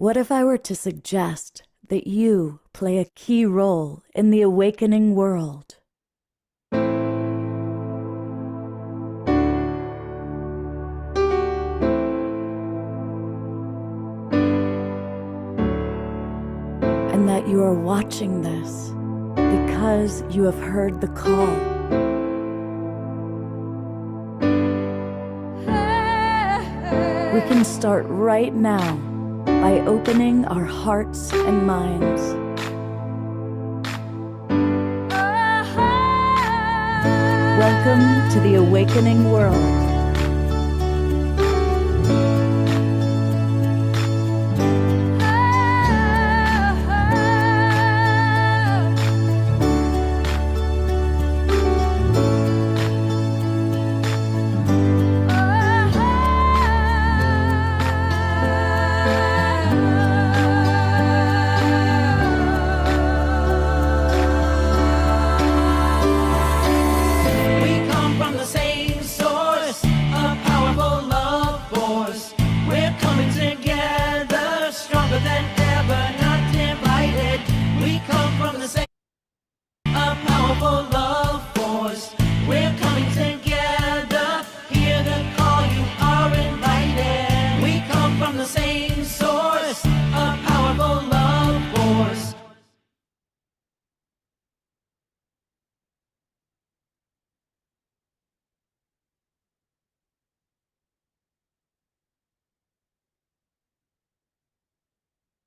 What if I were to suggest that you play a key role in the awakening world? And that you are watching this because you have heard the call. We can start right now by opening our hearts and minds. Welcome to the awakening world.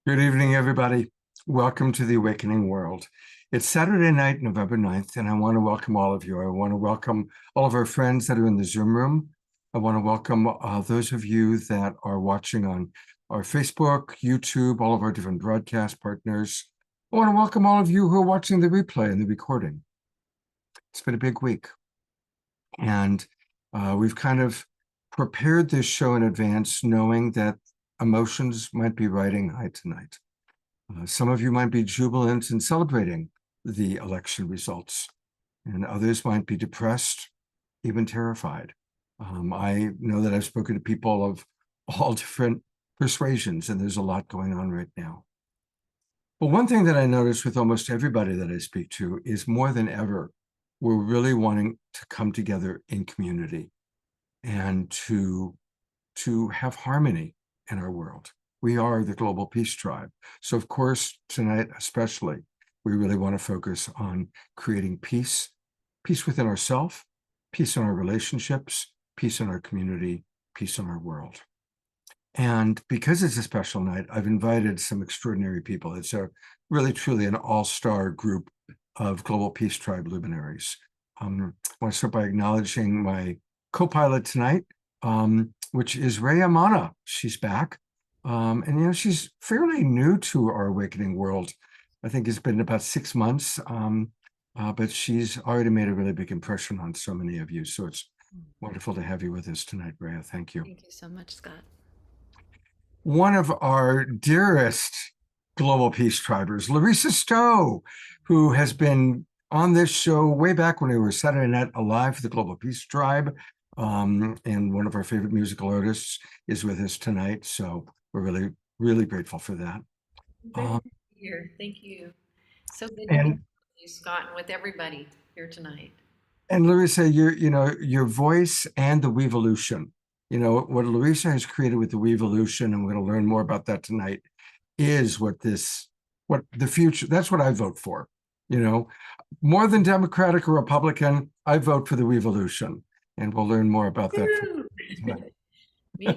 Good evening, everybody. Welcome to the Awakening World. It's Saturday night, November 9th, and I want to welcome all of you. I want to welcome all of our friends that are in the Zoom room. I want to welcome those of you that are watching on our Facebook, YouTube, all of our different broadcast partners. I want to welcome all of you who are watching the replay and the recording. It's been a big week, and we've kind of prepared this show in advance, knowing that emotions might be riding high tonight. Some of you might be jubilant and celebrating the election results, and others might be depressed, even terrified. I know that I've spoken to people of all different persuasions, and there's a lot going on right now. But one thing that I notice with almost everybody that I speak to is more than ever, we're really wanting to come together in community and to have harmony in our world. We are the Global Peace Tribe. So of course, tonight especially, we really want to focus on creating peace, peace within ourselves, peace in our relationships, peace in our community, peace in our world. And because it's a special night, I've invited some extraordinary people. It's a really, truly an all-star group of Global Peace Tribe luminaries. I want to start by acknowledging my co-pilot tonight, which is Reya Mana. She's back. And, she's fairly new to our awakening world. I think it's been about 6 months, but she's already made a really big impression on so many of you. So it's wonderful to have you with us tonight, Reya. Thank you. Thank you so much, Scott. One of our dearest Global Peace Tribers, Larisa Stow, who has been on this show way back when we were Saturday Night Alive for the Global Peace Tribe. And one of our favorite musical artists is with us tonight. So we're really, really grateful for that. Here, thank you. So good to And be with you, Scott, and with everybody here tonight. And Larisa, your voice and the Weevolution, what Larisa has created with the Weevolution, and we're going to learn more about that tonight, is what the future, that's what I vote for. More than Democratic or Republican, I vote for the Weevolution. And we'll learn more about that tonight.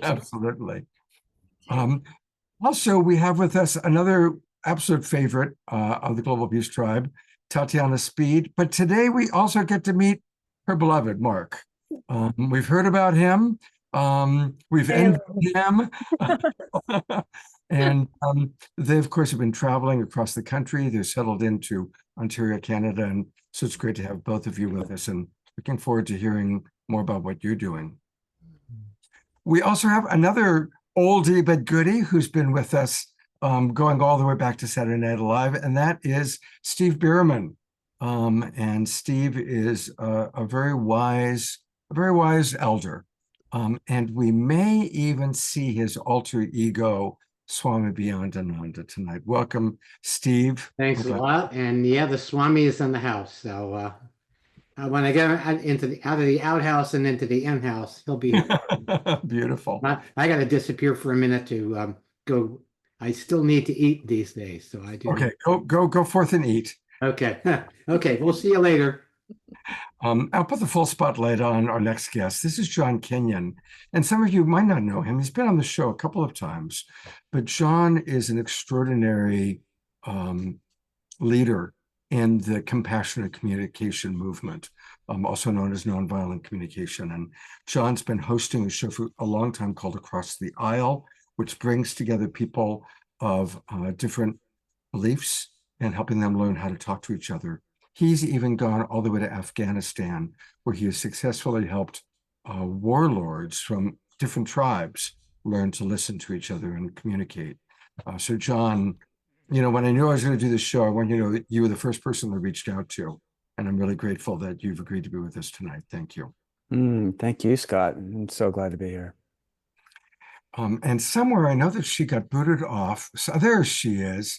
Absolutely. Also, we have with us another absolute favorite of the Global Peace Tribe, Tatiana Speed. But today we also get to meet her beloved, Mark. We've heard about him. We've envied him. And they, of course, have been traveling across the country. They're settled into Ontario, Canada. And so it's great to have both of you with us, and looking forward to hearing more about what you're doing. We also have another oldie but goodie who's been with us going all the way back to Saturday Night Alive, and that is Steve Bhaerman. And Steve is a very wise elder. And we may even see his alter ego Swami Beyondananda tonight. Welcome, Steve. Thanks a lot. And yeah, the Swami is in the house. So when I get out of the outhouse and into the in-house, he'll be here. Beautiful. I got to disappear for a minute to go. I still need to eat these days, so I do. Okay, go forth and eat. Okay. Okay, we'll see you later. I'll put the full spotlight on our next guest. This is John Kinyon, and some of you might not know him. He's been on the show a couple of times, but John is an extraordinary leader in the compassionate communication movement, also known as nonviolent communication. And John's been hosting a show for a long time called Across the Aisle, which brings together people of different beliefs and helping them learn how to talk to each other. He's even gone all the way to Afghanistan, where he has successfully helped warlords from different tribes learn to listen to each other and communicate. So John, when I knew I was going to do this show, I want you to know that you were the first person I reached out to. And I'm really grateful that you've agreed to be with us tonight. Thank you. Thank you, Scott. I'm so glad to be here. And somewhere I know that she got booted off. So there she is.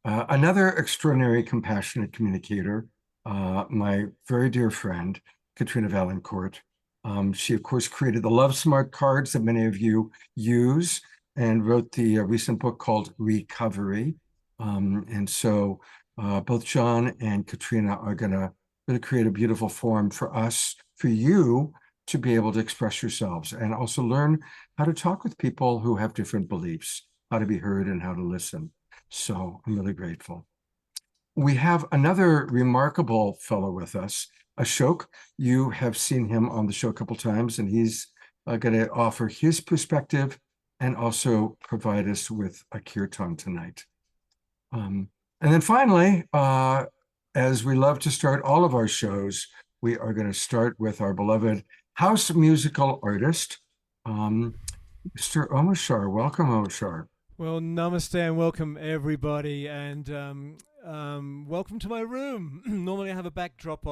Another extraordinary compassionate communicator, my very dear friend, Katrina Vaillancourt. She, of course, created the Love Smart cards that many of you use and wrote the recent book called Recovery. And so both John and Katrina are going to really create a beautiful forum for us, for you, to be able to express yourselves and also learn how to talk with people who have different beliefs, how to be heard and how to listen. So I'm really grateful. We have another remarkable fellow with us, Ashoka. You have seen him on the show a couple times, and he's going to offer his perspective and also provide us with a kirtan tonight. And then finally, as we love to start all of our shows, we are going to start with our beloved house musical artist, Mr. Omashar. Welcome, Omashar. Well, namaste and welcome everybody, and welcome to my room. Normally I have a backdrop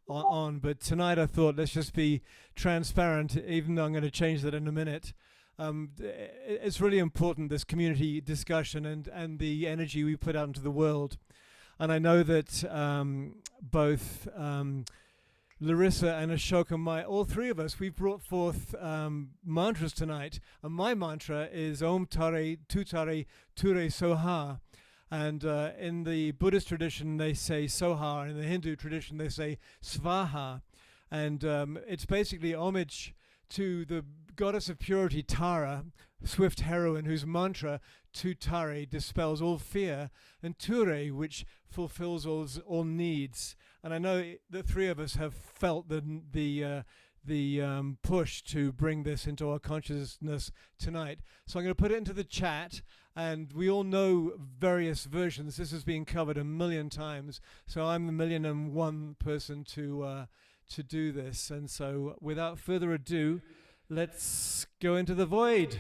on, but tonight I thought let's just be transparent, even though I'm going to change that in a minute. It's really important, this community discussion and the energy we put out into the world. And I know that both Larisa and Ashoka, all three of us, we've brought forth mantras tonight. And my mantra is Om Tare Tutare Ture Soha. And in the Buddhist tradition, they say Soha. In the Hindu tradition, they say Svaha. And it's basically homage to the goddess of purity, Tara, swift heroine, whose mantra, Tutare, dispels all fear, and Ture, which fulfills all needs. And I know the three of us have felt the push to bring this into our consciousness tonight. So I'm going to put it into the chat, and we all know various versions. This has been covered 1,000,000 times, so I'm the 1,000,001 person to do this. And so without further ado, let's go into the void.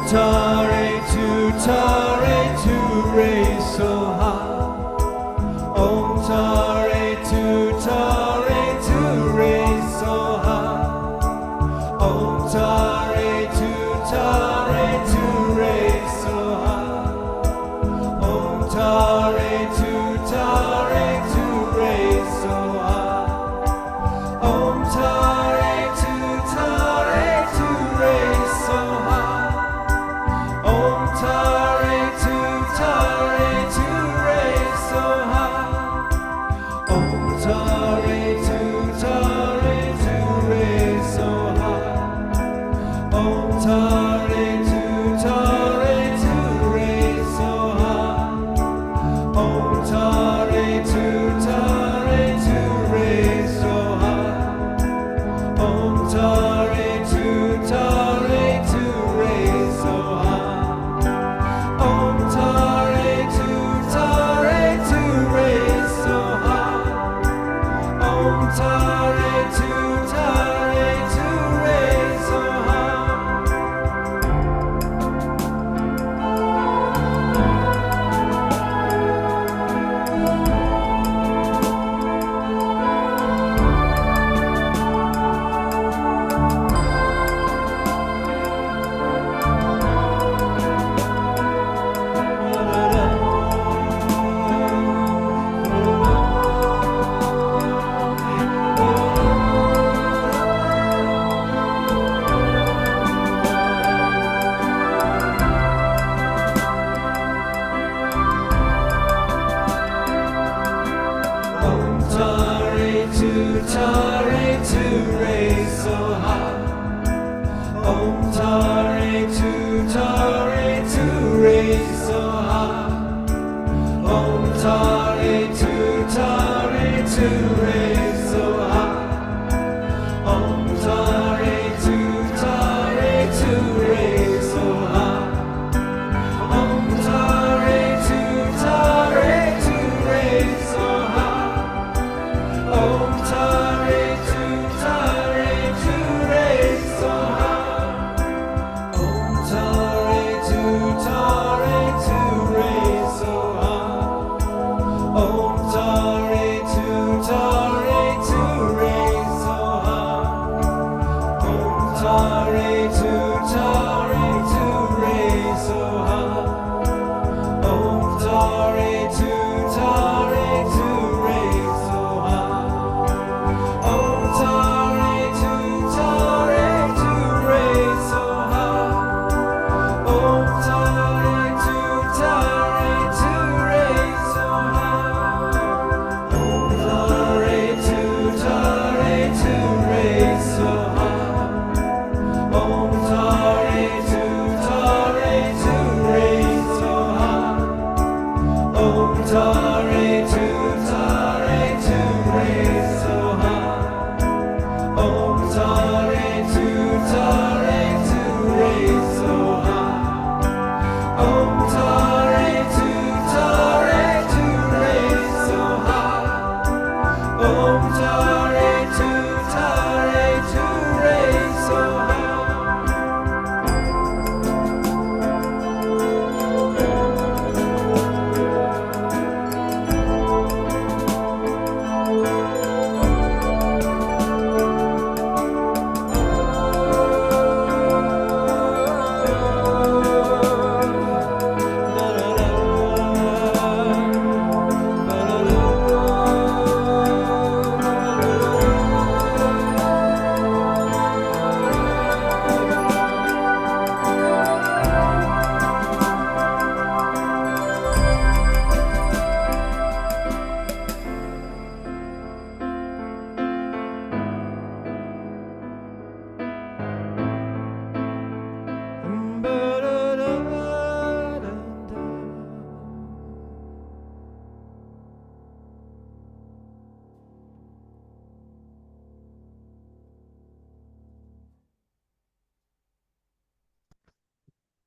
Tare Ture Soha. Om Tare Ture Soha. Om Tare Ture Soha. Om Tare Ture Soha. Om Tare Ture Soha. Om Tare Ture Om Tare Tu Re Soha. Om Tare Tu Re Soha. Om Tare Tu Re Soha. Om Tare Tu Re Soha. Om Tare Tu Re Soha. Om Tare Tu Re Soha. Om Tare Tu Re Soha. Om Tare Tu Re Soha. Om Tare Tu Re Soha. Om Tare Tu Re Soha. Om Tare Tu Re Soha. Om Tare Tu Re Soha. Om Tare Tu Re Soha. Om Tare Tu Re Soha. Om Tare Tu Re Soha. Om Tare Tu Re Soha. Om Tare Tu Re Soha. Om Tare Tu Re Soha.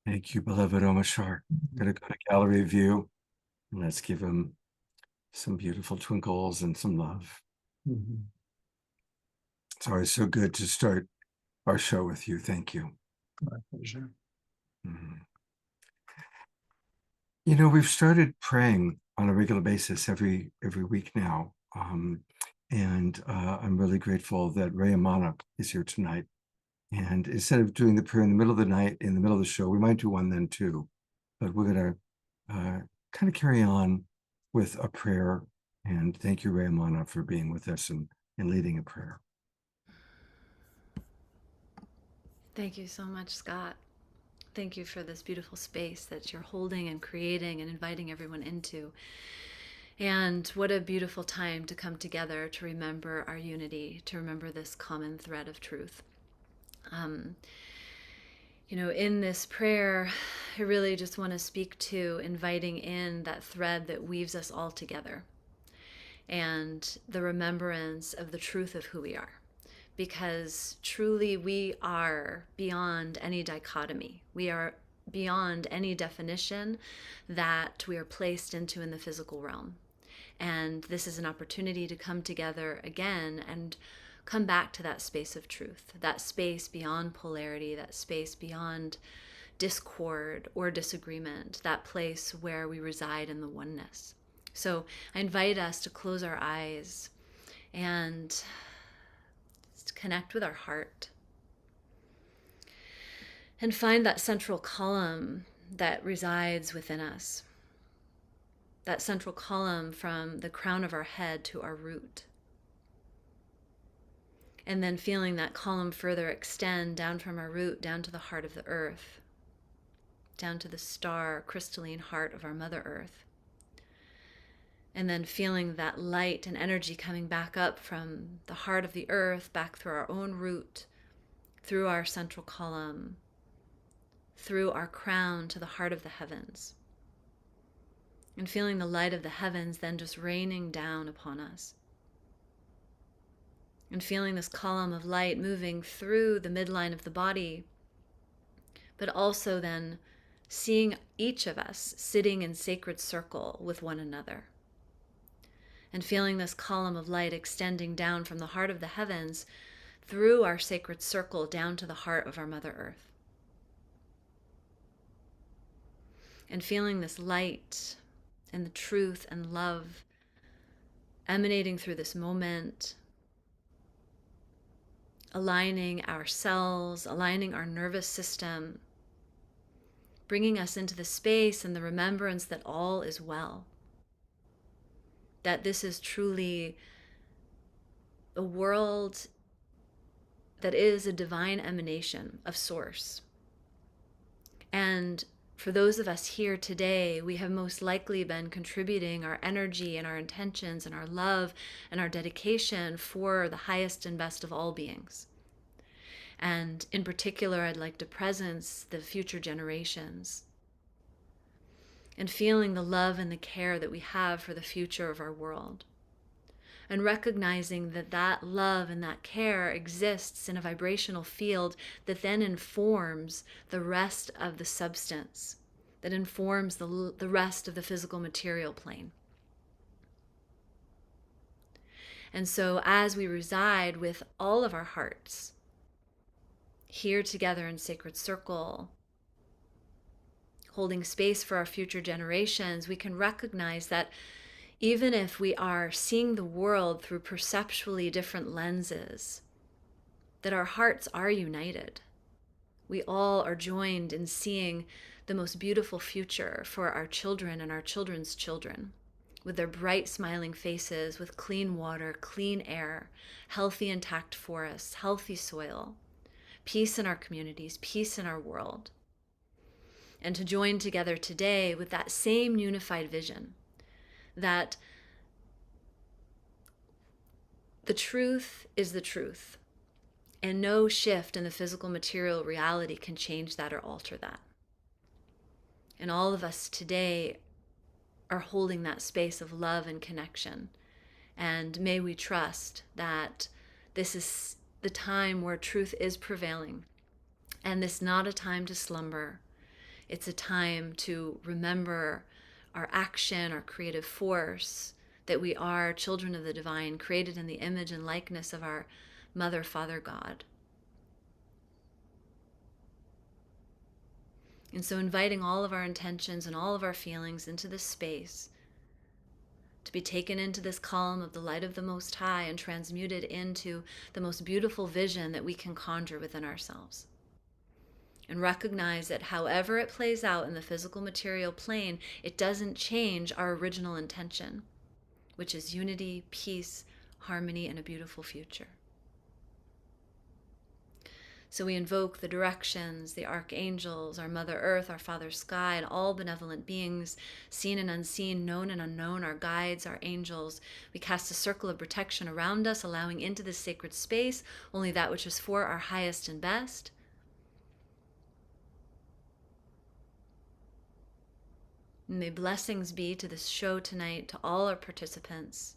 Thank you, beloved Omashar. Gonna go to gallery view and let's give him some beautiful twinkles and some love. It's always so good to start our show with you. Thank you. My pleasure. Mhm. You know, we've started praying on a regular basis every week now. And I'm really grateful that Reya Mana is here tonight. And instead of doing the prayer in the middle of the night, in the middle of the show, we might do one then too. But we're going to kind of carry on with a prayer. And thank you, Reya Mana, for being with us and leading a prayer. Thank you so much, Scott. Thank you for this beautiful space that you're holding and creating and inviting everyone into. And what a beautiful time to come together to remember our unity, to remember this common thread of truth. You know, in this prayer, I really just want to speak to inviting in that thread that weaves us all together and the remembrance of the truth of who we are. Because truly we are beyond any dichotomy. We are beyond any definition that we are placed into in the physical realm. And this is an opportunity to come together again and come back to that space of truth, that space beyond polarity, that space beyond discord or disagreement, that place where we reside in the oneness. So I invite us to close our eyes and connect with our heart and find that central column that resides within us, that central column from the crown of our head to our root. And then feeling that column further extend down from our root, down to the heart of the earth, down to the star crystalline heart of our Mother Earth. And then feeling that light and energy coming back up from the heart of the earth, back through our own root, through our central column, through our crown to the heart of the heavens. And feeling the light of the heavens then just raining down upon us. And feeling this column of light moving through the midline of the body, but also then seeing each of us sitting in sacred circle with one another. And feeling this column of light extending down from the heart of the heavens through our sacred circle down to the heart of our Mother Earth. And feeling this light and the truth and love emanating through this moment, aligning our cells, aligning our nervous system, bringing us into the space and the remembrance that all is well. That this is truly a world that is a divine emanation of Source. And for those of us here today, we have most likely been contributing our energy and our intentions and our love and our dedication for the highest and best of all beings. And in particular, I'd like to presence the future generations and feeling the love and the care that we have for the future of our world. And recognizing that that love and that care exists in a vibrational field that then informs the rest of the substance, that informs the rest of the physical material plane. And so as we reside with all of our hearts here together in sacred circle, holding space for our future generations, we can recognize that even if we are seeing the world through perceptually different lenses, that our hearts are united. We all are joined in seeing the most beautiful future for our children and our children's children, with their bright smiling faces, with clean water, clean air, healthy intact forests, healthy soil, peace in our communities, peace in our world. And to join together today with that same unified vision, that the truth is the truth, and no shift in the physical material reality can change that or alter that. And all of us today are holding that space of love and connection. And may we trust that this is the time where truth is prevailing. And this is not a time to slumber. It's a time to remember our action, our creative force, that we are children of the divine, created in the image and likeness of our Mother, Father, God. And so inviting all of our intentions and all of our feelings into this space to be taken into this column of the light of the Most High and transmuted into the most beautiful vision that we can conjure within ourselves. And recognize that however it plays out in the physical material plane, it doesn't change our original intention, which is unity, peace, harmony, and a beautiful future. So we invoke the directions, the archangels, our Mother Earth, our Father Sky, and all benevolent beings, seen and unseen, known and unknown, our guides, our angels. We cast a circle of protection around us, allowing into this sacred space only that which is for our highest and best. And may blessings be to this show tonight, to all our participants,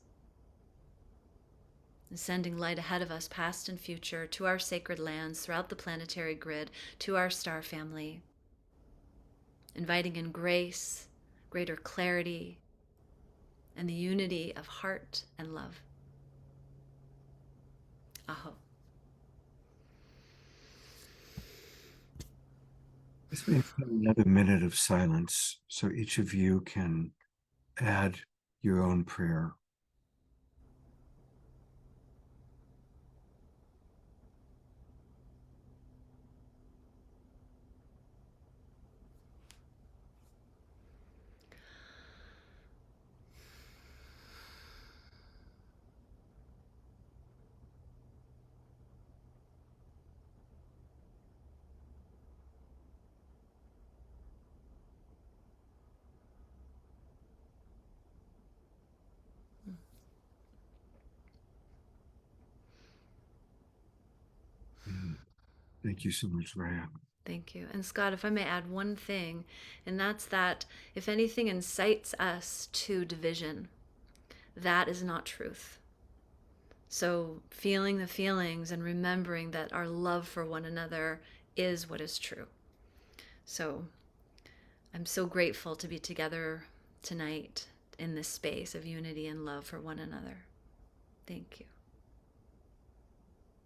and sending light ahead of us, past and future, to our sacred lands, throughout the planetary grid, to our star family, inviting in grace, greater clarity, and the unity of heart and love. Aho. Let's make another minute of silence so each of you can add your own prayer. Thank you so much, Reya. Thank you. And Scott, if I may add one thing, and that's that if anything incites us to division, that is not truth. So feeling the feelings and remembering that our love for one another is what is true. So I'm so grateful to be together tonight in this space of unity and love for one another. Thank you.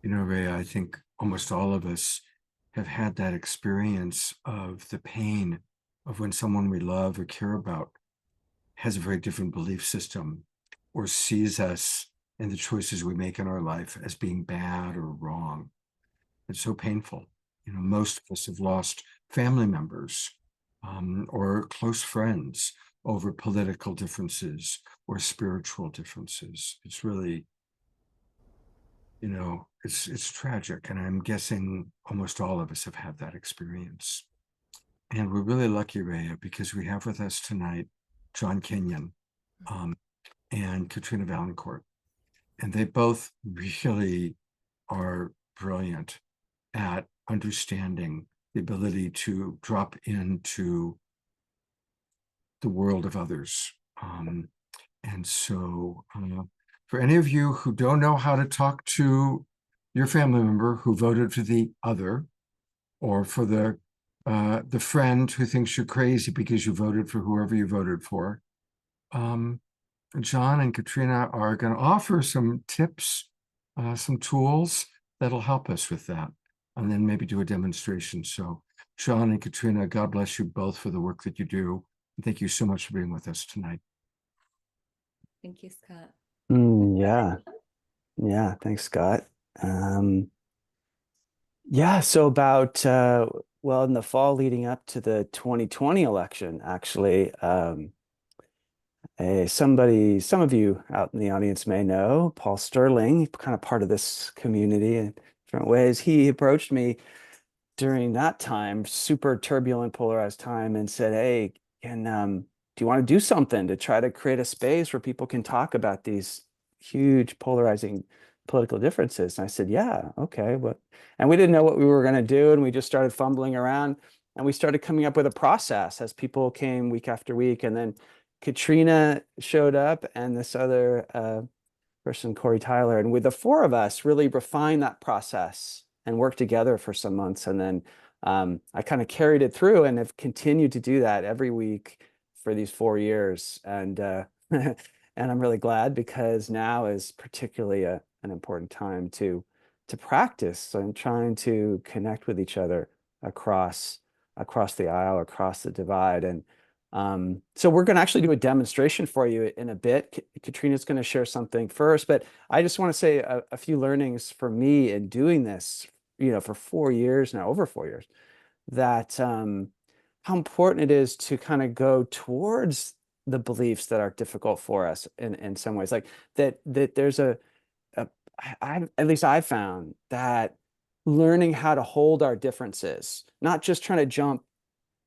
You know, Reya, I think almost all of us have had that experience of the pain of when someone we love or care about has a very different belief system or sees us and the choices we make in our life as being bad or wrong. It's so painful. You know, most of us have lost family members or close friends over political differences or spiritual differences. It's really, you know, it's tragic. And I'm guessing almost all of us have had that experience. And we're really lucky, Reya, because we have with us tonight John Kinyon and Katrina Vaillancourt. And they both really are brilliant at understanding the ability to drop into the world of others. And so for any of you who don't know how to talk to your family member who voted for the other, or for the friend who thinks you're crazy because you voted for whoever you voted for, John and Katrina are going to offer some tips, some tools that'll help us with that, and then maybe do a demonstration. So John and Katrina, God bless you both for the work that you do. Thank you so much for being with us tonight. Thank you, Scott. Yeah, thanks, Scott. Yeah, so about well, in the fall leading up to the 2020 election, actually, some of you out in the audience may know Paul Sterling, kind of part of this community in different ways. He approached me during that time, super turbulent, polarized time, and said, "Hey, do you want to do something to try to create a space where people can talk about these huge polarizing political differences?" And I said, "Yeah, okay." And we didn't know what we were going to do, and we just started fumbling around, and we started coming up with a process as people came week after week, and then Katrina showed up, and this other person, Corey Tyler, and with the four of us really refined that process and worked together for some months. And then I kind of carried it through and have continued to do that every week for these 4 years. And and I'm really glad, because now is particularly an important time to practice. So I'm trying to connect with each other across the aisle, across the divide. And so we're going to actually do a demonstration for you in a bit. Katrina's going to share something first, but I just want to say a few learnings for me in doing this, for 4 years now, over 4 years, that how important it is to kind of go towards the beliefs that are difficult for us in some ways, like that there's at least I found that learning how to hold our differences, not just trying to jump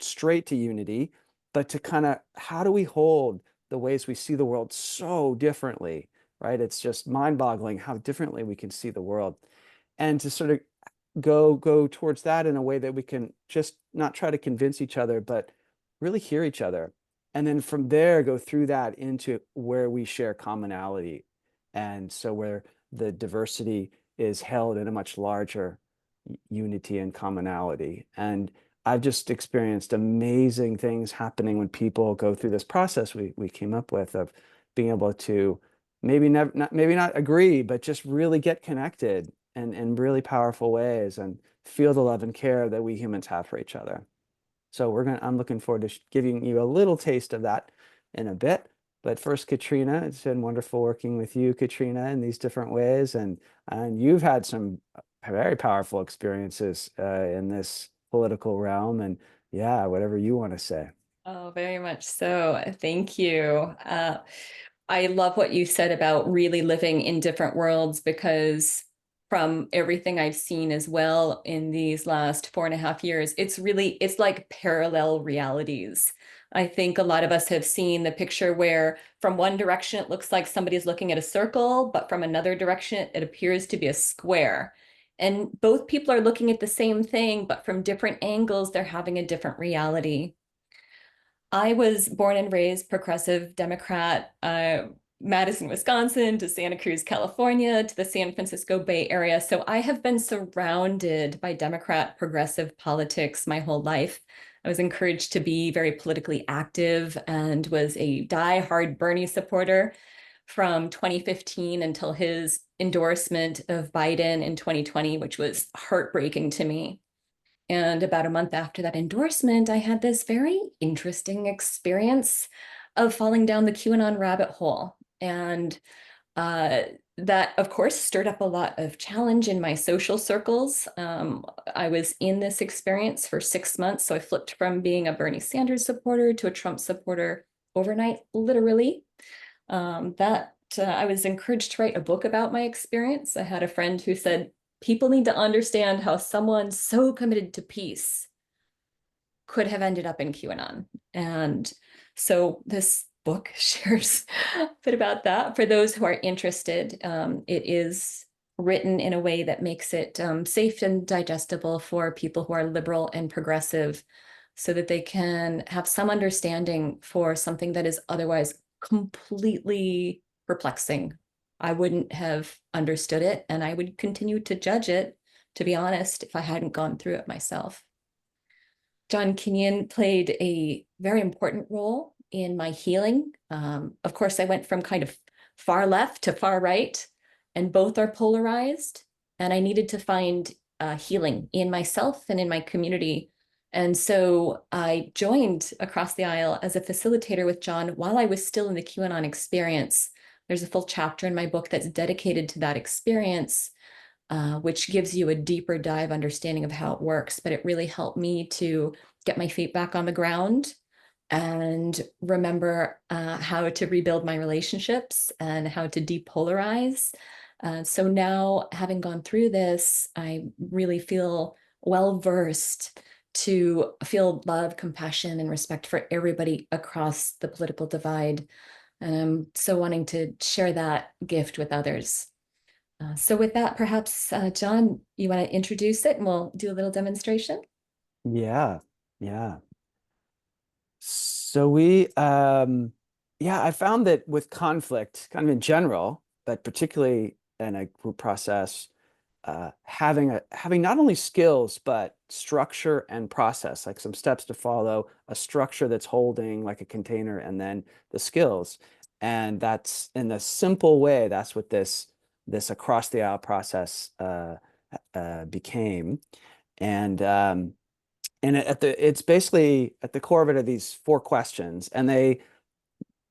straight to unity, but to kind of, how do we hold the ways we see the world so differently, right? It's just mind-boggling how differently we can see the world, and to sort of go towards that in a way that we can just not try to convince each other, but really hear each other. And then from there, go through that into where we share commonality. And so where the diversity is held in a much larger unity and commonality. And I've just experienced amazing things happening when people go through this process we came up with, of being able to maybe not agree, but just really get connected in really powerful ways and feel the love and care that we humans have for each other. So I'm looking forward to giving you a little taste of that in a bit. But first, Katrina, it's been wonderful working with you, Katrina, in these different ways. And you've had some very powerful experiences in this political realm. And yeah, whatever you want to say. Oh, very much so. Thank you. I love what you said about really living in different worlds, because from everything I've seen as well in these last 4.5 years, it's like parallel realities. I think a lot of us have seen the picture where from one direction, it looks like somebody's looking at a circle, but from another direction, it appears to be a square. And both people are looking at the same thing, but from different angles, they're having a different reality. I was born and raised progressive Democrat, Madison, Wisconsin, to Santa Cruz, California, to the San Francisco Bay Area. So I have been surrounded by Democrat progressive politics my whole life. I was encouraged to be very politically active and was a die-hard Bernie supporter from 2015 until his endorsement of Biden in 2020, which was heartbreaking to me. And about a month after that endorsement, I had this very interesting experience of falling down the QAnon rabbit hole. And that, of course, stirred up a lot of challenge in my social circles. I was in this experience for 6 months. So I flipped from being a Bernie Sanders supporter to a Trump supporter overnight, literally. I was encouraged to write a book about my experience. I had a friend who said, people need to understand how someone so committed to peace could have ended up in QAnon. And so this book shares a bit about that. For those who are interested, it is written in a way that makes it safe and digestible for people who are liberal and progressive, so that they can have some understanding for something that is otherwise completely perplexing. I wouldn't have understood it, and I would continue to judge it, to be honest, if I hadn't gone through it myself. John Kinyon played a very important role in my healing. Of course, I went from kind of far left to far right, and both are polarized. And I needed to find healing in myself and in my community. And so I joined across the aisle as a facilitator with John while I was still in the QAnon experience. There's a full chapter in my book that's dedicated to that experience, which gives you a deeper dive understanding of how it works. But it really helped me to get my feet back on the ground and remember how to rebuild my relationships and how to depolarize. So now, having gone through this, I really feel well-versed to feel love, compassion, and respect for everybody across the political divide. And I'm so wanting to share that gift with others. So with that, perhaps, John, you want to introduce it and we'll do a little demonstration? Yeah, yeah. So I found that with conflict, kind of in general, but particularly in a group process, having not only skills, but structure and process, like some steps to follow, a structure that's holding like a container, and then the skills. And that's in a simple way, that's what this across the aisle process became. And it's basically at the core of it are these 4 questions, and they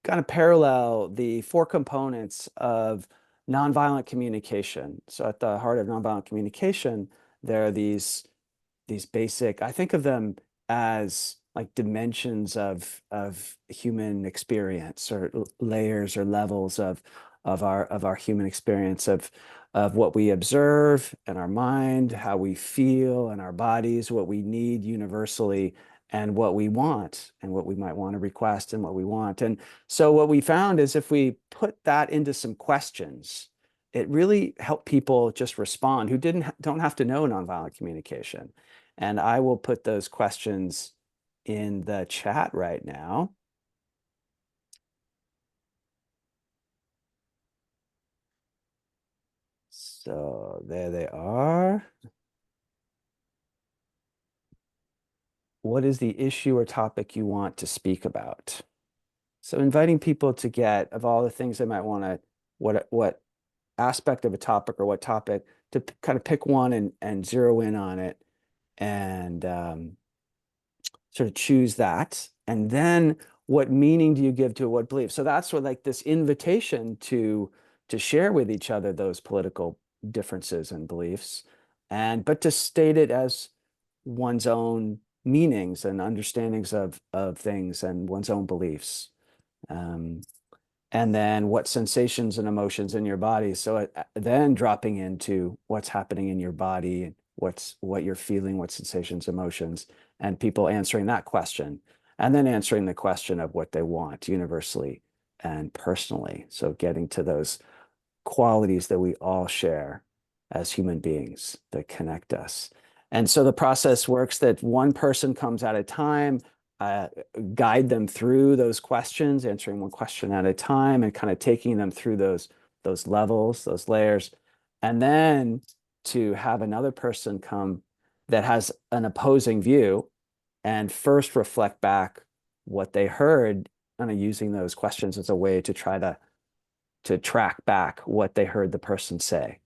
kind of parallel the 4 components of nonviolent communication. So at the heart of nonviolent communication, there are these basic, I think of them as like dimensions of human experience, or layers or levels of our human experience, of what we observe in our mind, how we feel in our bodies, what we need universally, and what we want, and what we might want to request, and what we want. And so what we found is if we put that into some questions, it really helped people just respond who don't have to know nonviolent communication. And I will put those questions in the chat right now. So there they are. What is the issue or topic you want to speak about? So inviting people to get, of all the things they might want to, what aspect of a topic or what topic, to kind of pick one and zero in on it, and sort of choose that. And then what meaning do you give to what belief? So that's what, like, this invitation to share with each other those political differences and beliefs, but to state it as one's own meanings and understandings of things and one's own beliefs. And then what sensations and emotions in your body. So then dropping into what's happening in your body, and what you're feeling, what sensations, emotions, and people answering that question, and then answering the question of what they want universally and personally. So getting to those qualities that we all share as human beings that connect us. And so the process works that one person comes at a time, guide them through those questions, answering one question at a time, and kind of taking them through those levels, those layers, and then to have another person come that has an opposing view and first reflect back what they heard, kind of using those questions as a way to try to track back what they heard the person say.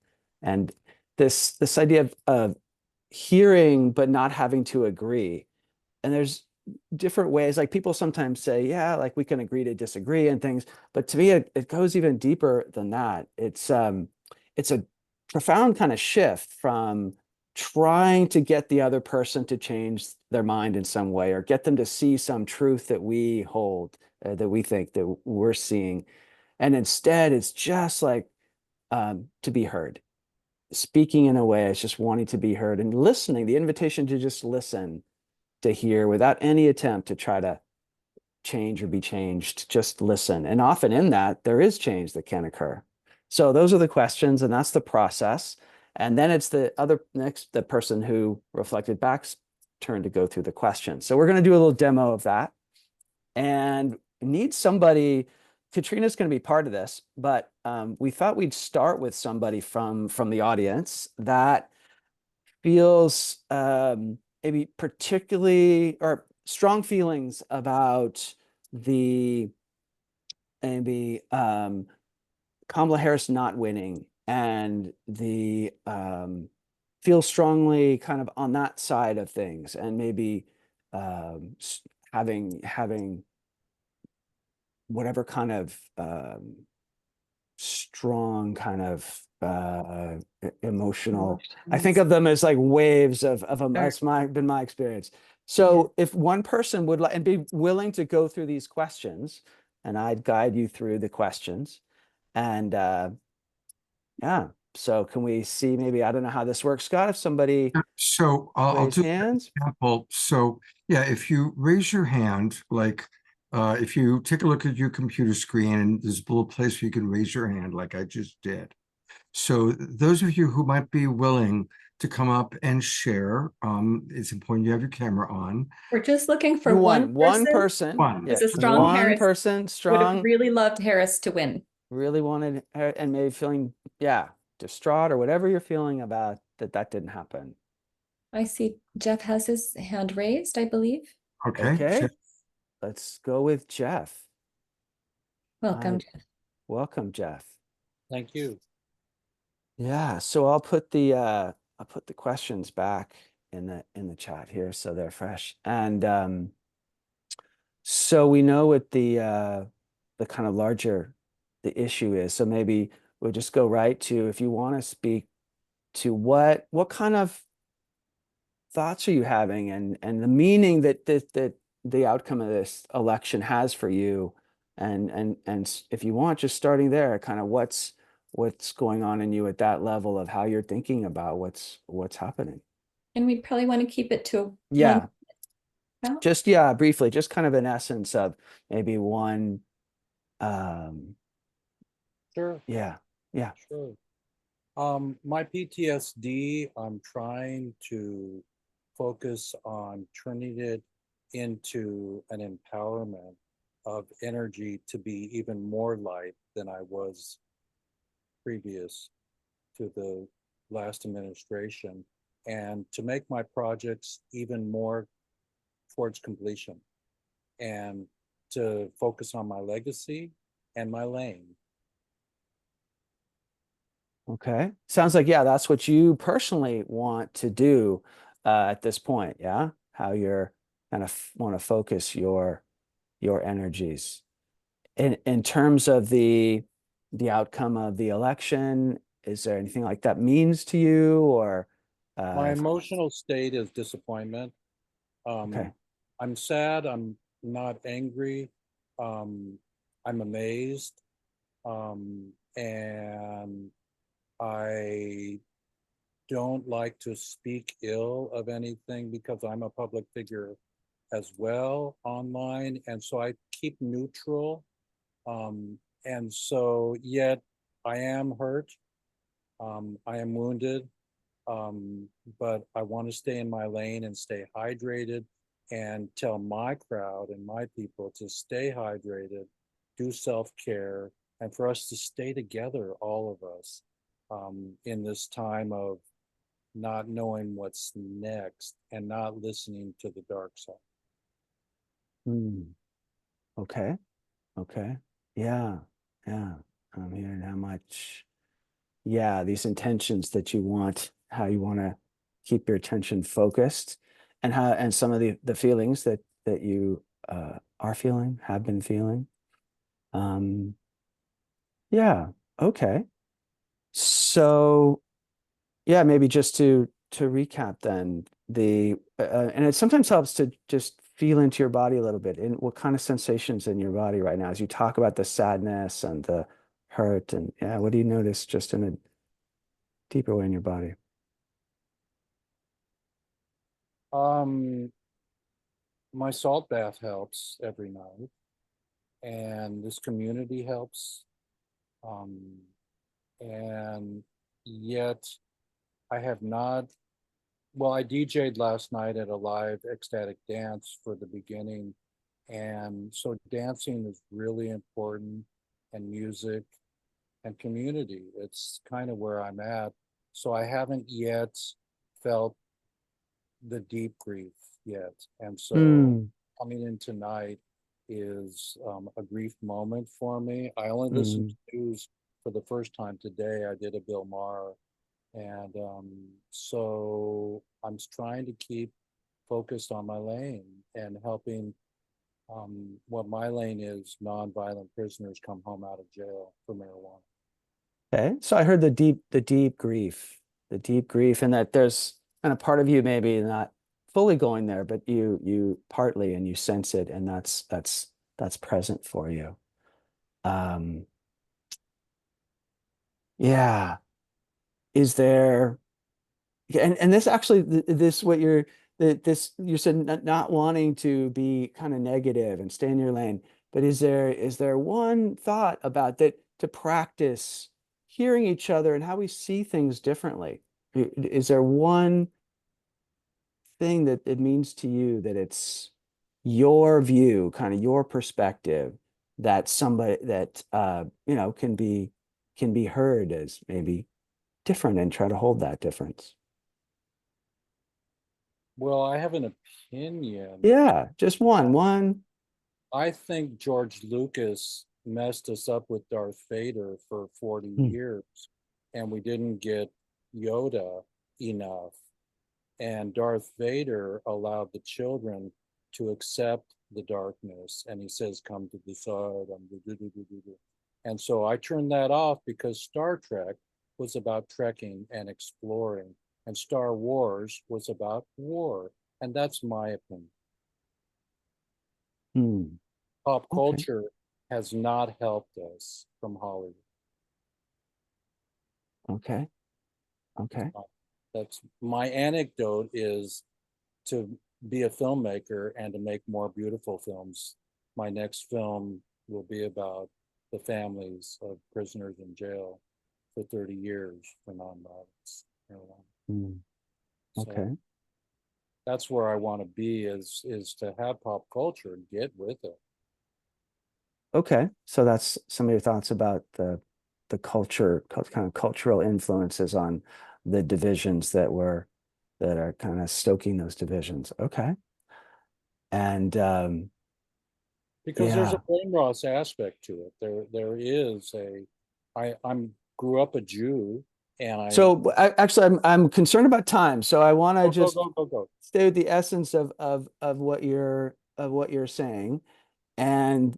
And this idea of hearing but not having to agree. And there's different ways, like people sometimes say, yeah, like we can agree to disagree and things, but to me it goes even deeper than that. It's a profound kind of shift from trying to get the other person to change their mind in some way, or get them to see some truth that we hold, that we think that we're seeing. And instead, it's just like to be heard. Speaking in a way, it's just wanting to be heard and listening, the invitation to just listen, to hear without any attempt to try to change or be changed, just listen. And often in that, there is change that can occur. So those are the questions, and that's the process. And then it's the person who reflected back's turn to go through the questions. So we're going to do a little demo of that, and need somebody. Katrina's going to be part of this, but we thought we'd start with somebody from the audience that feels maybe particularly or strong feelings about the maybe Kamala Harris not winning, and the feel strongly kind of on that side of things, and maybe having whatever kind of strong kind of emotional. I think of them as like waves of them. That's been my experience. So if one person would like and be willing to go through these questions, and I'd guide you through the questions, and yeah. So can we see, maybe, I don't know how this works, Scott, if somebody So I'll raise do hands. an example. So yeah, if you raise your hand, like if you take a look at your computer screen and there's a little place where you can raise your hand like I just did. So those of you who might be willing to come up and share, it's important you have your camera on. We're just looking for one person. One. Is a Yeah, strong one Harris. person, Would strong, have really loved Harris to win. really wanted, and maybe feeling, yeah, distraught or whatever you're feeling about that didn't happen. I see Jeff has his hand raised, I believe. Okay. Okay, let's go with Jeff. Welcome, Hi. Jeff. Welcome, Jeff. Thank you. Yeah, so I'll put the questions back in the chat here so they're fresh. And so we know what the kind of larger the issue is. So maybe we'll just go right to, if you want to speak to what kind of thoughts are you having, and the meaning that the outcome of this election has for you, and if you want, just starting there, kind of what's going on in you at that level of how you're thinking about what's happening. And we'd probably want to keep it to Yeah. one. Just briefly, just kind of an essence of maybe one. Sure. Yeah. Sure. My PTSD, I'm trying to focus on turning it into an empowerment of energy to be even more light than I was previous to the last administration, and to make my projects even more towards completion, and to focus on my legacy and my lane. Okay. Sounds like, yeah, that's what you personally want to do at this point. Yeah. How you're kind of want to focus your energies in terms of the outcome of the election. Is there anything like that means to you, or My emotional state is disappointment. Okay. I'm sad. I'm not angry. I'm amazed. And I don't like to speak ill of anything because I'm a public figure as well online. And so I keep neutral. And so yet I am hurt. I am wounded, but I want to stay in my lane and stay hydrated and tell my crowd and my people to stay hydrated, do self-care, and for us to stay together, all of us, in this time of not knowing what's next and not listening to the dark side. Okay. Okay. Yeah. Yeah. I'm hearing how much, yeah, these intentions that you want, how you want to keep your attention focused, and how, and some of the feelings that you are feeling, have been feeling. Yeah. Okay. So yeah, maybe just to recap then, and it sometimes helps to just feel into your body a little bit, and what kind of sensations in your body right now as you talk about the sadness and the hurt, and yeah, what do you notice just in a deeper way in your body? My salt bath helps every night, and this community helps. And yet I have not, well, I DJ'd last night at a live ecstatic dance for the beginning. And so dancing is really important, and music and community. It's kind of where I'm at. So I haven't yet felt the deep grief yet. And so coming in tonight is a grief moment for me. I only listened to news for the first time today. I did a Bill Maher. And so I'm trying to keep focused on my lane and helping what my lane is, nonviolent prisoners come home out of jail for marijuana. Okay, so I heard the deep grief, and that there's kind of part of you maybe not fully going there, but you partly, and you sense it, and that's present for you. Yeah. Is there, and this actually, this what you're, this you said not wanting to be kind of negative and stay in your lane, but is there one thought about that to practice hearing each other and how we see things differently? Is there one thing that it means to you that it's your view, kind of your perspective, that somebody that can be heard as maybe different, and try to hold that difference? Well, I have an opinion. Yeah, just one. I think George Lucas messed us up with Darth Vader for 40 years, and we didn't get Yoda enough. And Darth Vader allowed the children to accept the darkness, and he says, "Come to the side." And so I turned that off because Star Trek was about trekking and exploring, and Star Wars was about war. And that's my opinion. Pop culture has not helped us from Hollywood. Okay. That's my anecdote, is to be a filmmaker and to make more beautiful films. My next film will be about the families of prisoners in jail for 30 years for nonviolence. Okay. So that's where I want to be, is to have pop culture get with it. Okay, so that's some of your thoughts about the culture, kind of cultural influences on the divisions that are kind of stoking those divisions. Okay. And Because there's yeah. a brain Ross aspect to it. There is I'm grew up a Jew, and So actually, I'm concerned about time, so I want to just go. stay with the essence of what you're saying. And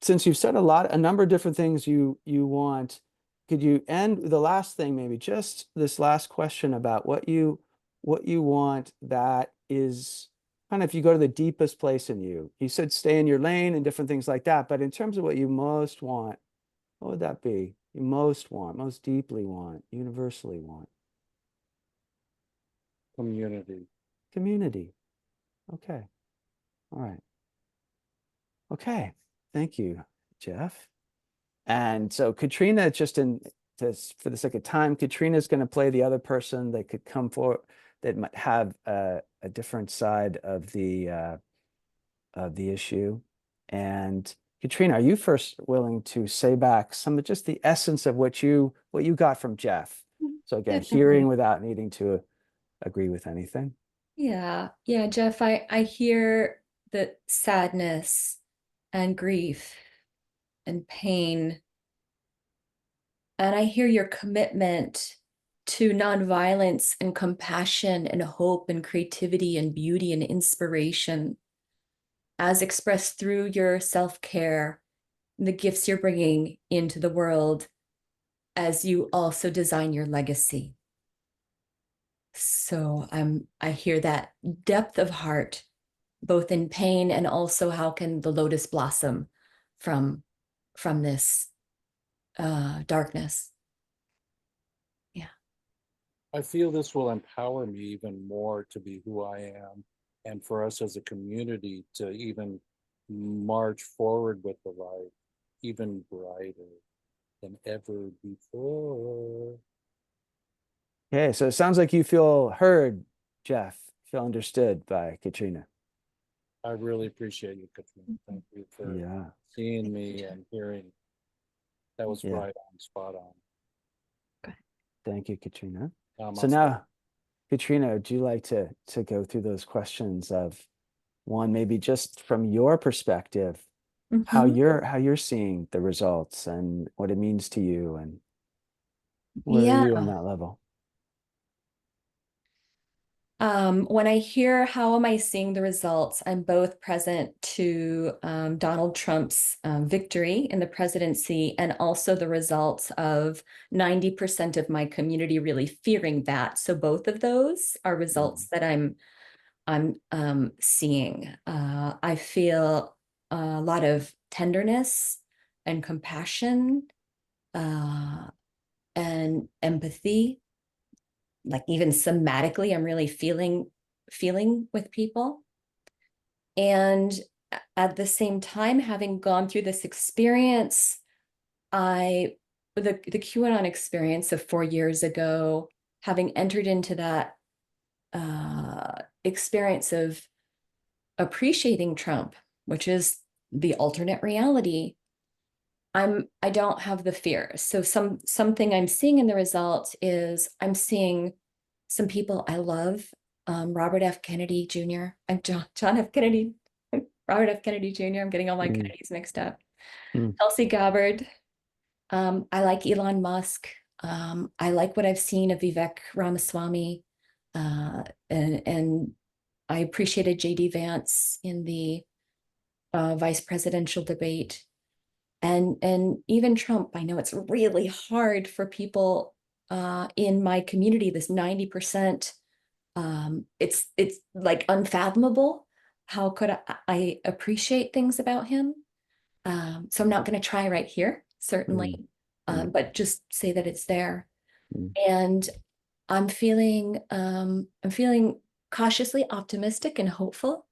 since you've said a number of different things you want, could you end the last thing, maybe just this last question about what you want, that is kind of, if you go to the deepest place in you. You said stay in your lane and different things like that, but in terms of what you most want, what would that be? You most want, most deeply want, universally want? Community. Community. Okay. All right. Okay. Thank you, Jeff. And so Katrina, just in for the sake of time, Katrina's going to play the other person that could come forward that might have a different side of the issue. And Katrina, are you first willing to say back some of just the essence of what you got from Jeff? So again, Definitely. hearing without needing to agree with anything. Yeah, Jeff, I hear the sadness and grief and pain. And I hear your commitment to nonviolence and compassion and hope and creativity and beauty and inspiration as expressed through your self-care, the gifts you're bringing into the world as you also design your legacy. So I hear that depth of heart, both in pain and also how can the lotus blossom from this darkness. Yeah. I feel this will empower me even more to be who I am, and for us as a community to even march forward with the light even brighter than ever before. Okay, so it sounds like you feel heard, Jeff, feel understood by Katrina. I really appreciate you, Katrina. Thank you for Yeah. seeing me and hearing. That was right on, spot on. Thank you, Katrina. Namaste. So now, Katrina, would you like to go through those questions of one, maybe just from your perspective, how you're seeing the results and what it means to you, and where are you on that level? When I hear how am I seeing the results, I'm both present to Donald Trump's victory in the presidency and also the results of 90% of my community really fearing that. So both of those are results that I'm seeing. I feel a lot of tenderness and compassion and empathy. Like even somatically, I'm really feeling with people. And at the same time, having gone through this experience, the QAnon experience of 4 years ago, having entered into that experience of appreciating Trump, which is the alternate reality, I don't have the fear. So something I'm seeing in the results is I'm seeing some people I love, Robert F. Kennedy Jr. and John F. Kennedy, Robert F. Kennedy Jr. I'm getting all my Kennedys mixed up. Tulsi Gabbard. I like Elon Musk. I like what I've seen of Vivek Ramaswamy, and I appreciated J.D. Vance in the vice presidential debate. And even Trump. I know it's really hard for people in my community, this 90%, it's like unfathomable. How could I appreciate things about him? So I'm not going to try right here, certainly, but just say that it's there. And I'm feeling cautiously optimistic and hopeful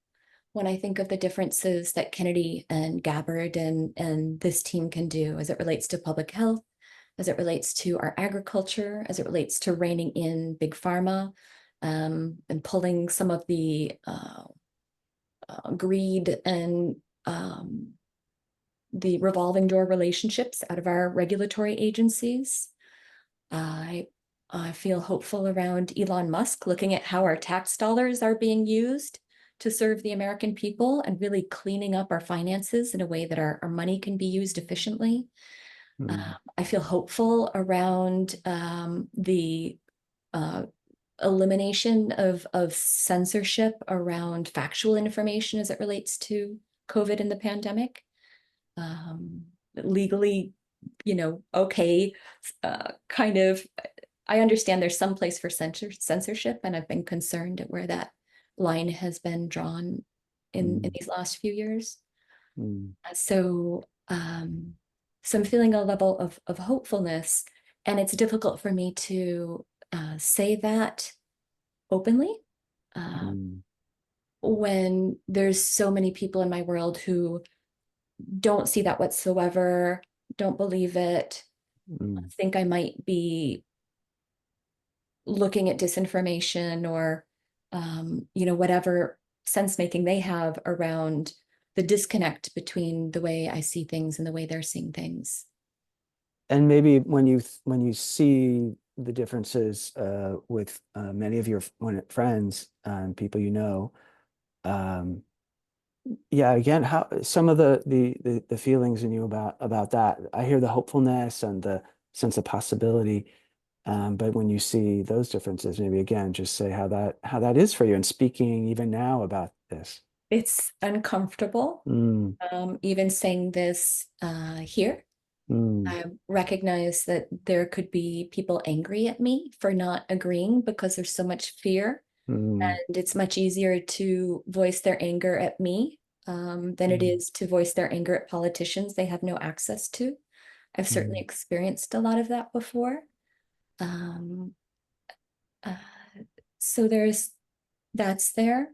when I think of the differences that Kennedy and Gabbard and this team can do as it relates to public health, as it relates to our agriculture, as it relates to reining in big pharma, and pulling some of the greed and the revolving door relationships out of our regulatory agencies. I feel hopeful around Elon Musk, looking at how our tax dollars are being used to serve the American people and really cleaning up our finances in a way that our money can be used efficiently. I feel hopeful around the elimination of censorship around factual information as it relates to COVID and the pandemic. Legally, okay, kind of, I understand there's some place for censorship, and I've been concerned at where that line has been drawn in these last few years. So I'm feeling a level of hopefulness, and it's difficult for me to say that openly when there's so many people in my world who don't see that whatsoever, don't believe it, think I might be looking at disinformation or, whatever sense making they have around the disconnect between the way I see things and the way they're seeing things. And maybe when you see the differences with many of your friends and people you know, yeah, again, how some of the feelings in you about that. I hear the hopefulness and the sense of possibility. But when you see those differences, maybe again, just say how that is for you, and speaking even now about this. It's uncomfortable, even saying this here. I recognize that there could be people angry at me for not agreeing because there's so much fear. And it's much easier to voice their anger at me than it is to voice their anger at politicians they have no access to. I've certainly experienced a lot of that before. So that's there.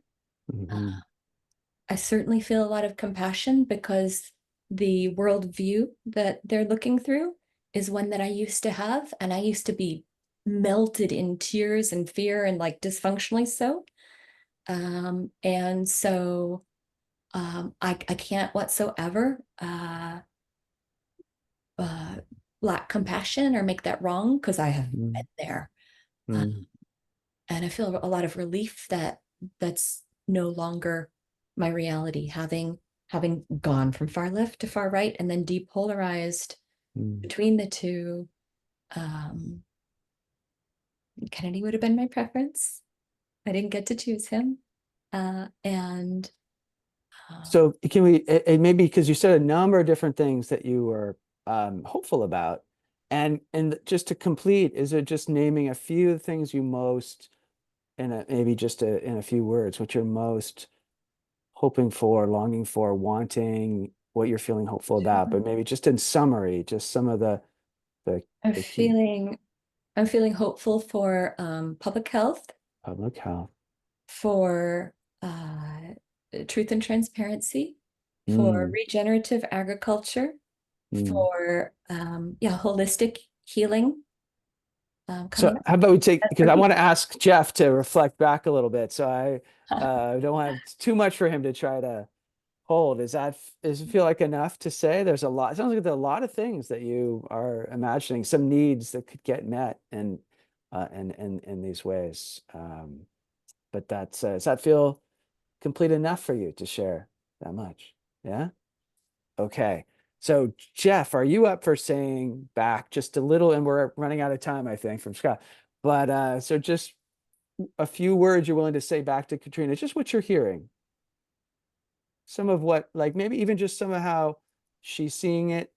I certainly feel a lot of compassion because the worldview that they're looking through is one that I used to have, and I used to be melted in tears and fear and like dysfunctionally so. And so I can't whatsoever lack compassion or make that wrong because I have been there. And I feel a lot of relief that that's no longer my reality, having gone from far left to far right and then depolarized between the two. Kennedy would have been my preference. I didn't get to choose him. So can we maybe, because you said a number of different things that you were hopeful about, and just to complete, is it just naming a few things you most, in a few words, what you're most hoping for, longing for, wanting, what you're feeling hopeful about, but maybe just in summary, just some of the I'm key. feeling hopeful for public health, for truth and transparency, for regenerative agriculture, for holistic healing. So how about we take, because I want to ask Jeff to reflect back a little bit. So I don't want too much for him to try to hold. Does it feel like enough to say? There's a lot, it sounds like there are a lot of things that you are imagining, some needs that could get met in these ways. But does that feel complete enough for you to share that much? Yeah? Okay. So Jeff, are you up for saying back just a little, and we're running out of time, I think, from Scott. But so just a few words you're willing to say back to Katrina, just what you're hearing. Some of what, like maybe even just some of how she's seeing it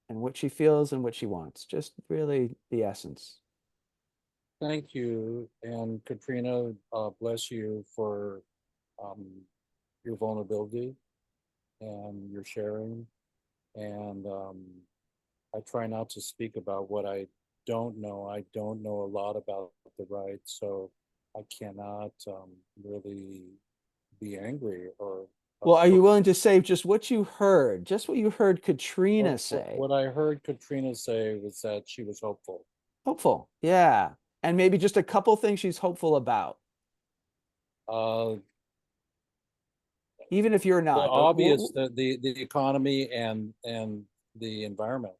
and what she feels and what she wants. Just really the essence. Thank you. And Katrina, bless you for your vulnerability and your sharing. And I try not to speak about what I don't know. I don't know a lot about the right, so I cannot really be angry or. Well, are you willing to say just what you heard Katrina say? What I heard Katrina say was that she was hopeful. Hopeful, yeah. And maybe just a couple things she's hopeful about. Even if you're not. The obvious, the economy and the environment,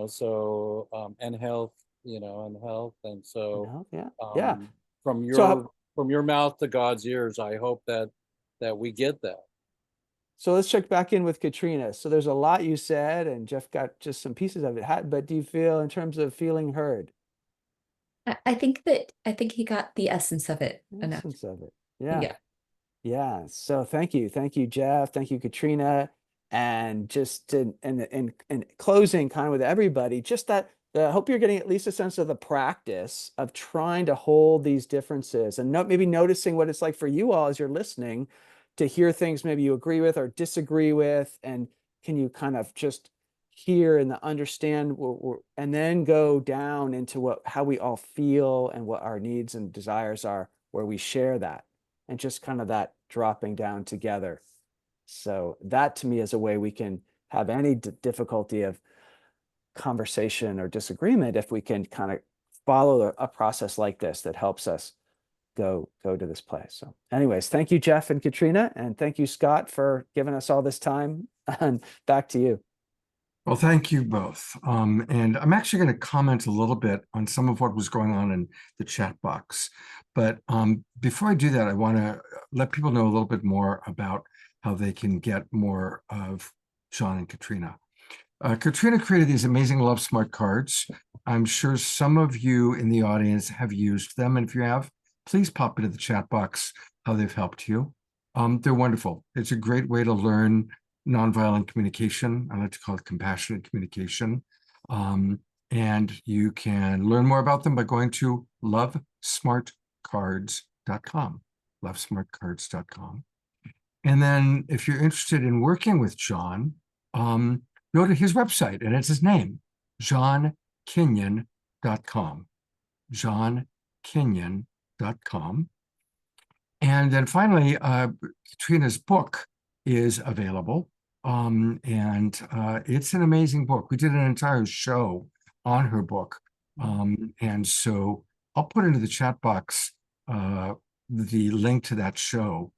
so and health, and so yeah. From your mouth to God's ears, I hope that we get that. So let's check back in with Katrina. So there's a lot you said, and Jeff got just some pieces of it. But do you feel, in terms of feeling heard? I think he got the essence of it. Essence of it. Yeah. Yeah. So thank you, Jeff. Thank you, Katrina. And just in closing, kind of with everybody, just that. I hope you're getting at least a sense of the practice of trying to hold these differences, and maybe noticing what it's like for you all as you're listening to hear things maybe you agree with or disagree with, and can you kind of just hear and understand, and then go down into how we all feel and what our needs and desires are, where we share that, and just kind of that dropping down together. So that to me is a way we can have any difficulty of conversation or disagreement if we can kind of follow a process like this that helps us go to this place. So anyways, thank you, Jeff and Katrina, and thank you, Scott, for giving us all this time. And back to you. Well, thank you both. And I'm actually going to comment a little bit on some of what was going on in the chat box. But before I do that, I want to let people know a little bit more about how they can get more of John and Katrina. Katrina created these amazing Love Smart cards. I'm sure some of you in the audience have used them. And if you have, please pop into the chat box how they've helped you. They're wonderful. It's a great way to learn nonviolent communication. I like to call it compassionate communication. And you can learn more about them by going to lovesmartcards.com, lovesmartcards.com. And then if you're interested in working with John, go to his website, and it's his name, johnkinyon.com, johnkinyon.com. And then finally, Katrina's book is available. It's an amazing book. We did an entire show on her book. And so I'll put into the chat box the link to that show.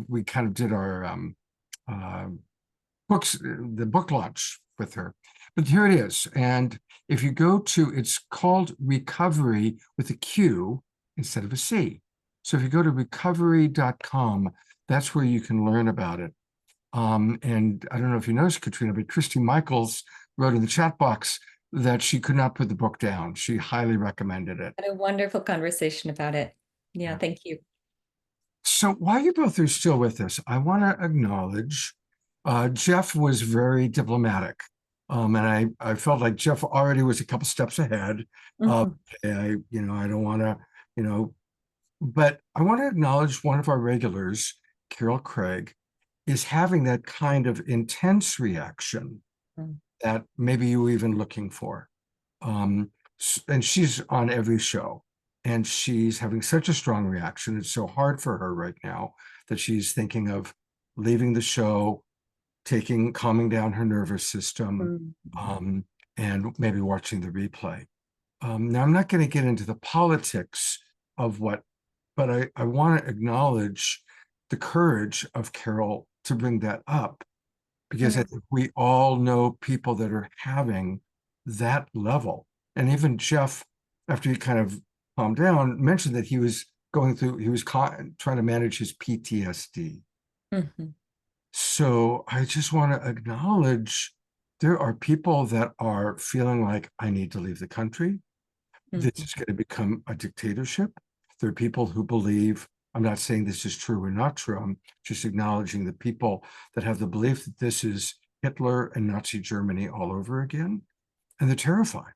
We kind of did our the book launch with her. But here it is. And if you go to, it's called Recovery with a Q instead of a C. So if you go to recovery.com, that's where you can learn about it. And I don't know if you noticed, Katrina, but Christy Michaels wrote in the chat box that she could not put the book down. She highly recommended it. Had a wonderful conversation about it. Yeah, thank you. So while you both are still with us, I want to acknowledge Jeff was very diplomatic. And I felt like Jeff already was a couple steps ahead. I don't want to, but I want to acknowledge one of our regulars, Carol Craig, is having that kind of intense reaction that maybe you were even looking for. And she's on every show, and she's having such a strong reaction. It's so hard for her right now that she's thinking of leaving the show, calming down her nervous system, and maybe watching the replay. Now, I'm not going to get into the politics of what, but I want to acknowledge the courage of Carol to bring that up, because I think we all know people that are having that level. And even Jeff, after he kind of calmed down, mentioned that he was trying to manage his PTSD. So I just want to acknowledge there are people that are feeling like, I need to leave the country. This is going to become a dictatorship. There are people who believe, I'm not saying this is true or not true, I'm just acknowledging the people that have the belief that this is Hitler and Nazi Germany all over again, and they're terrified.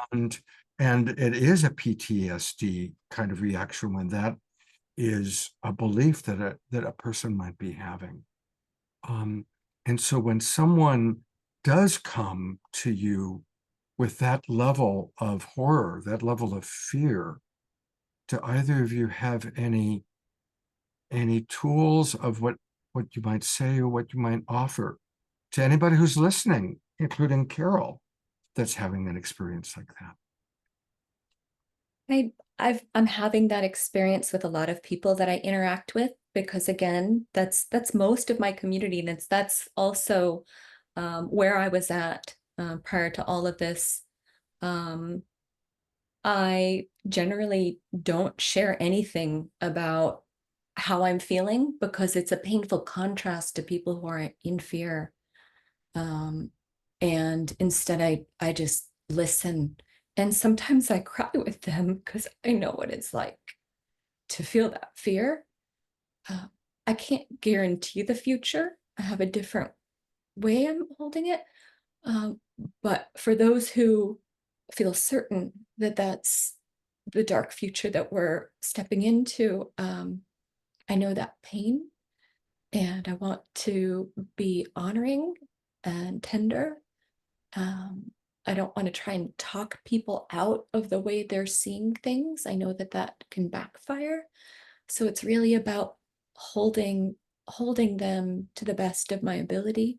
And it is a PTSD kind of reaction when that is a belief that a person might be having. And so when someone does come to you with that level of horror, that level of fear, do either of you have any tools of what you might say or what you might offer to anybody who's listening, including Carol, that's having an experience like that? I'm having that experience with a lot of people that I interact with, because again, that's most of my community, and that's also where I was at prior to all of this. I generally don't share anything about how I'm feeling, because it's a painful contrast to people who are in fear. And instead I just listen. And sometimes I cry with them because I know what it's like to feel that fear. I can't guarantee the future. I have a different way I'm holding it. But for those who feel certain that that's the dark future that we're stepping into, I know that pain, and I want to be honoring and tender. I don't want to try and talk people out of the way they're seeing things. I know that can backfire. So it's really about holding them to the best of my ability.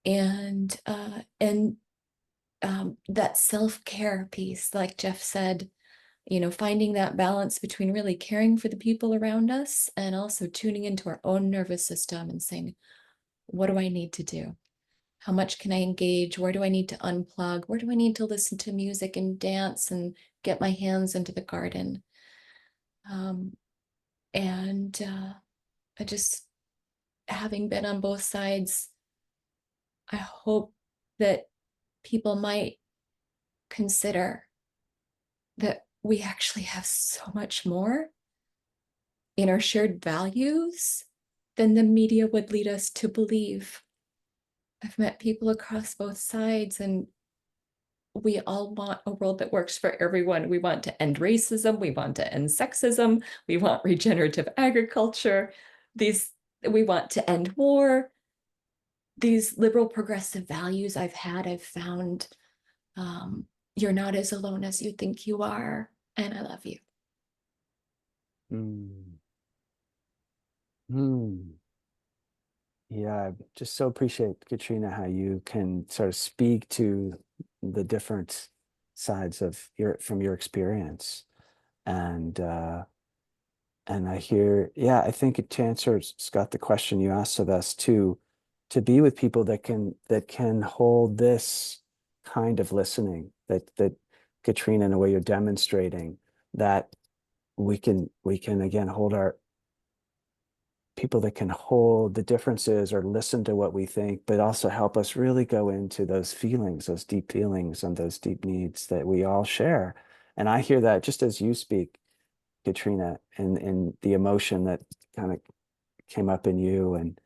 And that self-care piece, like Jeff said, finding that balance between really caring for the people around us and also tuning into our own nervous system and saying, what do I need to do? How much can I engage? Where do I need to unplug? Where do I need to listen to music and dance and get my hands into the garden? And I just, having been on both sides, I hope that people might consider that we actually have so much more in our shared values than the media would lead us to believe. I've met people across both sides, and we all want a world that works for everyone. We want to end racism. We want to end sexism. We want regenerative agriculture. We want to end war. These liberal progressive values I've found you're not as alone as you think you are, and I love you. Yeah, I just so appreciate, Katrina, how you can sort of speak to the different sides of from your experience. And I hear, yeah, I think to answer, Scott, the question you asked of us to be with people that can hold this kind of listening, that Katrina, in a way you're demonstrating, that we can again hold our people that can hold the differences or listen to what we think, but also help us really go into those feelings, those deep feelings and those deep needs that we all share. And I hear that just as you speak, Katrina, and the emotion that kind of came up in you, and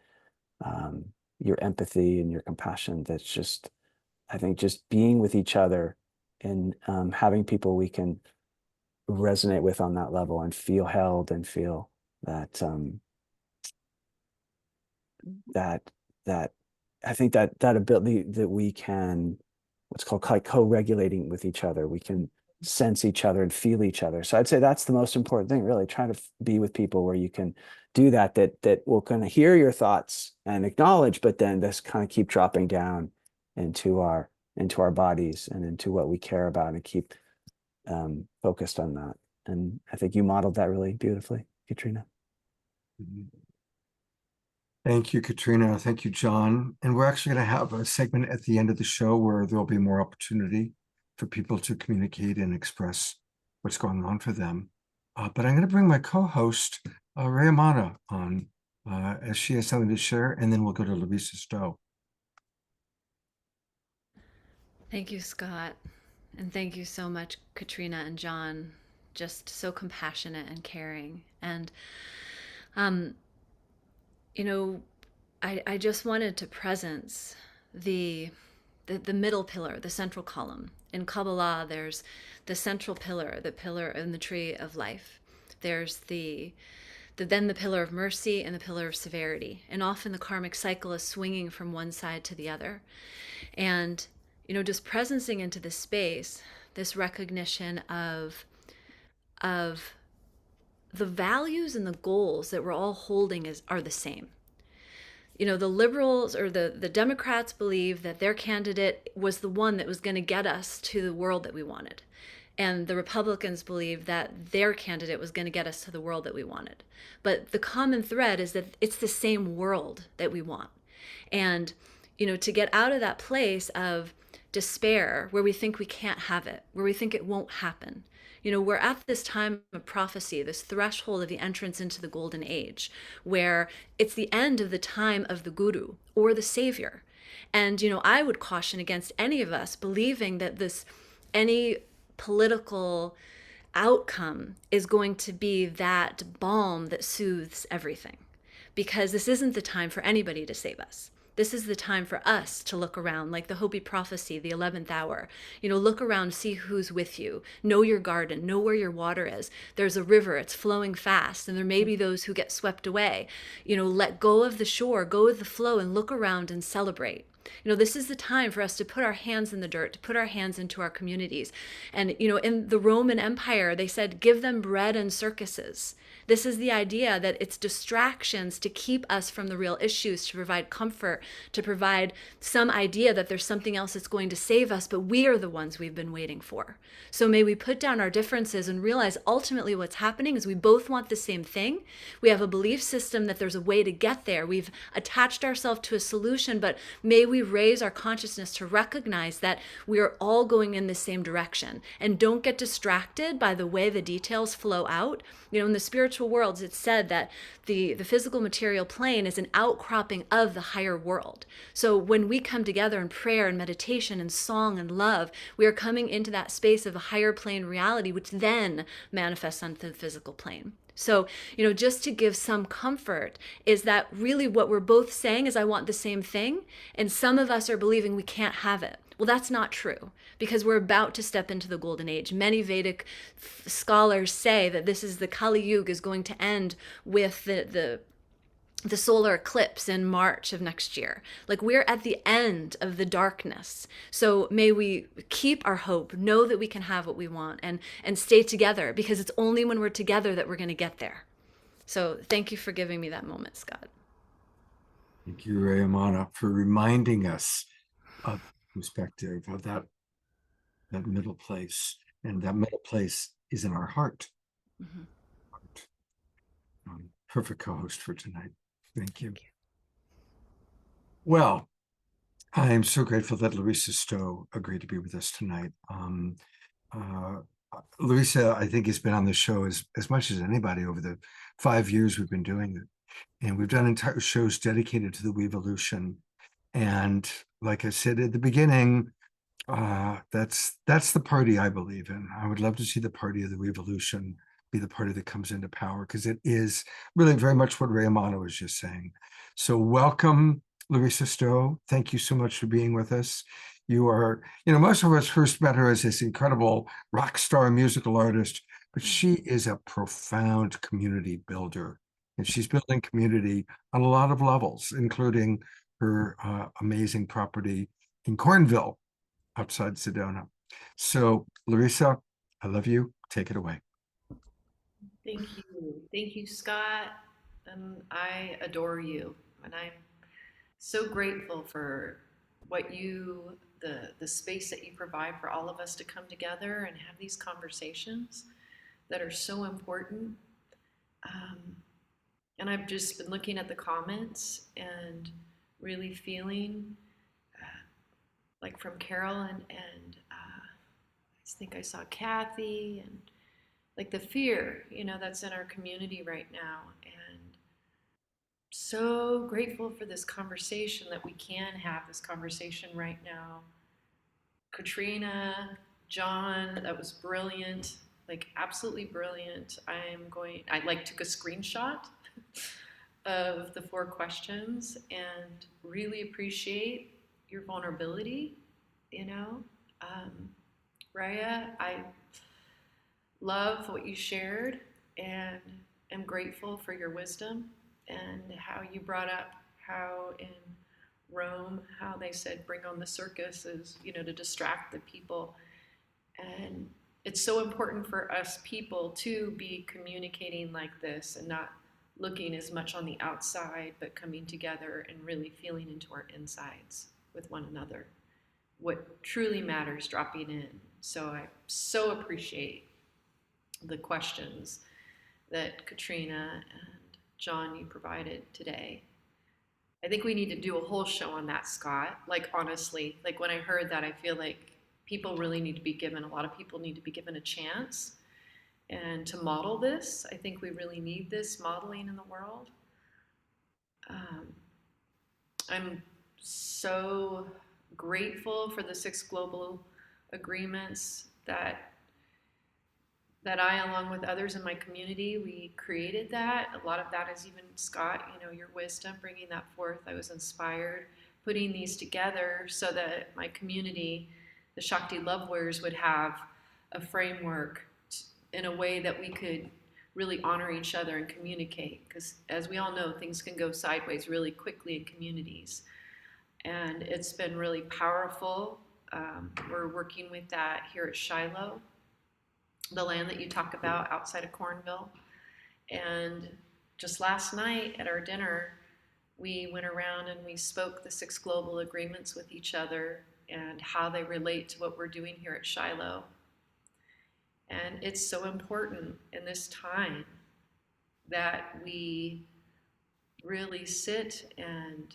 your empathy and your compassion. That's just, I think, just being with each other and having people we can resonate with on that level and feel held and feel that that I think that ability that we can, what's called co-regulating with each other, we can sense each other and feel each other. So I'd say that's the most important thing, really, trying to be with people where you can do that will kind of hear your thoughts and acknowledge, but then just kind of keep dropping down into our bodies and into what we care about, and keep focused on that. And I think you modeled that really beautifully, Katrina. Thank you, Katrina. Thank you, John. And we're actually going to have a segment at the end of the show where there'll be more opportunity for people to communicate and express what's going on for them. But I'm going to bring my co-host, Reya Mana, on as she has something to share, and then we'll go to Larisa Stow. Thank you, Scott. And thank you so much, Katrina and John. Just so compassionate and caring. And, I just wanted to presence the middle pillar, the central column. In Kabbalah, there's the central pillar, the pillar in the tree of life. There's then the pillar of mercy and the pillar of severity. And often the karmic cycle is swinging from one side to the other. And, just presencing into this space, this recognition of the values and the goals that we're all holding are the same. The liberals or the Democrats believe that their candidate was the one that was going to get us to the world that we wanted. And the Republicans believe that their candidate was going to get us to the world that we wanted. But the common thread is that it's the same world that we want. And, to get out of that place of despair where we think we can't have it, where we think it won't happen. We're at this time of prophecy, this threshold of the entrance into the golden age, where it's the end of the time of the guru or the savior. And, I would caution against any of us believing that any political outcome is going to be that balm that soothes everything, because this isn't the time for anybody to save us. This is the time for us to look around, like the Hopi prophecy, the 11th hour. Look around, see who's with you, know your garden, know where your water is. There's a river, it's flowing fast, and there may be those who get swept away. Let go of the shore, go with the flow, and look around and celebrate. This is the time for us to put our hands in the dirt, to put our hands into our communities. And, in the Roman Empire, they said, give them bread and circuses. This is the idea that it's distractions to keep us from the real issues, to provide comfort, to provide some idea that there's something else that's going to save us, but we are the ones we've been waiting for. So may we put down our differences and realize ultimately what's happening is we both want the same thing. We have a belief system that there's a way to get there. We've attached ourselves to a solution, but may we raise our consciousness to recognize that we are all going in the same direction, and don't get distracted by the way the details flow out. In the spiritual worlds, it's said that the physical material plane is an outcropping of the higher world. So when we come together in prayer and meditation and song and love, we are coming into that space of a higher plane reality, which then manifests onto the physical plane. So, just to give some comfort is that really what we're both saying is I want the same thing, and some of us are believing we can't have it. Well, that's not true, because we're about to step into the golden age. Many Vedic scholars say that this is the Kali Yuga is going to end with the solar eclipse in March of next year. Like, we're at the end of the darkness. So may we keep our hope, know that we can have what we want, and stay together, because it's only when we're together that we're going to get there. So thank you for giving me that moment, Scott. Thank you, Reya Mana, for reminding us of the perspective of that middle place. And that middle place is in our heart. Mm-hmm. Perfect co-host for tonight. Thank you. Well, I am so grateful that Larisa Stow agreed to be with us tonight. Larisa, I think, has been on the show as much as anybody over the 5 years we've been doing it. And we've done entire shows dedicated to the Weevolution. And like I said at the beginning, that's the party I believe in. I would love to see the party of the Weevolution be the party that comes into power, because it is really very much what Reya Mana was just saying. So welcome, Larisa Stow. Thank you so much for being with us. You are, most of us first met her as this incredible rock star musical artist, but she is a profound community builder. And she's building community on a lot of levels, including her amazing property in Cornville, outside Sedona. So, Larisa, I love you. Take it away. Thank you. Thank you, Scott. And I adore you. And I'm so grateful for what the space that you provide for all of us to come together and have these conversations that are so important. And I've just been looking at the comments and really feeling like from Carol and I think I saw Kathy, and like the fear, that's in our community right now. And so grateful for this conversation, that we can have this conversation right now. Katrina, John, that was brilliant, like absolutely brilliant. I took a screenshot of the 4 questions and really appreciate your vulnerability, Reya, I love what you shared and am grateful for your wisdom and how you brought up how in Rome, how they said bring on the circuses, to distract the people. And it's so important for us people to be communicating like this and not looking as much on the outside, but coming together and really feeling into our insides with one another. What truly matters, dropping in. So I so appreciate the questions that Katrina and John, you provided today. I think we need to do a whole show on that, Scott. Like, honestly, like when I heard that, I feel like people really need to be given, a lot of people need to be given a chance. And to model this, I think we really need this modeling in the world. I'm so grateful for the 6 global agreements that I, along with others in my community, we created that. A lot of that is even, Scott, your wisdom, bringing that forth. I was inspired, putting these together so that my community, the Shakti Love Warriors, would have a framework in a way that we could really honor each other and communicate. Because as we all know, things can go sideways really quickly in communities. And it's been really powerful. We're working with that here at Shiloh, the land that you talk about outside of Cornville. And just last night at our dinner, we went around and we spoke the 6 global agreements with each other and how they relate to what we're doing here at Shiloh. And it's so important in this time that we really sit and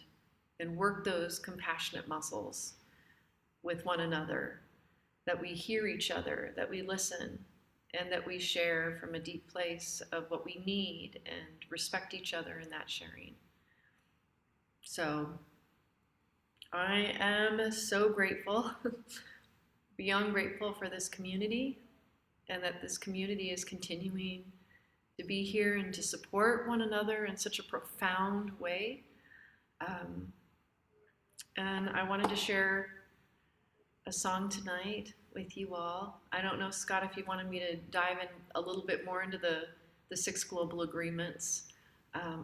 work those compassionate muscles with one another, that we hear each other, that we listen, and that we share from a deep place of what we need and respect each other in that sharing. So I am so grateful, beyond grateful for this community, and that this community is continuing to be here and to support one another in such a profound way. And I wanted to share a song tonight with you all. I don't know, Scott, if you wanted me to dive in a little bit more into the 6 global agreements.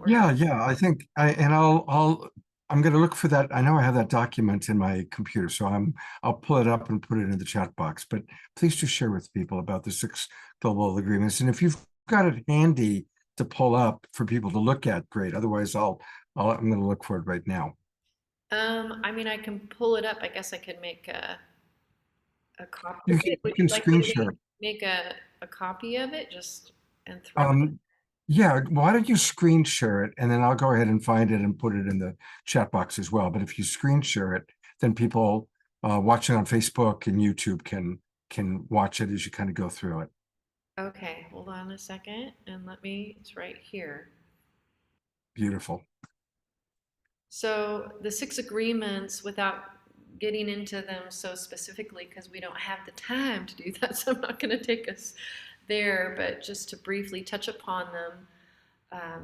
Yeah, I think I'm going to look for that. I know I have that document in my computer, so I'll pull it up and put it in the chat box. But please do share with people about the 6 global agreements, and if you've got it handy to pull up for people to look at, great. Otherwise, I'm going to look for it right now. I mean, I can pull it up. I guess I could make a copy. You of it. Would can you like me screen share to it. make a copy of it just and throw it? Yeah, why don't you screen share it, and then I'll go ahead and find it and put it in the chat box as well. But if you screen share it, then people watching on Facebook and YouTube can watch it as you kind of go through it. Okay, hold on a second and it's right here. Beautiful. So the 6 agreements, without getting into them so specifically, because we don't have the time to do that, so I'm not going to take us there, but just to briefly touch upon them.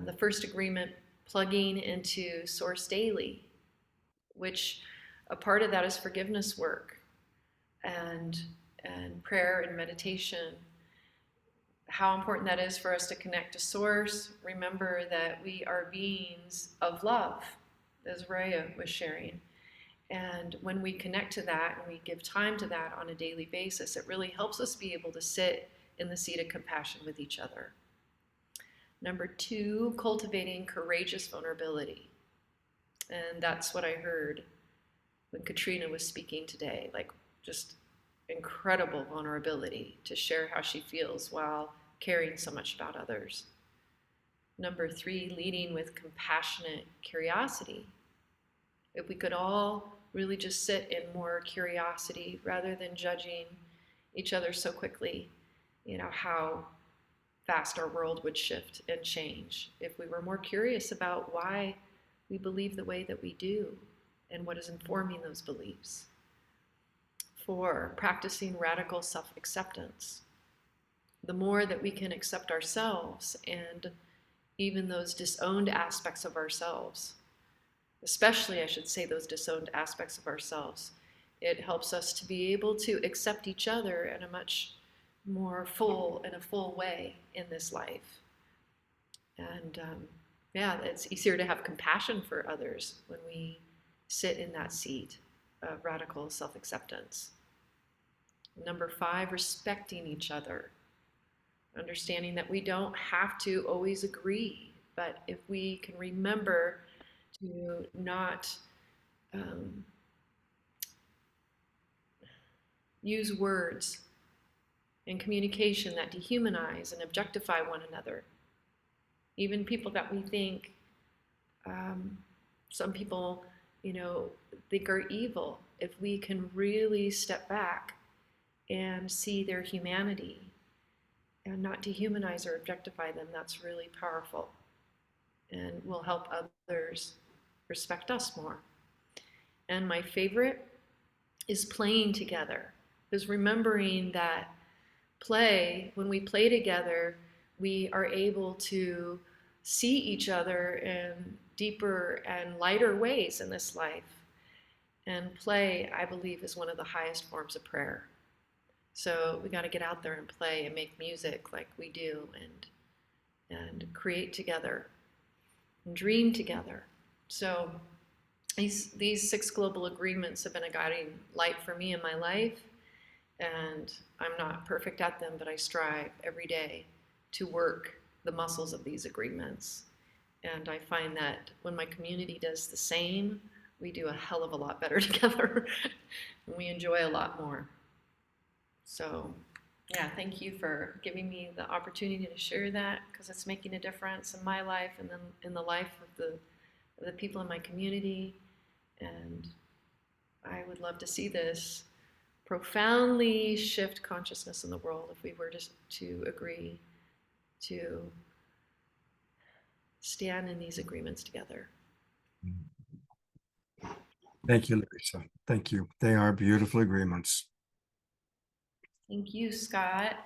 The first agreement, plugging into Source daily, which a part of that is forgiveness work and prayer and meditation. How important that is for us to connect to Source. Remember that we are beings of love, as Reya was sharing. And when we connect to that and we give time to that on a daily basis, it really helps us be able to sit in the seat of compassion with each other. Number 2, cultivating courageous vulnerability. And that's what I heard when Katrina was speaking today, like just incredible vulnerability to share how she feels while caring so much about others. Number 3, leading with compassionate curiosity. If we could all really just sit in more curiosity rather than judging each other so quickly, how fast our world would shift and change if we were more curious about why we believe the way that we do and what is informing those beliefs. 4, practicing radical self-acceptance. The more that we can accept ourselves and even those disowned aspects of ourselves, especially, I should say, those disowned aspects of ourselves, it helps us to be able to accept each other in a much more full way in this life. And it's easier to have compassion for others when we sit in that seat of radical self-acceptance. Number 5, respecting each other. Understanding that we don't have to always agree, but if we can remember to not use words in communication that dehumanize and objectify one another. Even people that we think, some people, think are evil, if we can really step back and see their humanity and not dehumanize or objectify them, that's really powerful and will help others respect us more. And my favorite is playing together, because remembering that when we play together, we are able to see each other in deeper and lighter ways in this life. And play, I believe, is one of the highest forms of prayer. So we got to get out there and play and make music like we do, and create together and dream together. So these 6 global agreements have been a guiding light for me in my life, and I'm not perfect at them, but I strive every day to work the muscles of these agreements. And I find that when my community does the same, we do a hell of a lot better together, and we enjoy a lot more. So yeah, thank you for giving me the opportunity to share that, because it's making a difference in my life and then in the life of the people in my community. And I would love to see this profoundly shift consciousness in the world if we were just to agree to stand in these agreements together. Thank you, Larisa. Thank you. They are beautiful agreements. Thank you, Scott.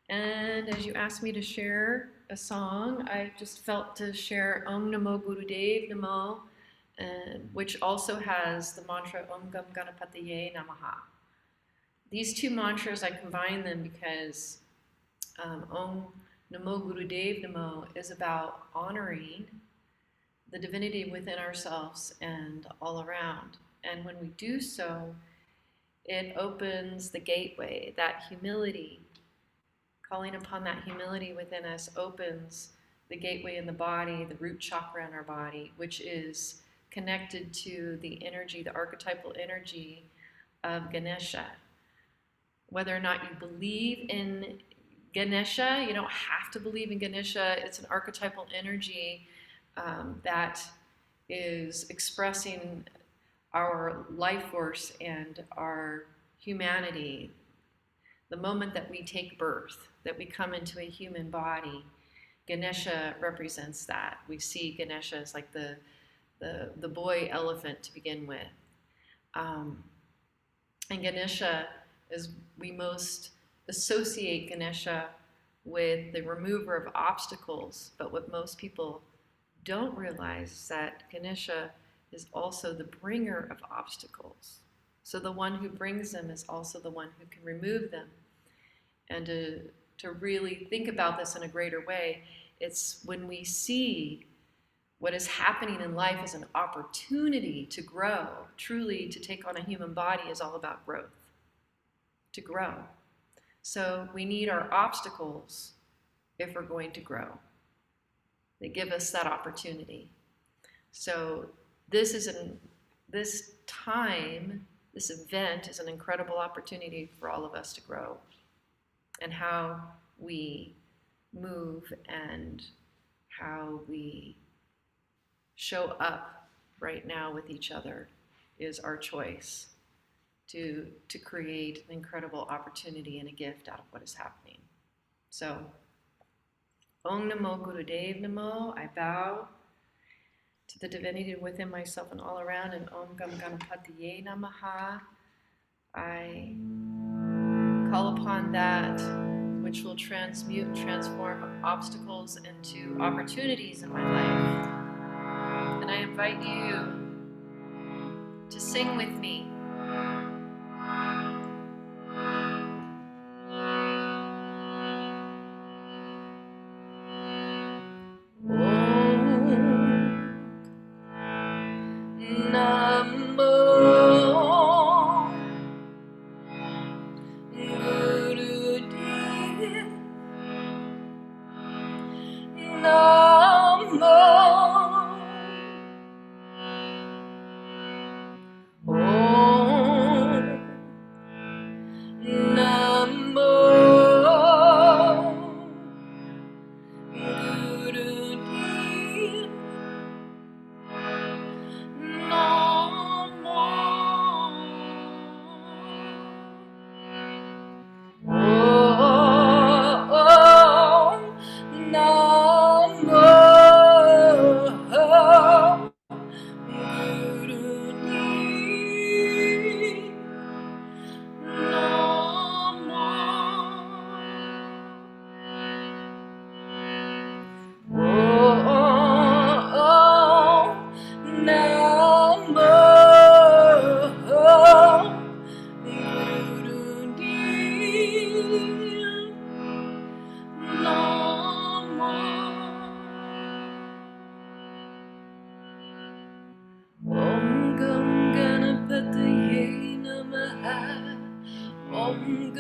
And as you asked me to share a song, I just felt to share Om Namo Gurudev Namo, which also has the mantra Om Gam Ganapataye Namaha. These 2 mantras, I combine them because Om Namo Gurudev Namo is about honoring the divinity within ourselves and all around. And when we do so, it opens the gateway, that humility. Calling upon that humility within us opens the gateway in the body, the root chakra in our body, which is connected to the energy, the archetypal energy of Ganesha. Whether or not you believe in Ganesha, you don't have to believe in Ganesha. It's an archetypal energy that is expressing our life force and our humanity. The moment that we take birth, that we come into a human body, Ganesha represents that. We see Ganesha as like the boy elephant to begin with. And Ganesha is, we most associate Ganesha with the remover of obstacles, but what most people don't realize is that Ganesha is also the bringer of obstacles. So the one who brings them is also the one who can remove them. And to really think about this in a greater way, it's when we see what is happening in life as an opportunity to grow. Truly, to take on a human body is all about growth, to grow. So we need our obstacles if we're going to grow. They give us that opportunity. So this event is an incredible opportunity for all of us to grow. And how we move and how we show up right now with each other is our choice to create an incredible opportunity and a gift out of what is happening. So, Om Namo Gurudev Namo, I bow to the divinity within myself and all around, and Om Gam Ganapataye Namaha. I call upon that which will transmute and transform obstacles into opportunities in my life. And I invite you to sing with me. Om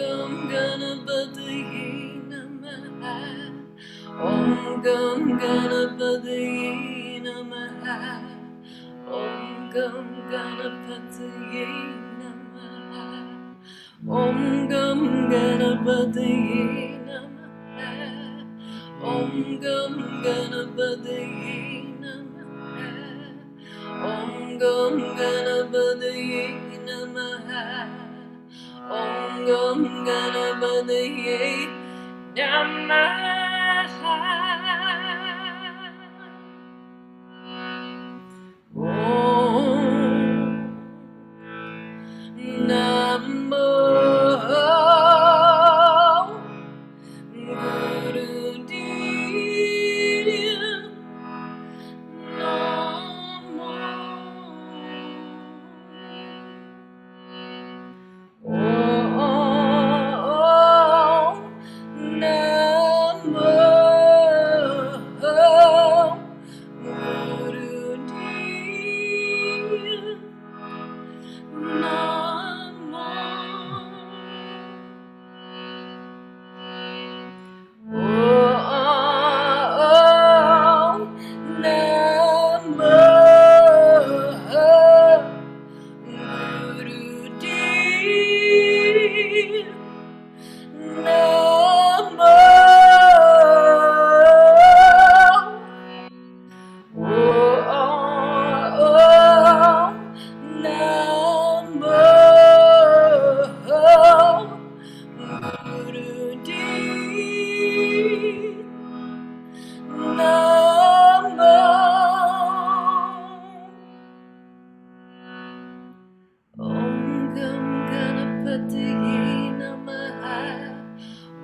Gam Ganapataye Namaha. Om Gam Ganapataye Namaha. Om Gam Ganapataye Namaha. Om Gam Ganapataye Namaha. Om Gam Ganapataye Namaha. Om Gam Ganapataye Namaha. Om Gam Ganapataye Namaha. Om Namo Gurudev Namo. Om Namo Gurudev Namo. Om Namo Gurudev Namo. Om Namo Gurudev Namo. Om Gam Ganapataye Namaha.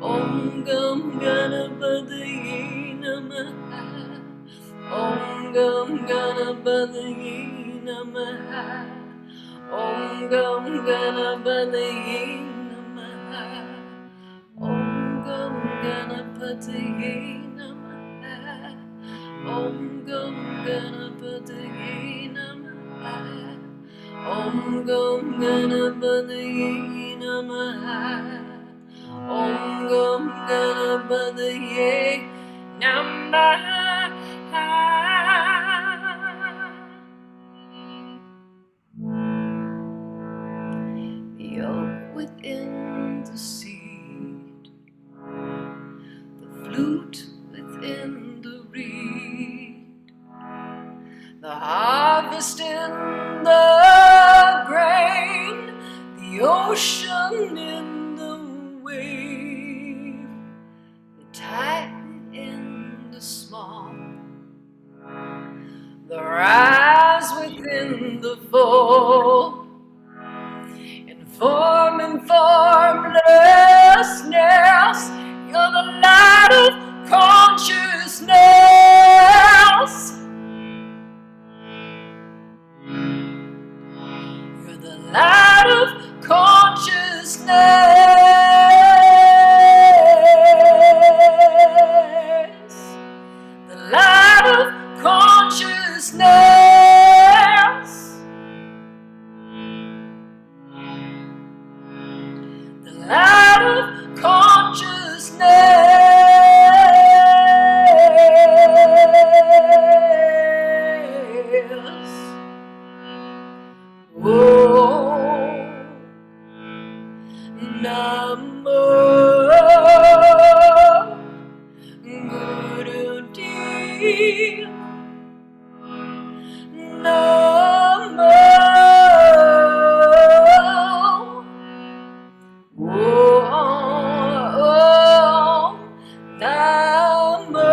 Om Gam Ganapataye Namaha. Om Gam Ganapataye Namaha. Om Gam Ganapataye Namaha. Om Gam Ganapataye Namaha. Om Gam Ganapataye Namaha. Om Gam Ganapataye Namaha. Om Gam Ganapataye Namaha. The oak within the seed, the flute within the reed, the harvest in the grain, the ocean in the wave, the titan in the small, the rise within the fall, inform and formlessness. You're the light of consciousness. You're the light of consciousness. The light of consciousness. The light of consciousness. Oh, Namo Gurudev Namo. Om Namo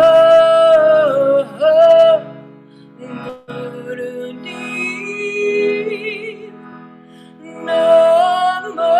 Gurudev Namo.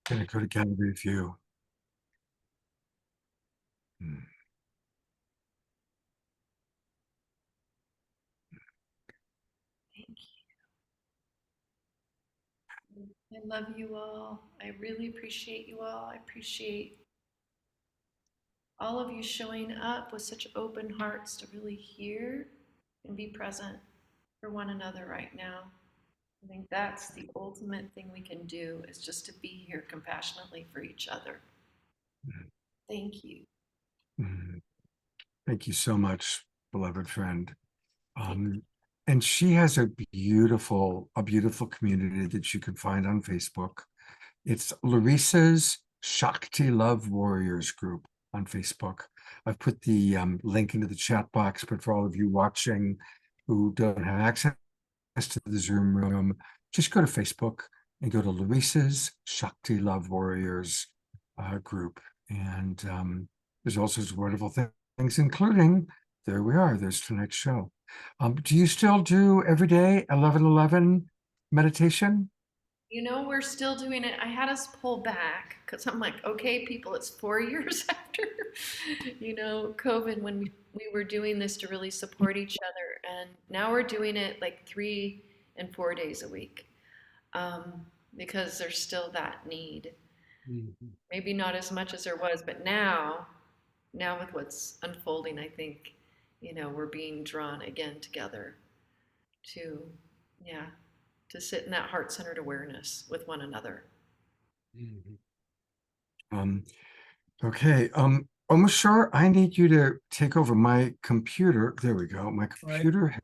Gonna go to gallery view. Thank you. I love you all. I really appreciate you all. I appreciate all of you showing up with such open hearts to really hear and be present for one another right now. I think that's the ultimate thing we can do, is just to be here compassionately for each other. Thank you. Thank you so much, beloved friend. And she has a beautiful community that you can find on Facebook. It's Larisa's Shakti Love Warriors group on Facebook. I've put the link into the chat box, but for all of you watching who don't have access to the Zoom room, just go to Facebook and go to Larisa's Shakti Love Warriors group. And there's all sorts of wonderful things, including, there we are, there's tonight's show. Do you still do every day 11:11 meditation? You know, we're still doing it. I had us pull back because I'm like, okay, people, it's 4 years after, COVID, when we were doing this to really support each other. And now we're doing it like 3 and 4 days a week, because there's still that need. Maybe not as much as there was, but now with what's unfolding, I think, we're being drawn again together to sit in that heart-centered awareness with one another. Okay. Omashar, I need you to take over my computer. There we go. My computer.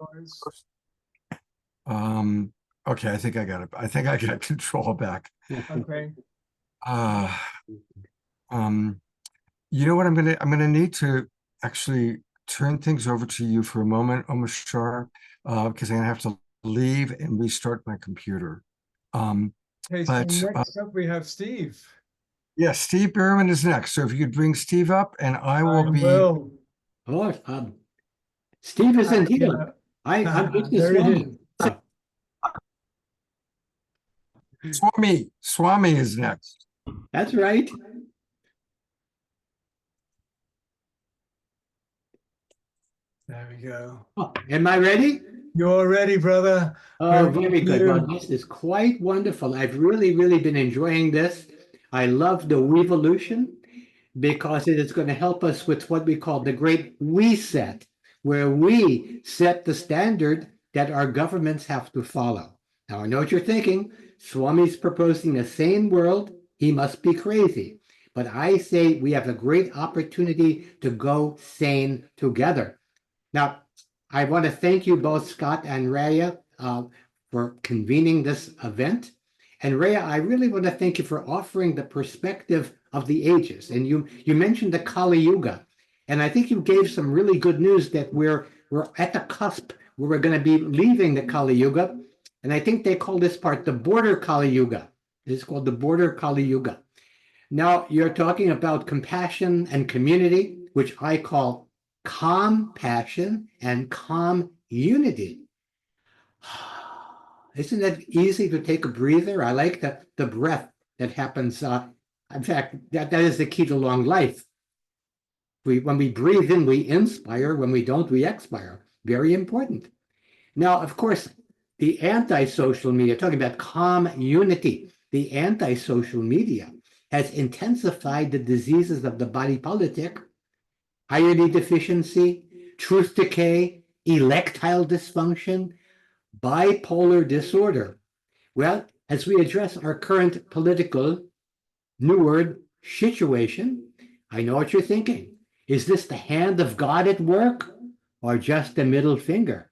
Okay, I think I got it. I think I got control back. Okay. You know what? I'm gonna need to actually turn things over to you for a moment, Omashar, because I'm gonna have to leave and restart my computer. Okay, so next up we have Steve. Yeah, Steve Bhaerman is next. So if you could bring Steve up, and I will be. Oh, Steve isn't here. I'm just There he is. Swami is next. That's right. There we go. Oh, am I ready? You're ready, brother. Oh, very good. Well, this is quite wonderful. I've really, really been enjoying this. I love the Weevolution because it is going to help us with what we call the Great Reset, where we set the standard that our governments have to follow. Now, I know what you're thinking. Swami's proposing a sane world. He must be crazy. But I say we have a great opportunity to go sane together. Now, I want to thank you both, Scott and Reya, for convening this event. And Reya, I really want to thank you for offering the perspective of the ages. And you mentioned the Kali Yuga. And I think you gave some really good news that we're at the cusp where we're going to be leaving the Kali Yuga. And I think they call this part the border Kali Yuga. It's called the border Kali Yuga. Now, you're talking about compassion and community, which I call calm passion and calm unity. Isn't it easy to take a breather? I like the breath that happens. In fact, that is the key to long life. When we breathe in, we inspire. When we don't, we expire. Very important. Now, of course, the anti-social media, talking about calm unity, the anti-social media has intensified the diseases of the body politic, iron deficiency, truth decay, erectile dysfunction, bipolar disorder. Well, as we address our current political, new word, situation, I know what you're thinking. Is this the hand of God at work or just a middle finger?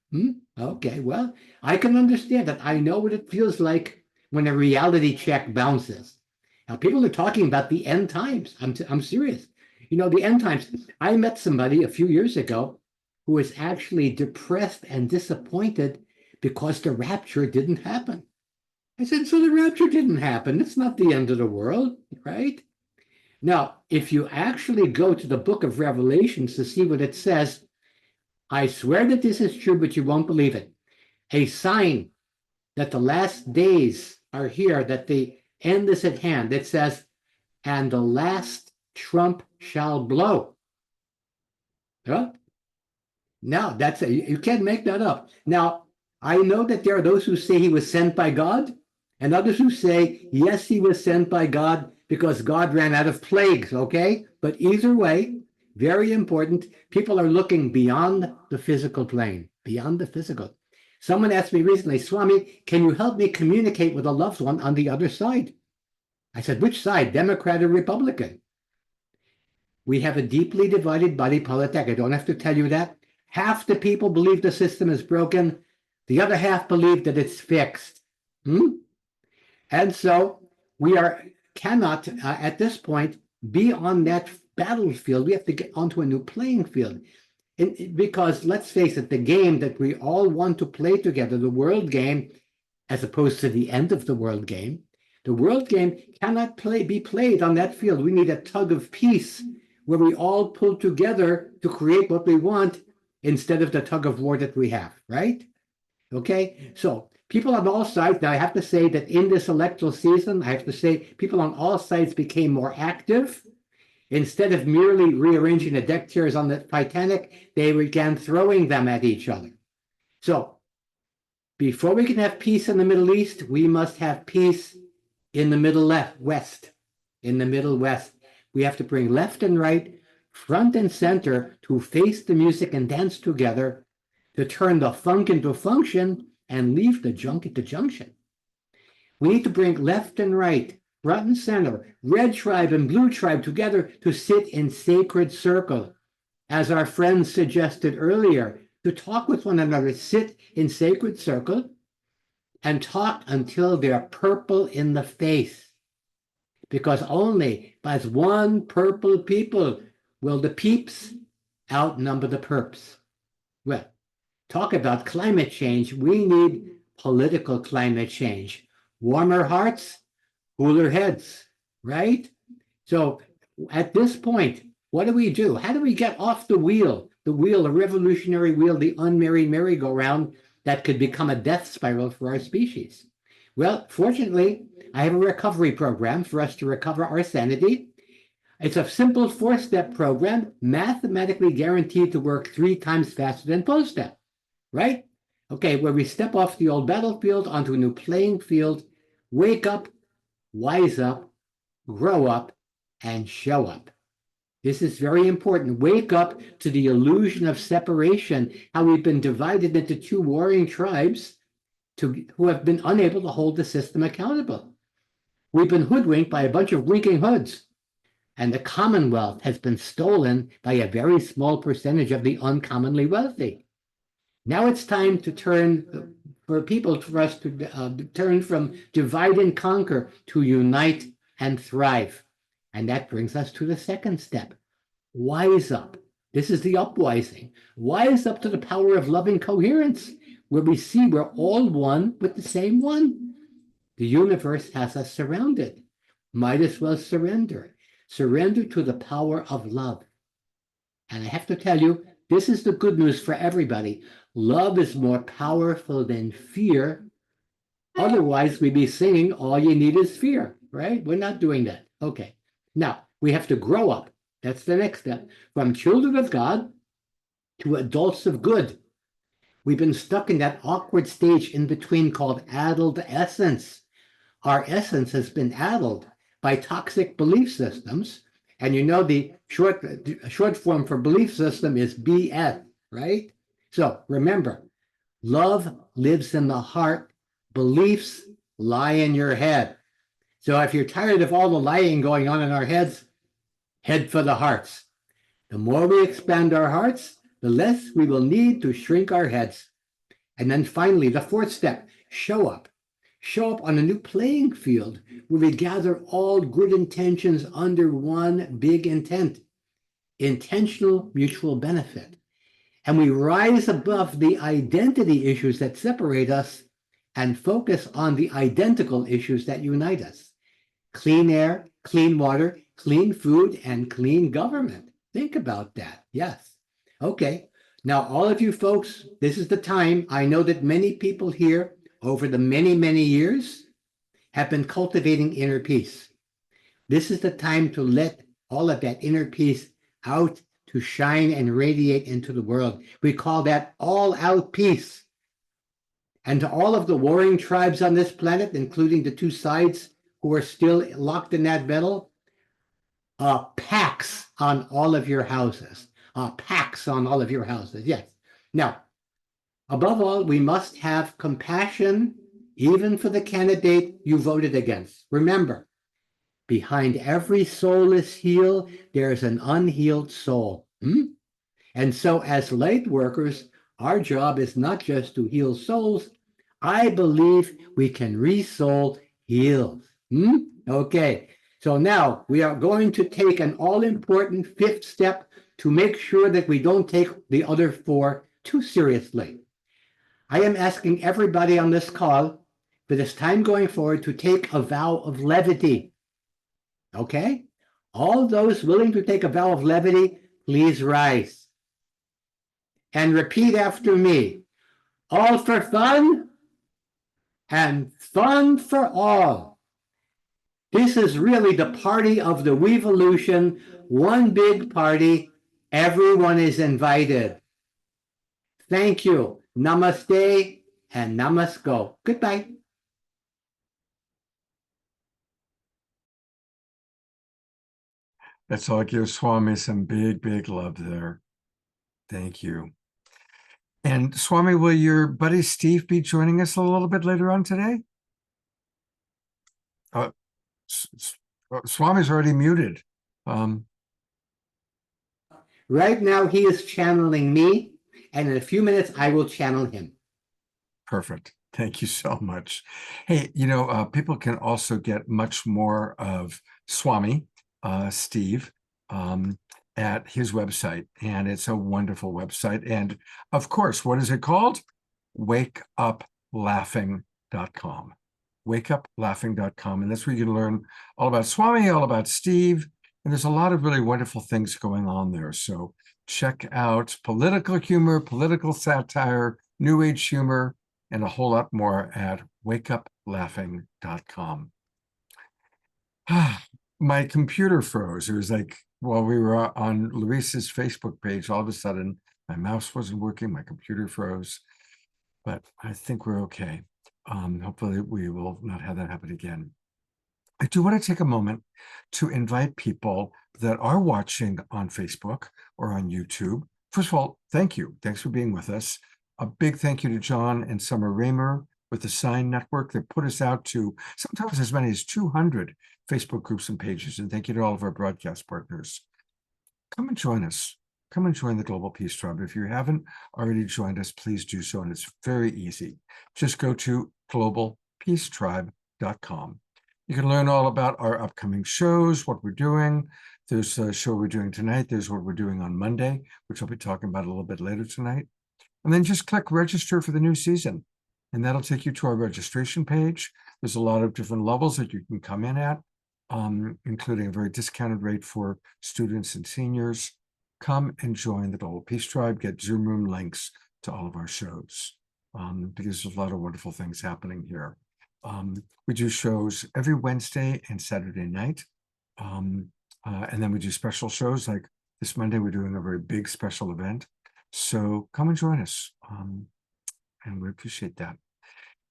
Okay, well, I can understand that. I know what it feels like when a reality check bounces. Now, people are talking about the end times. I'm serious. The end times. I met somebody a few years ago who was actually depressed and disappointed because the rapture didn't happen. I said, so the rapture didn't happen. It's not the end of the world, right? Now, if you actually go to the book of Revelations to see what it says, I swear that this is true, but you won't believe it. A sign that the last days are here, that the end this at hand. It says, and the last trump shall blow. Huh? Now, you can't make that up. Now, I know that there are those who say he was sent by God, and others who say, yes, he was sent by God because God ran out of plagues, okay? But either way, very important, people are looking beyond the physical plane, beyond the physical. Someone asked me recently, Swami, can you help me communicate with a loved one on the other side? I said, which side, Democrat or Republican? We have a deeply divided body politic. I don't have to tell you that. Half the people believe the system is broken. The other half believe that it's fixed. And so we cannot, at this point, be on that battlefield. We have to get onto a new playing field. Because let's face it, the game that we all want to play together, the world game, as opposed to the end of the world game, the world game cannot be played on that field. We need a tug of peace where we all pull together to create what we want instead of the tug of war that we have, right? Okay, so people on all sides, now I have to say that in this electoral season, I have to say people on all sides became more active. Instead of merely rearranging the deck chairs on the Titanic, they began throwing them at each other. So before we can have peace in the Middle East, we must have peace in the Middle West. In the Middle West, we have to bring left and right, front and center to face the music and dance together, to turn the funk into function and leave the junk into junction. We need to bring left and right, front and center, red tribe and blue tribe together to sit in sacred circle. As our friends suggested earlier, to talk with one another, sit in sacred circle and talk until they're purple in the face. Because only as one purple people will the peeps outnumber the perps. Well, talk about climate change. We need political climate change. Warmer hearts, cooler heads, right? So at this point, what do we do? How do we get off the wheel, the revolutionary wheel, the unmerry merry-go-round that could become a death spiral for our species? Well, fortunately, I have a recovery program for us to recover our sanity. It's a simple 4-step program, mathematically guaranteed to work 3 times faster than 12-step, right? Okay, where we step off the old battlefield onto a new playing field, wake up, wise up, grow up, and show up. This is very important. Wake up to the illusion of separation, how we've been divided into 2 warring tribes who have been unable to hold the system accountable. We've been hoodwinked by a bunch of winking hoods, and the Commonwealth has been stolen by a very small percentage of the uncommonly wealthy. Now it's time to turn, for us to turn from divide and conquer to unite and thrive. And that brings us to the 2nd step, wise up. This is the upwising. Wise up to the power of loving coherence, where we see we're all one with the same one. The universe has us surrounded. Might as well surrender. Surrender to the power of love. And I have to tell you, this is the good news for everybody. Love is more powerful than fear. Otherwise, we'd be singing, all you need is fear, right? We're not doing that. Okay. Now, we have to grow up. That's the next step. From children of God to adults of good. We've been stuck in that awkward stage in between called addled essence. Our essence has been addled by toxic belief systems. And you know the short form for belief system is BS, right? So remember, love lives in the heart. Beliefs lie in your head. So if you're tired of all the lying going on in our heads, head for the hearts. The more we expand our hearts, the less we will need to shrink our heads. And then finally, the 4th step, show up. Show up on a new playing field where we gather all good intentions under one big intent, intentional mutual benefit. And we rise above the identity issues that separate us and focus on the identical issues that unite us. Clean air, clean water, clean food, and clean government. Think about that. Yes. Okay. Now, all of you folks, this is the time. I know that many people here over the many, many years have been cultivating inner peace. This is the time to let all of that inner peace out to shine and radiate into the world. We call that all-out peace. And to all of the warring tribes on this planet, including the two sides who are still locked in that battle, pax on all of your houses. Pax on all of your houses, yes. Now, above all, we must have compassion even for the candidate you voted against. Remember, behind every soulless heel, there is an unhealed soul. And so as light workers, our job is not just to heal souls. I believe we can re-soul heals. Okay, so now we are going to take an all-important fifth step to make sure that we don't take the other four too seriously. I am asking everybody on this call for this time going forward to take a vow of levity. Okay? All those willing to take a vow of levity, please rise. And repeat after me. All for fun and fun for all. This is really the party of the Weevolution, one big party. Everyone is invited. Thank you. Namaste and namasko. Goodbye. Let's all give Swami some big, big love there. Thank you. And Swami, will your buddy Steve be joining us a little bit later on today? Swami's already muted. Right now, he is channeling me, and in a few minutes, I will channel him. Perfect. Thank you so much. Hey, you know, people can also get much more of Swami, Steve, at his website, and it's a wonderful website. And of course, what is it called? wakeuplaughing.com. wakeuplaughing.com. And that's where you can learn all about Swami, all about Steve. And there's a lot of really wonderful things going on there. So check out political humor, political satire, new age humor, and a whole lot more at wakeuplaughing.com. My computer froze. It was like, while we were on Larisa's Facebook page, all of a sudden my mouse wasn't working, my computer froze, but I think we're okay. Hopefully we will not have that happen again. I do want to take a moment to invite people that are watching on Facebook or on YouTube. First of all, thank you. Thanks for being with us. A big thank you to John and Summer Raymer with the Sign Network that put us out to sometimes as many as 200 Facebook groups and pages. And thank you to all of our broadcast partners. Come and join us. Come and join the Global Peace Tribe. If you haven't already joined us, please do so. And it's very easy. Just go to globalpeacetribe.com. You can learn all about our upcoming shows, what we're doing. There's a show we're doing tonight. There's what we're doing on Monday, which I'll be talking about a little bit later tonight. And then just click register for the new season. And that'll take you to our registration page. There's a lot of different levels that you can come in at, including a very discounted rate for students and seniors. Come and join the Global Peace Tribe, get Zoom room links to all of our shows, because there's a lot of wonderful things happening here. We do shows every Wednesday and Saturday night. And then we do special shows like this Monday, we're doing a very big special event. So come and join us. And we appreciate that.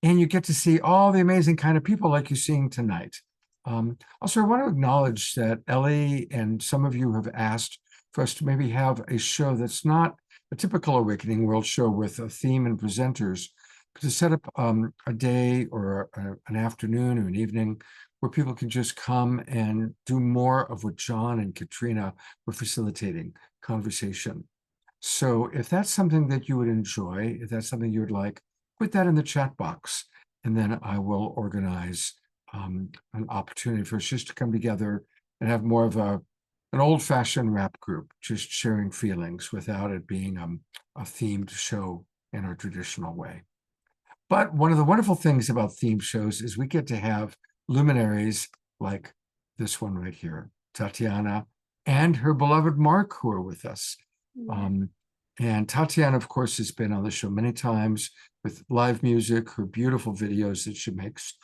And you get to see all the amazing kind of people like you're seeing tonight. Also, I want to acknowledge that Ellie and some of you have asked for us to maybe have a show that's not a typical Awakening World show with a theme and presenters, but to set up a day or an afternoon or an evening where people can just come and do more of what John and Katrina were facilitating, conversation. So if that's something that you would enjoy, if that's something you would like, put that in the chat box, and then I will organize an opportunity for us just to come together and have more of an old-fashioned rap group, just sharing feelings without it being a themed show in our traditional way. But one of the wonderful things about themed shows is we get to have luminaries like this one right here, Tatiana and her beloved Mark, who are with us. And Tatiana, of course, has been on the show many times with live music, her beautiful videos that she makes.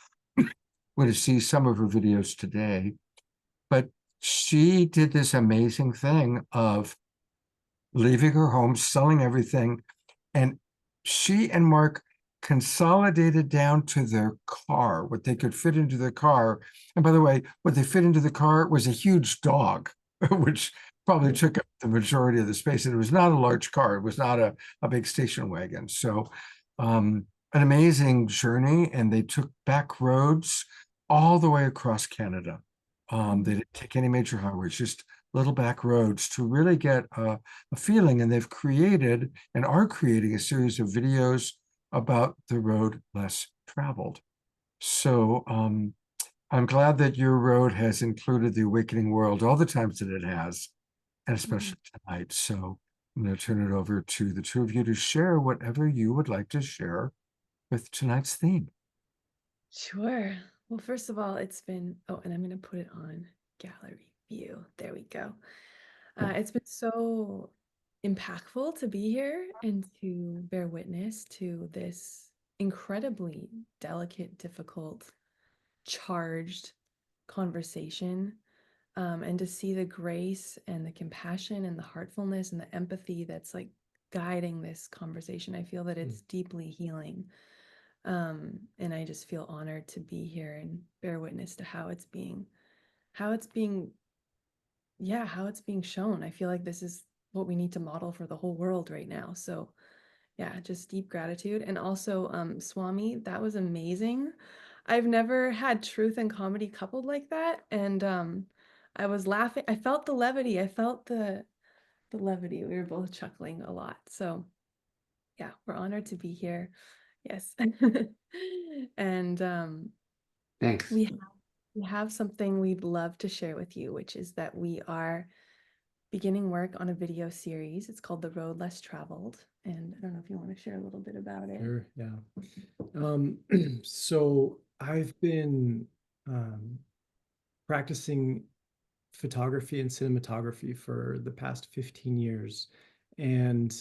going to see some of her videos today. But she did this amazing thing of leaving her home, selling everything, and she and Mark consolidated down to their car, what they could fit into their car. And by the way, what they fit into the car was a huge dog, which probably took up the majority of the space. And it was not a large car. It was not a big station wagon. So an amazing journey. And they took back roads all the way across Canada. They didn't take any major highways, just little back roads to really get a feeling. And they've created and are creating a series of videos about the road less traveled. So I'm glad that your road has included the awakening world all the times that it has, and especially tonight. So I'm going to turn it over to the two of you to share whatever you would like to share with tonight's theme. Sure. Well, first of all, it's been, oh, and I'm going to put it on gallery view. There we go. It's been so impactful to be here and to bear witness to this incredibly delicate, difficult, charged conversation, and to see the grace and the compassion and the heartfulness and the empathy that's like guiding this conversation. I feel that it's deeply healing. And I just feel honored to be here and bear witness to how it's being shown. I feel like this is what we need to model for the whole world right now. So yeah, just deep gratitude. And also, Swami, that was amazing. I've never had truth and comedy coupled like that. And I was laughing. I felt the levity. I felt the levity. We were both chuckling a lot. So yeah, we're honored to be here. Yes. And Thanks. we have something we'd love to share with you, which is that we are beginning work on a video series. It's called The Road Less Traveled. And I don't know if you want to share a little bit about it. Sure, yeah. So I've been practicing photography and cinematography for the past 15 years. And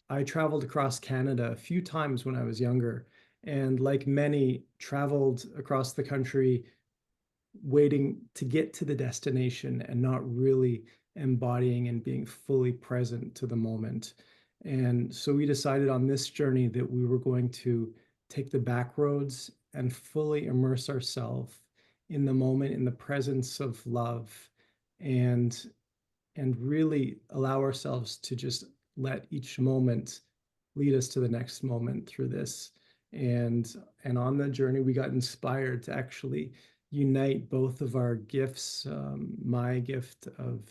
I traveled across Canada a few times when I was younger. And like many, traveled across the country waiting to get to the destination and not really embodying and being fully present to the moment. And so we decided on this journey that we were going to take the back roads and fully immerse ourselves in the moment, in the presence of love, and really allow ourselves to just let each moment lead us to the next moment through this. And on the journey, we got inspired to actually unite both of our gifts, my gift of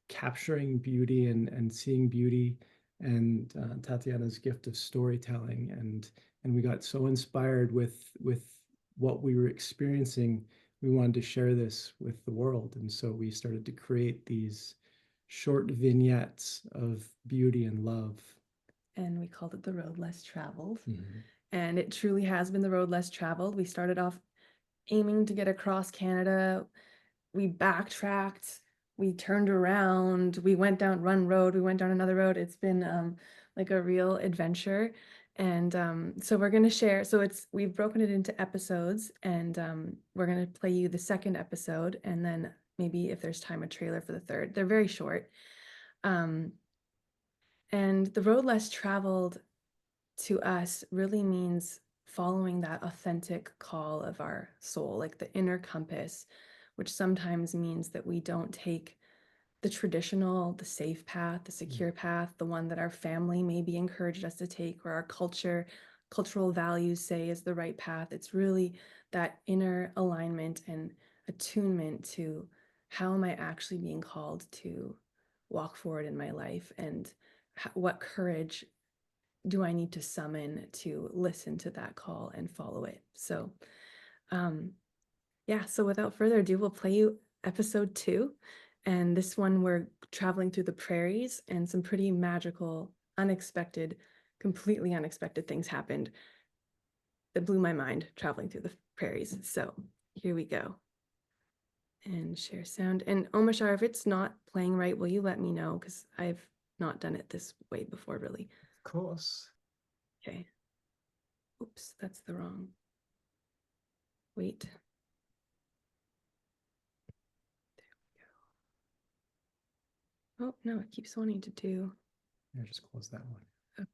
capturing beauty and seeing beauty, and Tatiana's gift of storytelling. And we got so inspired with what we were experiencing, we wanted to share this with the world. And so we started to create these short vignettes of beauty and love. And we called it The Road Less Traveled. And it truly has been the road less traveled. We started off aiming to get across Canada. We backtracked, we turned around, we went down one road, we went down another road. It's been like a real adventure. And so we're going to share. So we've broken it into episodes, and we're going to play you the second episode, and then maybe if there's time, a trailer for the third. They're very short. And the road less traveled to us really means following that authentic call of our soul, like the inner compass, which sometimes means that we don't take the traditional, the safe path, the secure path, the one that our family maybe encouraged us to take, or our cultural values say is the right path. It's really that inner alignment and attunement to how am I actually being called to walk forward in my life, and what courage do I need to summon to listen to that call and follow it. So yeah, so without further ado, we'll play you episode 2. And this one, we're traveling through the prairies, and some pretty magical, unexpected, completely unexpected things happened that blew my mind traveling through the prairies. So here we go. And share sound. And Omashar, if it's not playing right, will you let me know? Because I've not done it this way before, really. Of course. Okay. Oops, that's the wrong. Wait. Oh, no, it keeps wanting to do. Yeah, just close that one.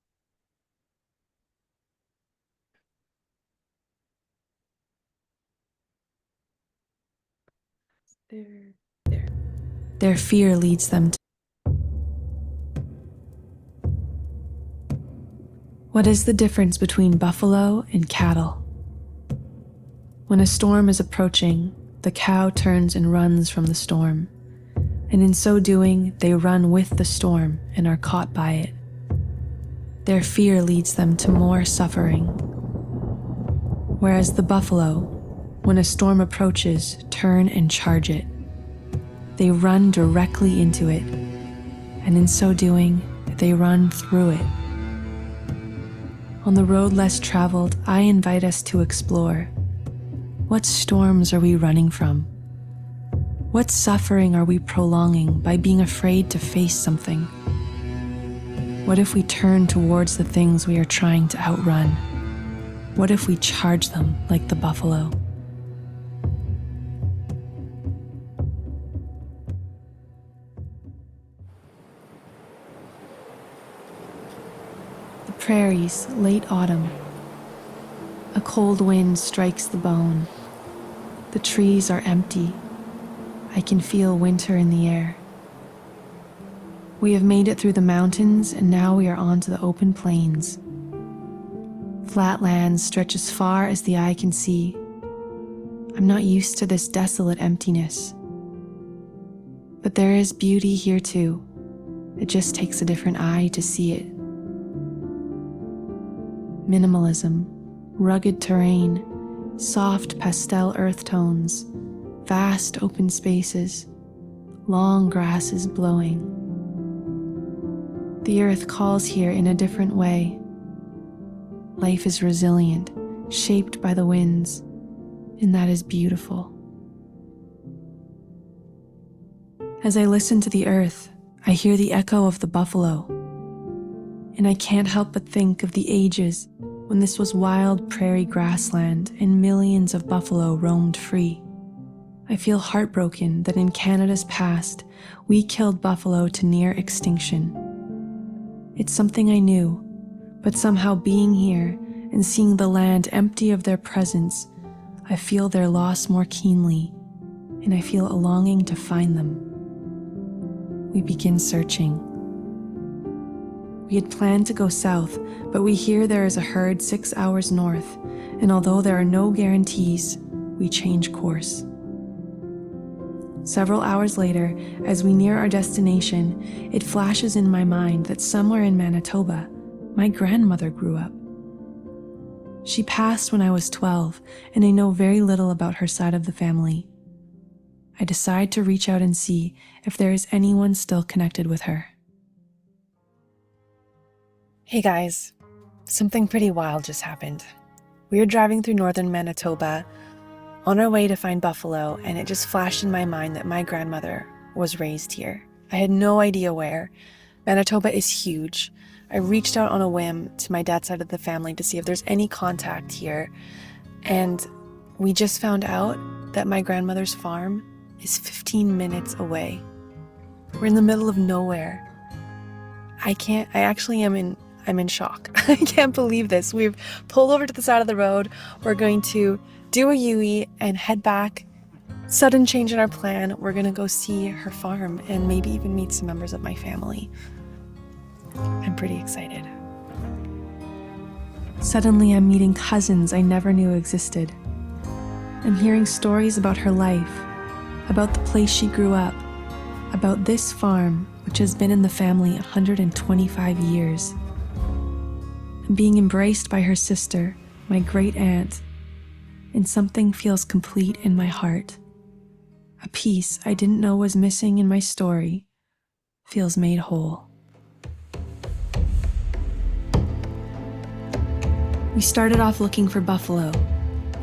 There. Their fear leads them to. What is the difference between buffalo and cattle? When a storm is approaching, the cow turns and runs from the storm, and in so doing, they run with the storm and are caught by it. Their fear leads them to more suffering. Whereas the buffalo, when a storm approaches, turn and charge it. They run directly into it, and in so doing, they run through it. On the road less traveled, I invite us to explore. What storms are we running from? What suffering are we prolonging by being afraid to face something? What if we turn towards the things we are trying to outrun? What if we charge them like the buffalo? The prairies, late autumn. A cold wind strikes the bone. The trees are empty. I can feel winter in the air. We have made it through the mountains, and now we are on to the open plains. Flat lands stretch as far as the eye can see. I'm not used to this desolate emptiness. But there is beauty here too. It just takes a different eye to see it. Minimalism, rugged terrain, soft pastel earth tones, vast open spaces, long grasses blowing. The earth calls here in a different way. Life is resilient, shaped by the winds, and that is beautiful. As I listen to the earth, I hear the echo of the buffalo, and I can't help but think of the ages when this was wild prairie grassland and millions of buffalo roamed free. I feel heartbroken that in Canada's past, we killed buffalo to near extinction. It's something I knew, but somehow being here and seeing the land empty of their presence, I feel their loss more keenly, and I feel a longing to find them. We begin searching. We had planned to go south, but we hear there is a herd 6 hours north, and although there are no guarantees, we change course. Several hours later, as we near our destination, it flashes in my mind that somewhere in Manitoba, my grandmother grew up. She passed when I was 12, and I know very little about her side of the family. I decide to reach out and see if there is anyone still connected with her. Hey guys, something pretty wild just happened. We were driving through northern Manitoba on our way to find buffalo, and it just flashed in my mind that my grandmother was raised here. I had no idea where. Manitoba is huge. I reached out on a whim to my dad's side of the family to see if there's any contact here, and we just found out that my grandmother's farm is 15 minutes away. We're in the middle of nowhere. I'm in shock. I can't believe this. We've pulled over to the side of the road. We're going to do a U-turn and head back. Sudden change in our plan. We're going to go see her farm and maybe even meet some members of my family. I'm pretty excited. Suddenly, I'm meeting cousins I never knew existed. I'm hearing stories about her life, about the place she grew up, about this farm, which has been in the family 125 years. I'm being embraced by her sister, my great aunt, and something feels complete in my heart. A piece I didn't know was missing in my story feels made whole. We started off looking for buffalo,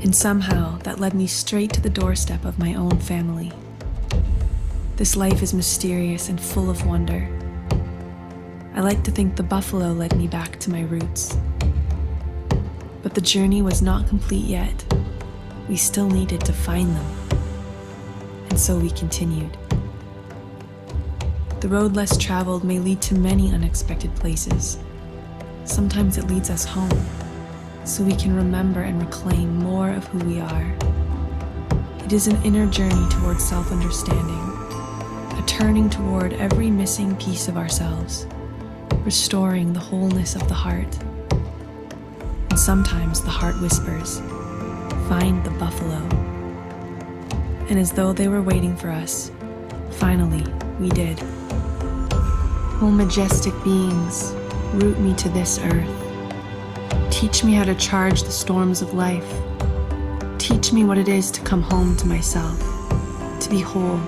and somehow that led me straight to the doorstep of my own family. This life is mysterious and full of wonder. I like to think the buffalo led me back to my roots. But the journey was not complete yet. we still needed to find them. And so we continued. The road less traveled may lead to many unexpected places. Sometimes it leads us home, so we can remember and reclaim more of who we are. It is an inner journey towards self-understanding, a turning toward every missing piece of ourselves, restoring the wholeness of the heart. And sometimes the heart whispers, "Find the buffalo." And as though they were waiting for us, finally we did. Oh, majestic beings, root me to this earth. Teach me how to charge the storms of life. Teach me what it is to come home to myself, to be whole,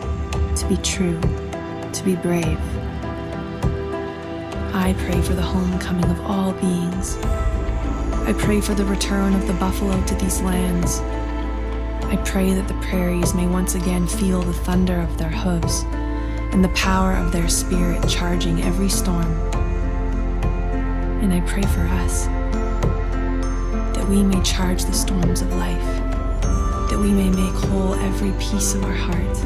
to be true, to be brave. I pray for the homecoming of all beings. I pray for the return of the buffalo to these lands. I pray that the prairies may once again feel the thunder of their hooves and the power of their spirit charging every storm. And I pray for us, that we may charge the storms of life, that we may make whole every piece of our heart,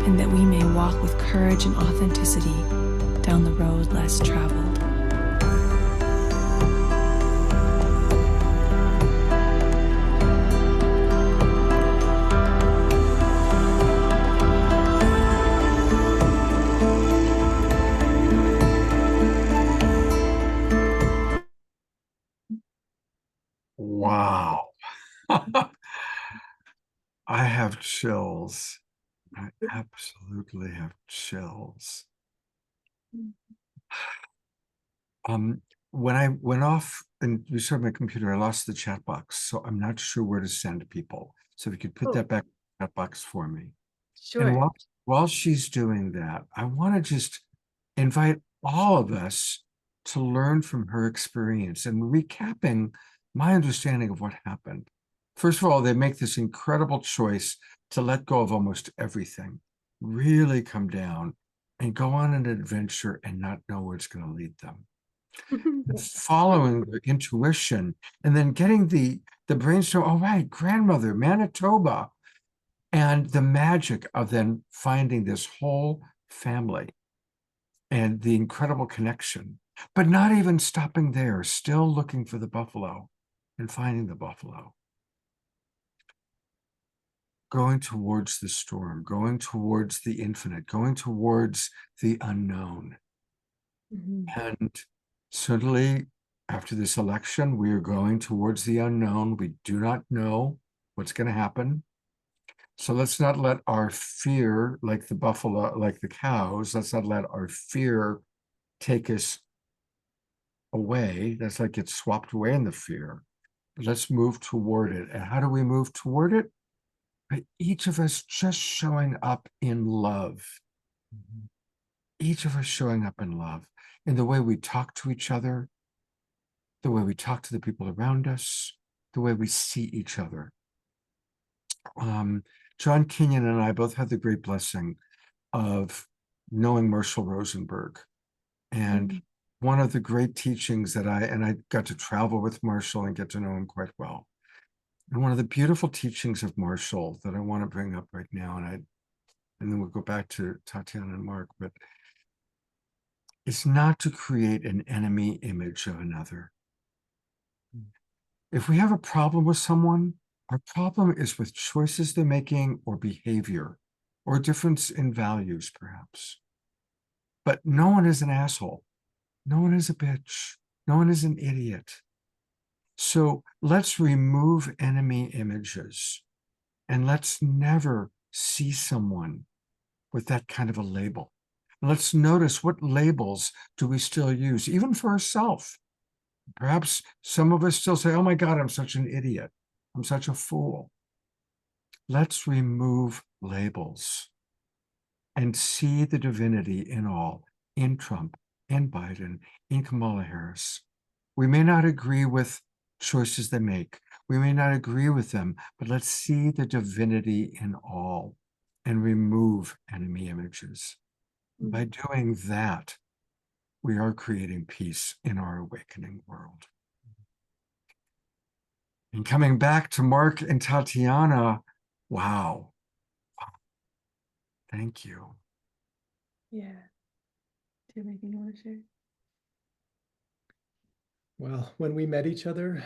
and that we may walk with courage and authenticity down the road less traveled. Wow. I have chills. I absolutely have chills. When I went off and restarted my computer, I lost the chat box, so I'm not sure where to send people. So if you could put that back in the chat box for me. Sure. And while she's doing that, I want to just invite all of us to learn from her experience and recapping my understanding of what happened. First of all, they make this incredible choice to let go of almost everything, really come down and go on an adventure and not know where it's going to lead them. Following their intuition and then getting the brainstorm, oh, right, grandmother, Manitoba, and the magic of then finding this whole family and the incredible connection, but not even stopping there, still looking for the buffalo and finding the buffalo. Going towards the storm, going towards the infinite, going towards the unknown. And certainly after this election, we are going towards the unknown. We do not know what's going to happen. So let's not let our fear, like the buffalo, like the cows, let's not let our fear take us away. That's like get swapped away in the fear. But let's move toward it. And how do we move toward it? By each of us just showing up in love. Each of us showing up in love in the way we talk to each other, the way we talk to the people around us, the way we see each other. John Kinyon and I both had the great blessing of knowing Marshall Rosenberg. And one of the great teachings that I got to travel with Marshall and get to know him quite well. And one of the beautiful teachings of Marshall that I want to bring up right now, and then we'll go back to Tatiana and Mark, but it's not to create an enemy image of another. If we have a problem with someone, our problem is with choices they're making or behavior or difference in values, perhaps. But no one is an asshole. No one is a bitch. No one is an idiot. So let's remove enemy images and let's never see someone with that kind of a label. And let's notice what labels do we still use, even for ourselves. Perhaps some of us still say, oh my God, I'm such an idiot. I'm such a fool. Let's remove labels and see the divinity in all, in Trump, in Biden, in Kamala Harris. We may not agree with choices they make. We may not agree with them, but let's see the divinity in all and remove enemy images. By doing that, we are creating peace in our awakening world. And coming back to Mark and Tatiana, wow. Thank you. Yeah. Do you have anything you want to share? Well, when we met each other,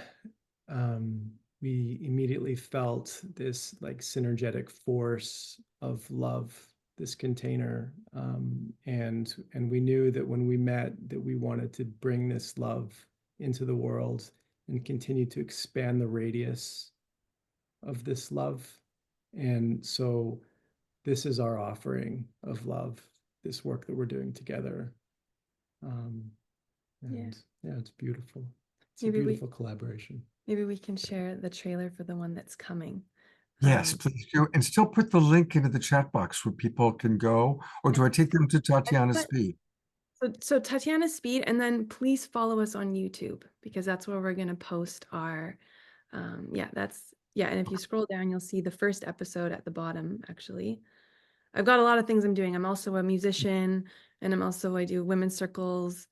we immediately felt this like synergetic force of love, this container, and we knew that when we met, that we wanted to bring this love into the world and continue to expand the radius of this love. And so this is our offering of love, this work that we're doing together. And yeah, it's beautiful. It's a beautiful collaboration. Maybe we can share the trailer for the one that's coming. Yes, please do. And still put the link into the chat box where people can go, or do I take them to Tatiana Speed? So Tatiana Speed, and then please follow us on YouTube, because that's where we're going to post our, and if you scroll down, you'll see the first episode at the bottom, actually. I've got a lot of things I'm doing. I'm also a musician, and I do women's circles,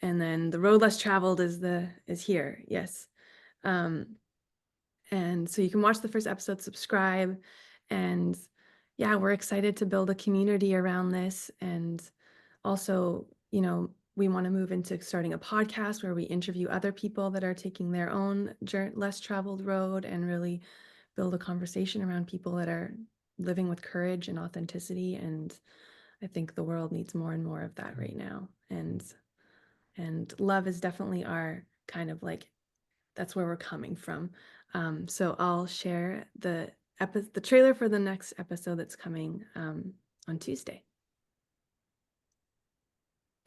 and then the road less traveled is here. Yes. And so you can watch the first episode, subscribe, and yeah, we're excited to build a community around this. And also, we want to move into starting a podcast where we interview other people that are taking their own less traveled road and really build a conversation around people that are living with courage and authenticity. And I think the world needs more and more of that right now. And love is definitely our kind of like, that's where we're coming from. So I'll share the trailer for the next episode that's coming on Tuesday.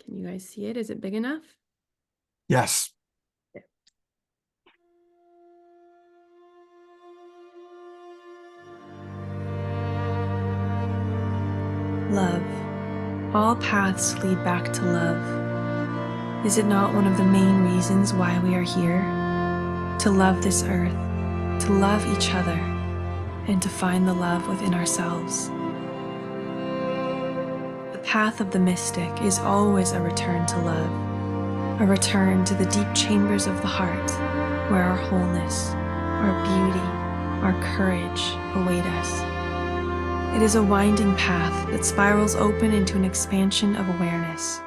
Can you guys see it? Is it big enough? Yes. Yeah. Love. All paths lead back to love. Is it not one of the main reasons why we are here? To love this earth, to love each other, and to find the love within ourselves. The path of the mystic is always a return to love, a return to the deep chambers of the heart, where our wholeness, our beauty, our courage await us. It is a winding path that spirals open into an expansion of awareness.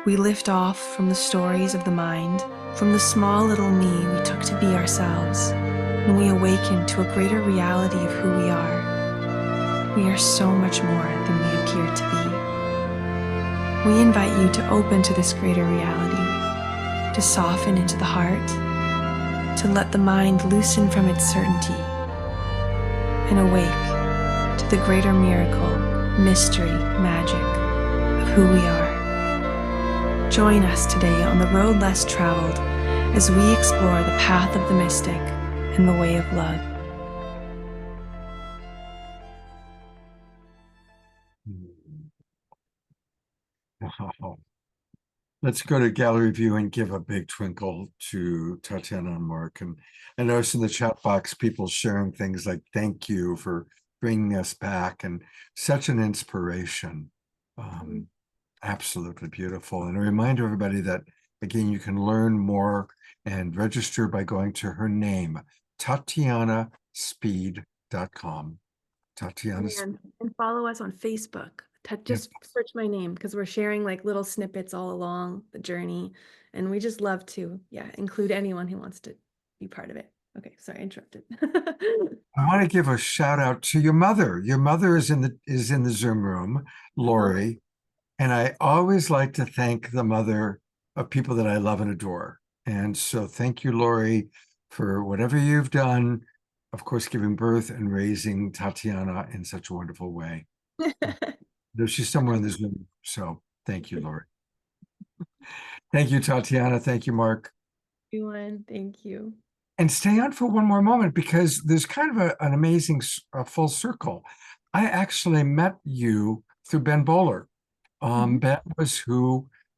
We lift off from the stories of the mind, from the small little me we took to be ourselves, and we awaken to a greater reality of who we are. We are so much more than we appear to be. We invite you to open to this greater reality, to soften into the heart, to let the mind loosen from its certainty, and awake to the greater miracle, mystery, magic of who we are. Join us today on the road less traveled as we explore the path of the mystic and the way of love. Wow. Let's go to gallery view and give a big twinkle to Tatiana and Mark. And I noticed in the chat box, people sharing things like, thank you for bringing us back, and such an inspiration. Absolutely beautiful. And a reminder, everybody, that again, you can learn more and register by going to her name, TatianaSpeed.com. Tatiana. And follow us on Facebook. Just search my name, because we're sharing like little snippets all along the journey. And we just love to, include anyone who wants to be part of it. Okay, sorry, I interrupted. I want to give a shout out to your mother. Your mother is in the Zoom room, Lori. And I always like to thank the mother of people that I love and adore. And so thank you, Lori, for whatever you've done, of course, giving birth and raising Tatiana in such a wonderful way. She's somewhere in this room. So thank you, Lori. Thank you, Tatiana. Thank you, Mark. Thank you. And stay on for one more moment, because there's kind of an amazing full circle. I actually met you through Ben Bowler. Ben was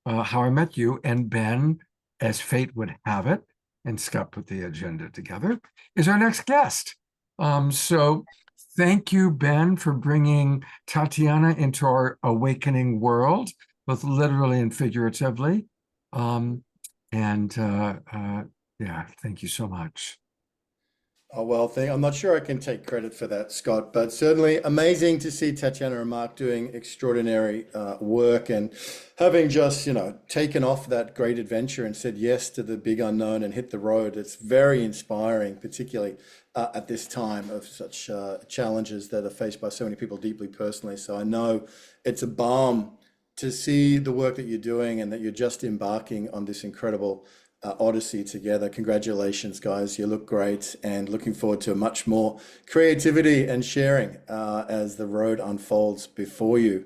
how I met you, and Ben, as fate would have it, and Scott put the agenda together, is our next guest. So thank you, Ben, for bringing Tatiana into our awakening world, both literally and figuratively. Yeah, thank you so much. Oh, well, I'm not sure I can take credit for that, Scott, but certainly amazing to see Tatiana and Mark doing extraordinary work and having just, taken off that great adventure and said yes to the big unknown and hit the road. It's very inspiring, particularly at this time of such challenges that are faced by so many people deeply personally. So I know it's a balm to see the work that you're doing and that you're just embarking on this incredible odyssey together. Congratulations, guys. You look great and looking forward to much more creativity and sharing as the road unfolds before you.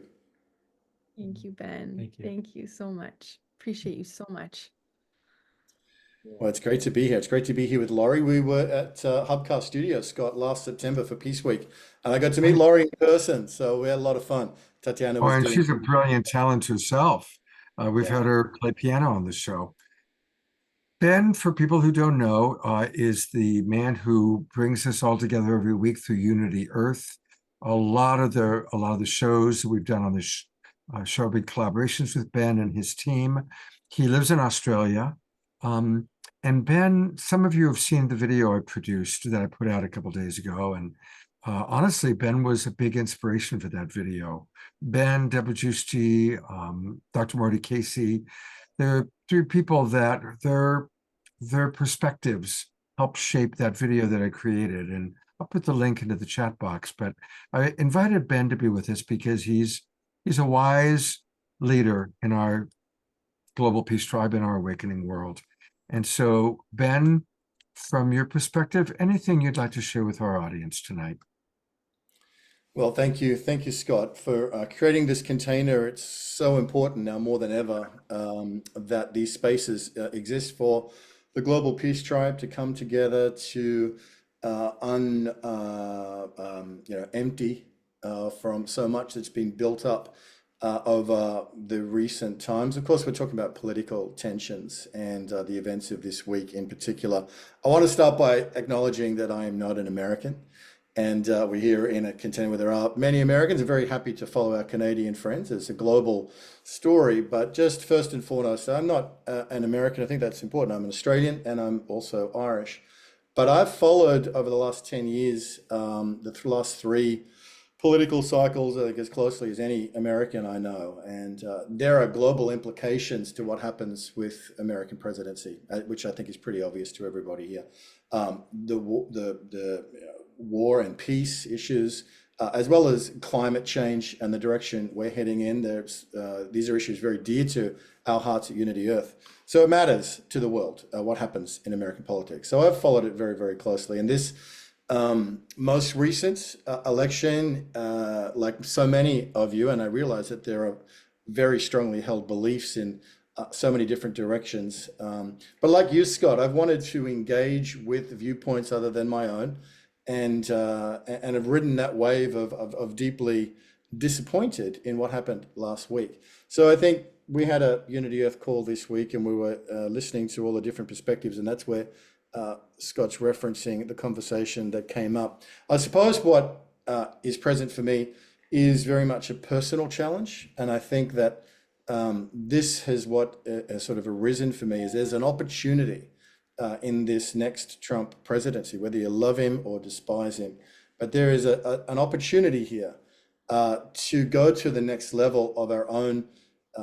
Thank you, Ben. Thank you. Thank you so much. Appreciate you so much. Well, it's great to be here. It's great to be here with Laurie. We were at Hubcast Studios, Scott, last September for Peace Week, and I got to meet Laurie in person, so we had a lot of fun. Tatiana was and doing. she's a brilliant talent herself. We've Yeah. had her play piano on the show. Ben, for people who don't know, is the man who brings us all together every week through Unity Earth. A lot of the shows that we've done on this show have been collaborations with Ben and his team. He lives in Australia. And Ben, some of you have seen the video I produced that I put out a couple days ago. And honestly, Ben was a big inspiration for that video. Ben, Deborah Giusti, Dr. Marty Casey, they're three people that their perspectives helped shape that video that I created. And I'll put the link into the chat box. But I invited Ben to be with us because he's a wise leader in our global peace tribe, in our awakening world. And so, Ben, from your perspective, anything you'd like to share with our audience tonight? Well, thank you, Scott, for creating this container. It's so important now more than ever that these spaces exist for the global peace tribe to come together to empty from so much that's been built up over the recent times. Of course, we're talking about political tensions and the events of this week in particular. I want to start by acknowledging that I am not an American. And we're here in a container where there are many Americans. I'm very happy to follow our Canadian friends. It's a global story. But just first and foremost, I'm not an American. I think that's important. I'm an Australian and I'm also Irish. But I've followed over the last 10 years, the last three political cycles, I think, as closely as any American I know. And there are global implications to what happens with American presidency, which I think is pretty obvious to everybody here. The war and peace issues, as well as climate change and the direction we're heading in. These are issues very dear to our hearts at Unity Earth. So it matters to the world what happens in American politics. So I've followed it very, very closely. And this most recent election, like so many of you, and I realize that there are very strongly held beliefs in so many different directions. But like you, Scott, I've wanted to engage with viewpoints other than my own, and have ridden that wave of deeply disappointed in what happened last week. So I think we had a Unity Earth call this week, and we were listening to all the different perspectives, and that's where Scott's referencing the conversation that came up. I suppose what is present for me is very much a personal challenge, and I think that this has what has sort of arisen for me is there's an opportunity in this next Trump presidency, whether you love him or despise him. But there is an opportunity here to go to the next level of our own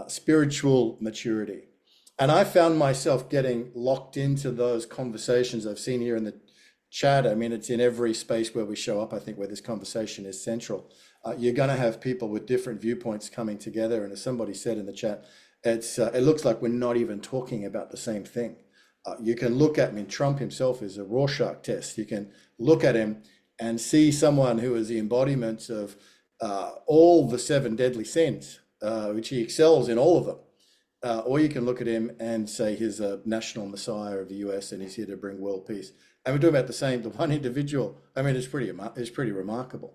spiritual maturity. And I found myself getting locked into those conversations I've seen here in the chat. I mean, it's in every space where we show up, I think, where this conversation is central. You're going to have people with different viewpoints coming together. And as somebody said in the chat, it looks like we're not even talking about the same thing. You can look at, Trump himself is a Rorschach test. You can look at him and see someone who is the embodiment of all the 7 deadly sins, which he excels in all of them. Or you can look at him and say he's a national messiah of the US and he's here to bring world peace. And we're talking about the one individual. It's pretty remarkable.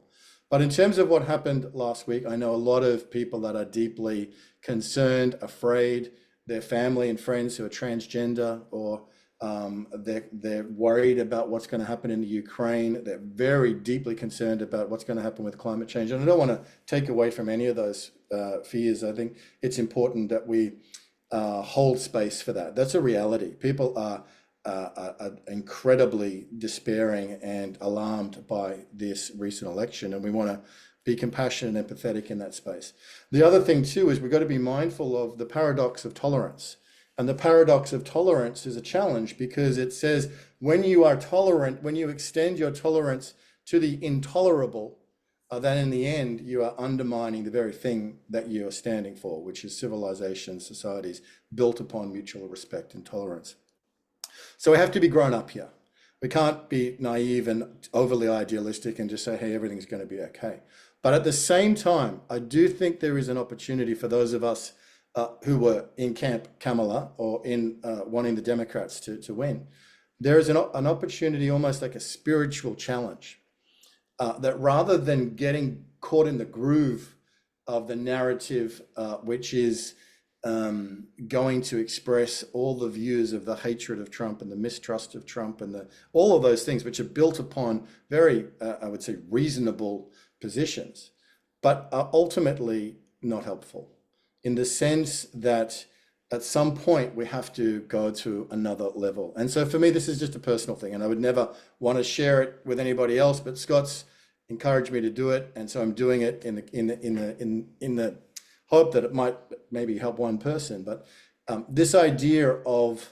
But in terms of what happened last week, I know a lot of people that are deeply concerned, afraid, their family and friends who are transgender, or they're worried about what's going to happen in the Ukraine. They're very deeply concerned about what's going to happen with climate change. And I don't want to take away from any of those fears. I think it's important that we hold space for that. That's a reality. People are are incredibly despairing and alarmed by this recent election, and we want to be compassionate and empathetic in that space. The other thing too is we've got to be mindful of the paradox of tolerance. And the paradox of tolerance is a challenge because it says when you are tolerant, when you extend your tolerance to the intolerable, then in the end, you are undermining the very thing that you are standing for, which is civilization, societies built upon mutual respect and tolerance. So we have to be grown up here. We can't be naive and overly idealistic and just say, hey, everything's going to be okay. But at the same time, I do think there is an opportunity for those of us who were in Camp Kamala or in wanting the Democrats to win. There is an opportunity, almost like a spiritual challenge, that rather than getting caught in the groove of the narrative, which is going to express all the views of the hatred of Trump and the mistrust of Trump and all of those things, which are built upon very, I would say, reasonable positions, but are ultimately not helpful in the sense that at some point we have to go to another level. And so for me, this is just a personal thing, and I would never want to share it with anybody else, but Scott's encouraged me to do it, and so I'm doing it in the hope that it might maybe help one person. But this idea of,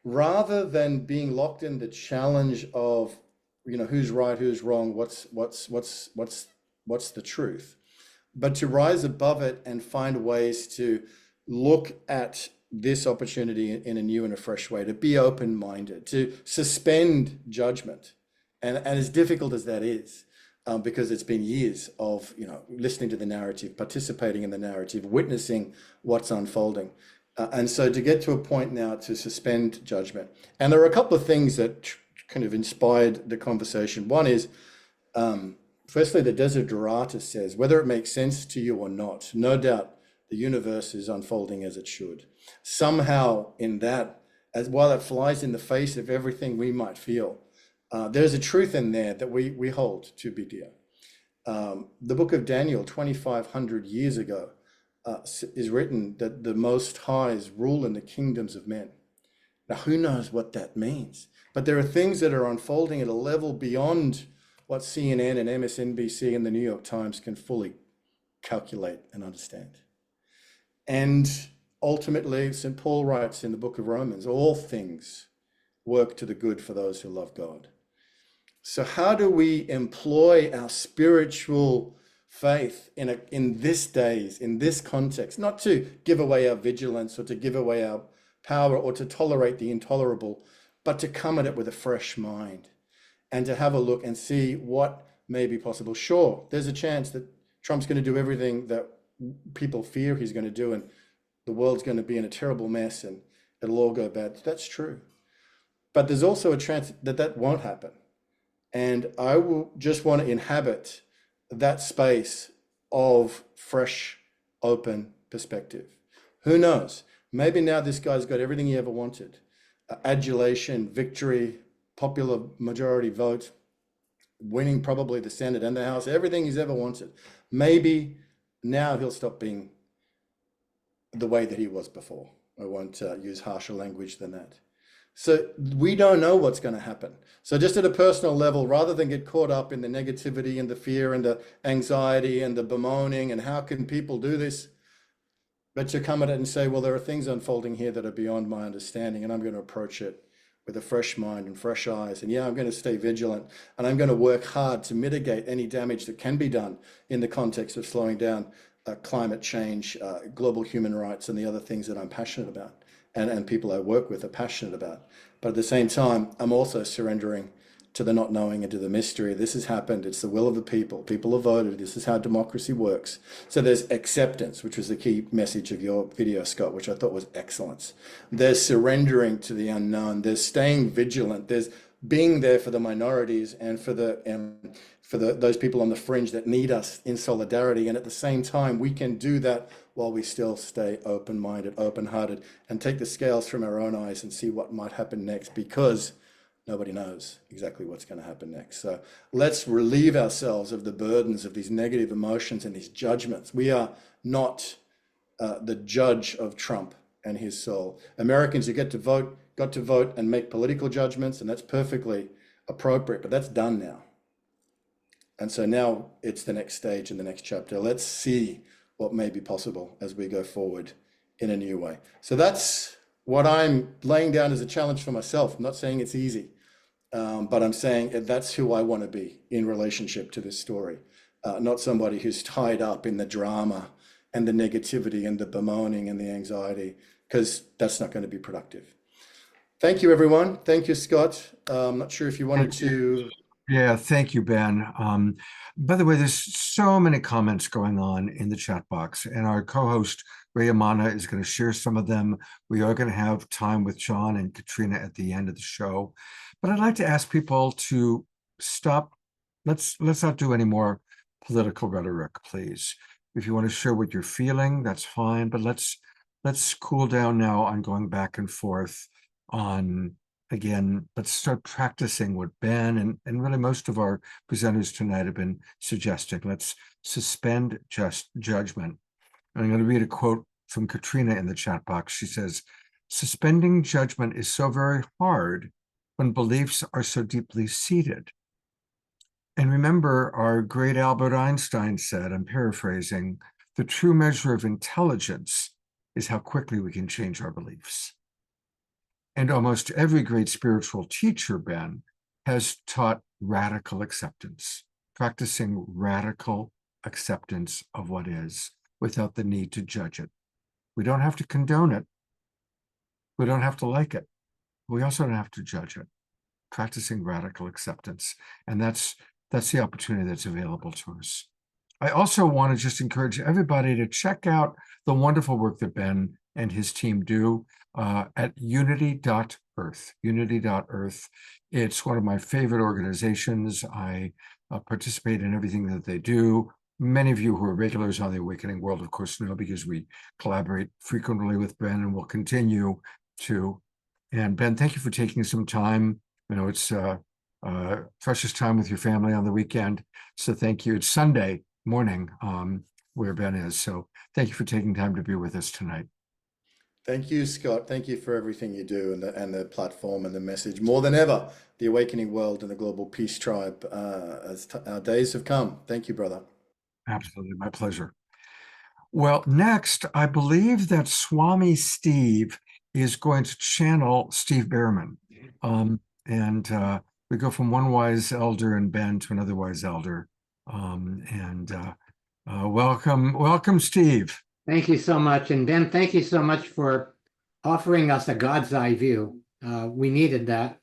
rather than being locked in the challenge of, you know, who's right, who's wrong, what's the truth, but to rise above it and find ways to look at this opportunity in a new and a fresh way, to be open-minded, to suspend judgment. And as difficult as that is, because it's been years of, you know, listening to the narrative, participating in the narrative, witnessing what's unfolding. And so to get to a point now to suspend judgment. And there are a couple of things that kind of inspired the conversation. One is, firstly, the Desiderata says, whether it makes sense to you or not, no doubt the universe is unfolding as it should. Somehow in that, as while it flies in the face of everything we might feel, there's a truth in there that we hold to be dear. The book of Daniel, 2,500 years ago, is written that the Most Highs rule in the kingdoms of men. Now, who knows what that means? But there are things that are unfolding at a level beyond what CNN and MSNBC and the New York Times can fully calculate and understand. And ultimately, St. Paul writes in the book of Romans, all things work to the good for those who love God. So how do we employ our spiritual faith in this days, in this context, not to give away our vigilance or to give away our power or to tolerate the intolerable, but to come at it with a fresh mind and to have a look and see what may be possible. Sure, there's a chance that Trump's going to do everything that people fear he's going to do, and the world's going to be in a terrible mess and it'll all go bad. That's true. But there's also a chance that that won't happen. And I will just want to inhabit that space of fresh, open perspective. Who knows? Maybe now this guy's got everything he ever wanted. Adulation, victory, popular majority vote, winning probably the Senate and the House, everything he's ever wanted. Maybe now he'll stop being the way that he was before. I won't use harsher language than that. So we don't know what's going to happen. So just at a personal level, rather than get caught up in the negativity and the fear and the anxiety and the bemoaning and how can people do this, but to come at it and say, well, there are things unfolding here that are beyond my understanding, and I'm going to approach it with a fresh mind and fresh eyes. And yeah, I'm going to stay vigilant, and I'm going to work hard to mitigate any damage that can be done in the context of slowing down climate change, global human rights, and the other things that I'm passionate about. And people I work with are passionate about. But at the same time, I'm also surrendering to the not knowing and to the mystery. This has happened. It's the will of the people. People have voted. This is how democracy works. So there's acceptance, which was the key message of your video, Scott, which I thought was excellence. There's surrendering to the unknown. There's staying vigilant. There's being there for the minorities and for those people on the fringe that need us in solidarity. And at the same time, we can do that while we still stay open-minded, open-hearted, and take the scales from our own eyes and see what might happen next, because nobody knows exactly what's going to happen next. So let's relieve ourselves of the burdens of these negative emotions and these judgments. We are not the judge of Trump and his soul. Americans, you get to vote, got to vote and make political judgments, and that's perfectly appropriate, but that's done now. And so now it's the next stage in the next chapter. Let's see what may be possible as we go forward in a new way. So that's what I'm laying down as a challenge for myself. I'm not saying it's easy, but I'm saying that's who I want to be in relationship to this story. Not somebody who's tied up in the drama and the negativity and the bemoaning and the anxiety, because that's not going to be productive. Thank you, everyone. Thank you, Scott. I'm not sure if you wanted to. Yeah, thank you, Ben. By the way, there's so many comments going on in the chat box, and our co-host Reya Mana is going to share some of them. We are going to have time with John and Katrina at the end of the show, but I'd like to ask people to stop. Let's not do any more political rhetoric, please. If you want to share what you're feeling, that's fine, but let's cool down now on going back and forth on. Again, let's start practicing what Ben and really most of our presenters tonight have been suggesting. Let's suspend just judgment. And I'm going to read a quote from Katrina in the chat box. She says, "Suspending judgment is so very hard when beliefs are so deeply seated." And remember, our great Albert Einstein said, I'm paraphrasing, "The true measure of intelligence is how quickly we can change our beliefs." And almost every great spiritual teacher, Ben, has taught radical acceptance, practicing radical acceptance of what is without the need to judge it. We don't have to condone it. We don't have to like it. We also don't have to judge it. Practicing radical acceptance. And that's the opportunity that's available to us. I also want to just encourage everybody to check out the wonderful work that Ben and his team do at unity.earth. Unity.earth. It's one of my favorite organizations. I participate in everything that they do. Many of you who are regulars on the Awakening World, of course, know because we collaborate frequently with Ben and will continue to. And Ben, thank you for taking some time. You know, it's precious time with your family on the weekend. So thank you. It's Sunday morning where Ben is. So thank you for taking time to be with us tonight. Thank you, Scott. Thank you for everything you do and the platform and the message. More than ever, the Awakening World and the Global Peace Tribe, as our days have come. Thank you, brother. Absolutely, my pleasure. Well, next, I believe that Swami Steve is going to channel Steve Bhaerman. We go from one wise elder and Ben to another wise elder. Welcome, Steve. Thank you so much. And Ben, thank you so much for offering us a God's eye view. We needed that.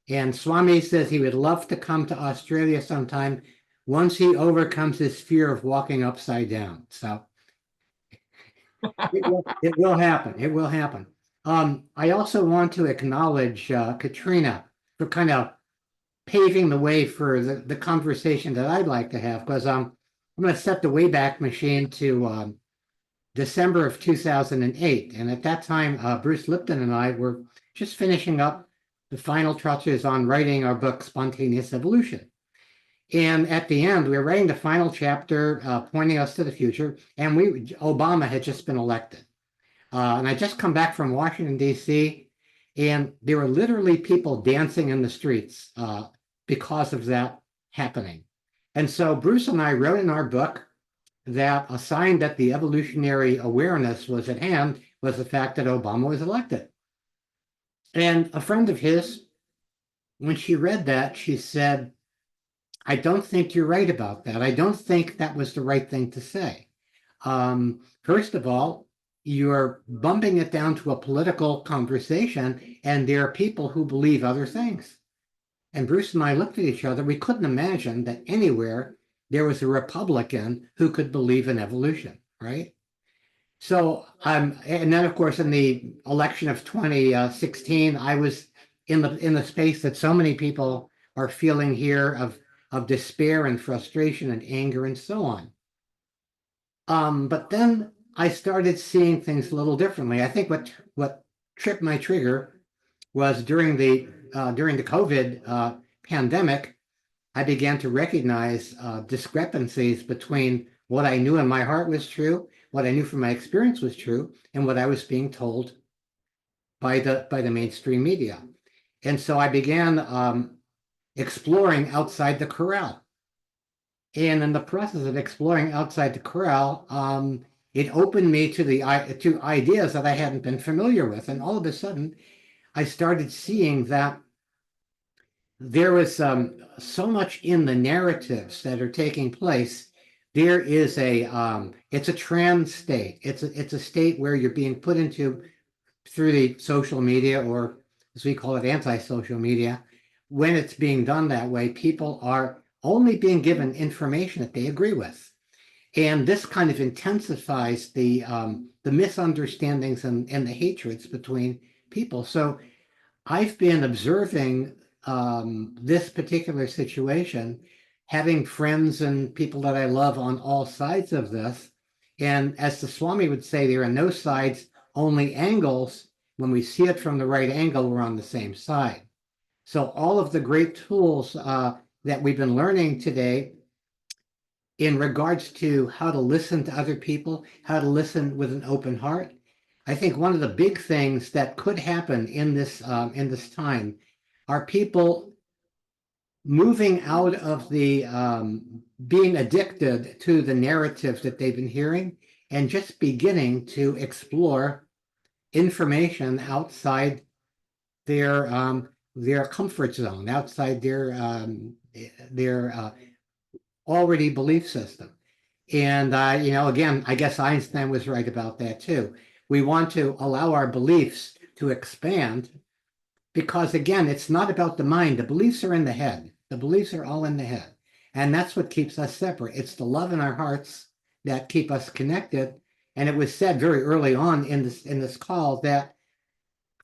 And Swami says he would love to come to Australia sometime once he overcomes his fear of walking upside down. So it will happen. It will happen. I also want to acknowledge Katrina for kind of paving the way for the conversation that I'd like to have, because I'm going to set the Wayback Machine to December of 2008. And at that time, Bruce Lipton and I were just finishing up the final touches on writing our book, Spontaneous Evolution. And at the end, we were writing the final chapter, pointing us to the future. And Obama had just been elected. And I just come back from Washington, D.C., and there were literally people dancing in the streets because of that happening. And so Bruce and I wrote in our book that a sign that the evolutionary awareness was at hand was the fact that Obama was elected. And a friend of his, when she read that, she said, "I don't think you're right about that. I don't think that was the right thing to say. First of all, you're bumping it down to a political conversation, and there are people who believe other things." And Bruce and I looked at each other. We couldn't imagine that anywhere there was a Republican who could believe in evolution, right? So, and then of course, in the election of 2016, I was in the space that so many people are feeling here of despair and frustration and anger and so on. But then I started seeing things a little differently. I think what tripped my trigger was during the COVID pandemic, I began to recognize discrepancies between what I knew in my heart was true, what I knew from my experience was true, and what I was being told by the mainstream media. And so I began exploring outside the corral. And in the process of exploring outside the corral, it opened me to ideas that I hadn't been familiar with. And all of a sudden, I started seeing that there was so much in the narratives that are taking place. There is it's a trans state. It's a state where you're being put into through the social media, or as we call it, anti-social media. When it's being done that way, people are only being given information that they agree with. And this kind of intensifies the misunderstandings and the hatreds between people. So I've been observing this particular situation, having friends and people that I love on all sides of this. And as the Swami would say, there are no sides, only angles. When we see it from the right angle, we're on the same side. So all of the great tools that we've been learning today in regards to how to listen to other people, how to listen with an open heart. I think one of the big things that could happen in this time are people moving out of the being addicted to the narratives that they've been hearing and just beginning to explore information outside their comfort zone, outside their already belief system. And again, I guess Einstein was right about that too. We want to allow our beliefs to expand because, again, it's not about the mind. The beliefs are in the head. The beliefs are all in the head. And that's what keeps us separate. It's the love in our hearts that keep us connected. And it was said very early on in this call that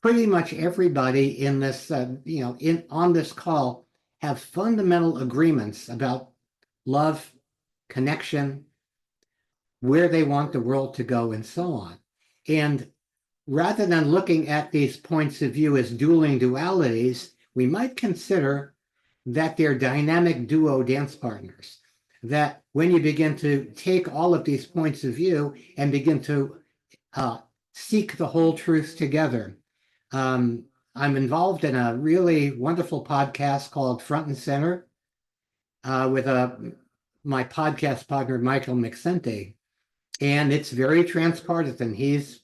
pretty much everybody in this, on this call have fundamental agreements about love, connection, where they want the world to go, and so on. And rather than looking at these points of view as dueling dualities, we might consider that they're dynamic duo dance partners. That when you begin to take all of these points of view and begin to seek the whole truth together. I'm involved in a really wonderful podcast called Front and Center with my podcast partner, Michael McSente. And it's very transpartisan. He's,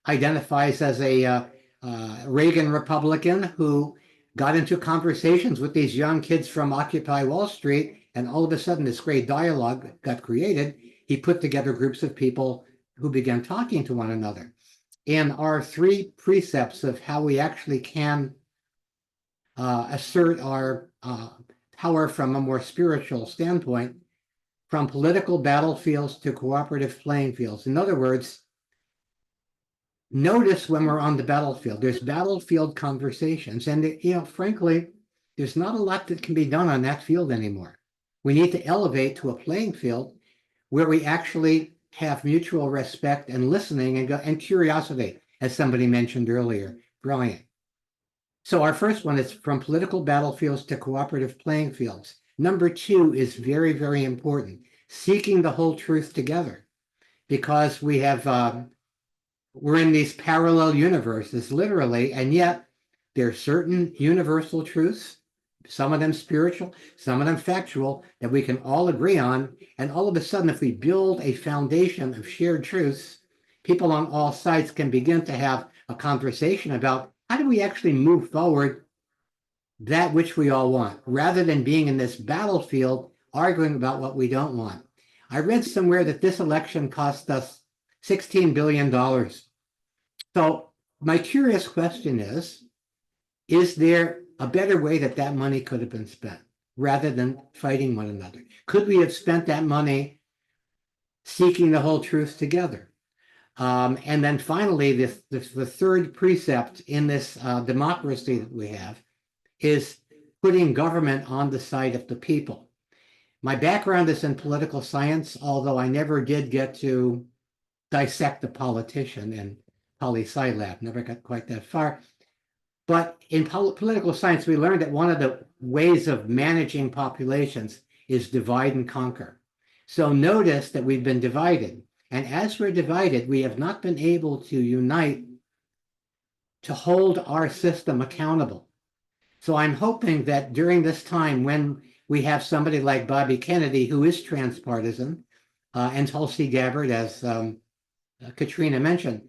identifies as a Reagan Republican who got into conversations with these young kids from Occupy Wall Street, and all of a sudden this great dialogue got created. He put together groups of people who began talking to one another. And our three precepts of how we actually can assert our power from a more spiritual standpoint, from political battlefields to cooperative playing fields. In other words, notice when we're on the battlefield, there's battlefield conversations. And, frankly, there's not a lot that can be done on that field anymore. We need to elevate to a playing field where we actually have mutual respect and listening and curiosity, as somebody mentioned earlier. Brilliant. So our first one is from political battlefields to cooperative playing fields. Number 2 is very, very important. Seeking the whole truth together, because we have we're in these parallel universes, literally, and yet there are certain universal truths, some of them spiritual, some of them factual, that we can all agree on. And all of a sudden, if we build a foundation of shared truths, people on all sides can begin to have a conversation about how do we actually move forward that which we all want, rather than being in this battlefield arguing about what we don't want. I read somewhere that this election cost us $16 billion. So my curious question is there a better way that money could have been spent rather than fighting one another? Could we have spent that money seeking the whole truth together? And then finally, the third precept in this democracy that we have is putting government on the side of the people. My background is in political science, although I never did get to dissect a politician in poli-sci lab, never got quite that far. But in political science, we learned that one of the ways of managing populations is divide and conquer. So notice that we've been divided. And as we're divided, we have not been able to unite to hold our system accountable. So I'm hoping that during this time when we have somebody like Bobby Kennedy, who is transpartisan, and Tulsi Gabbard, as Katrina mentioned,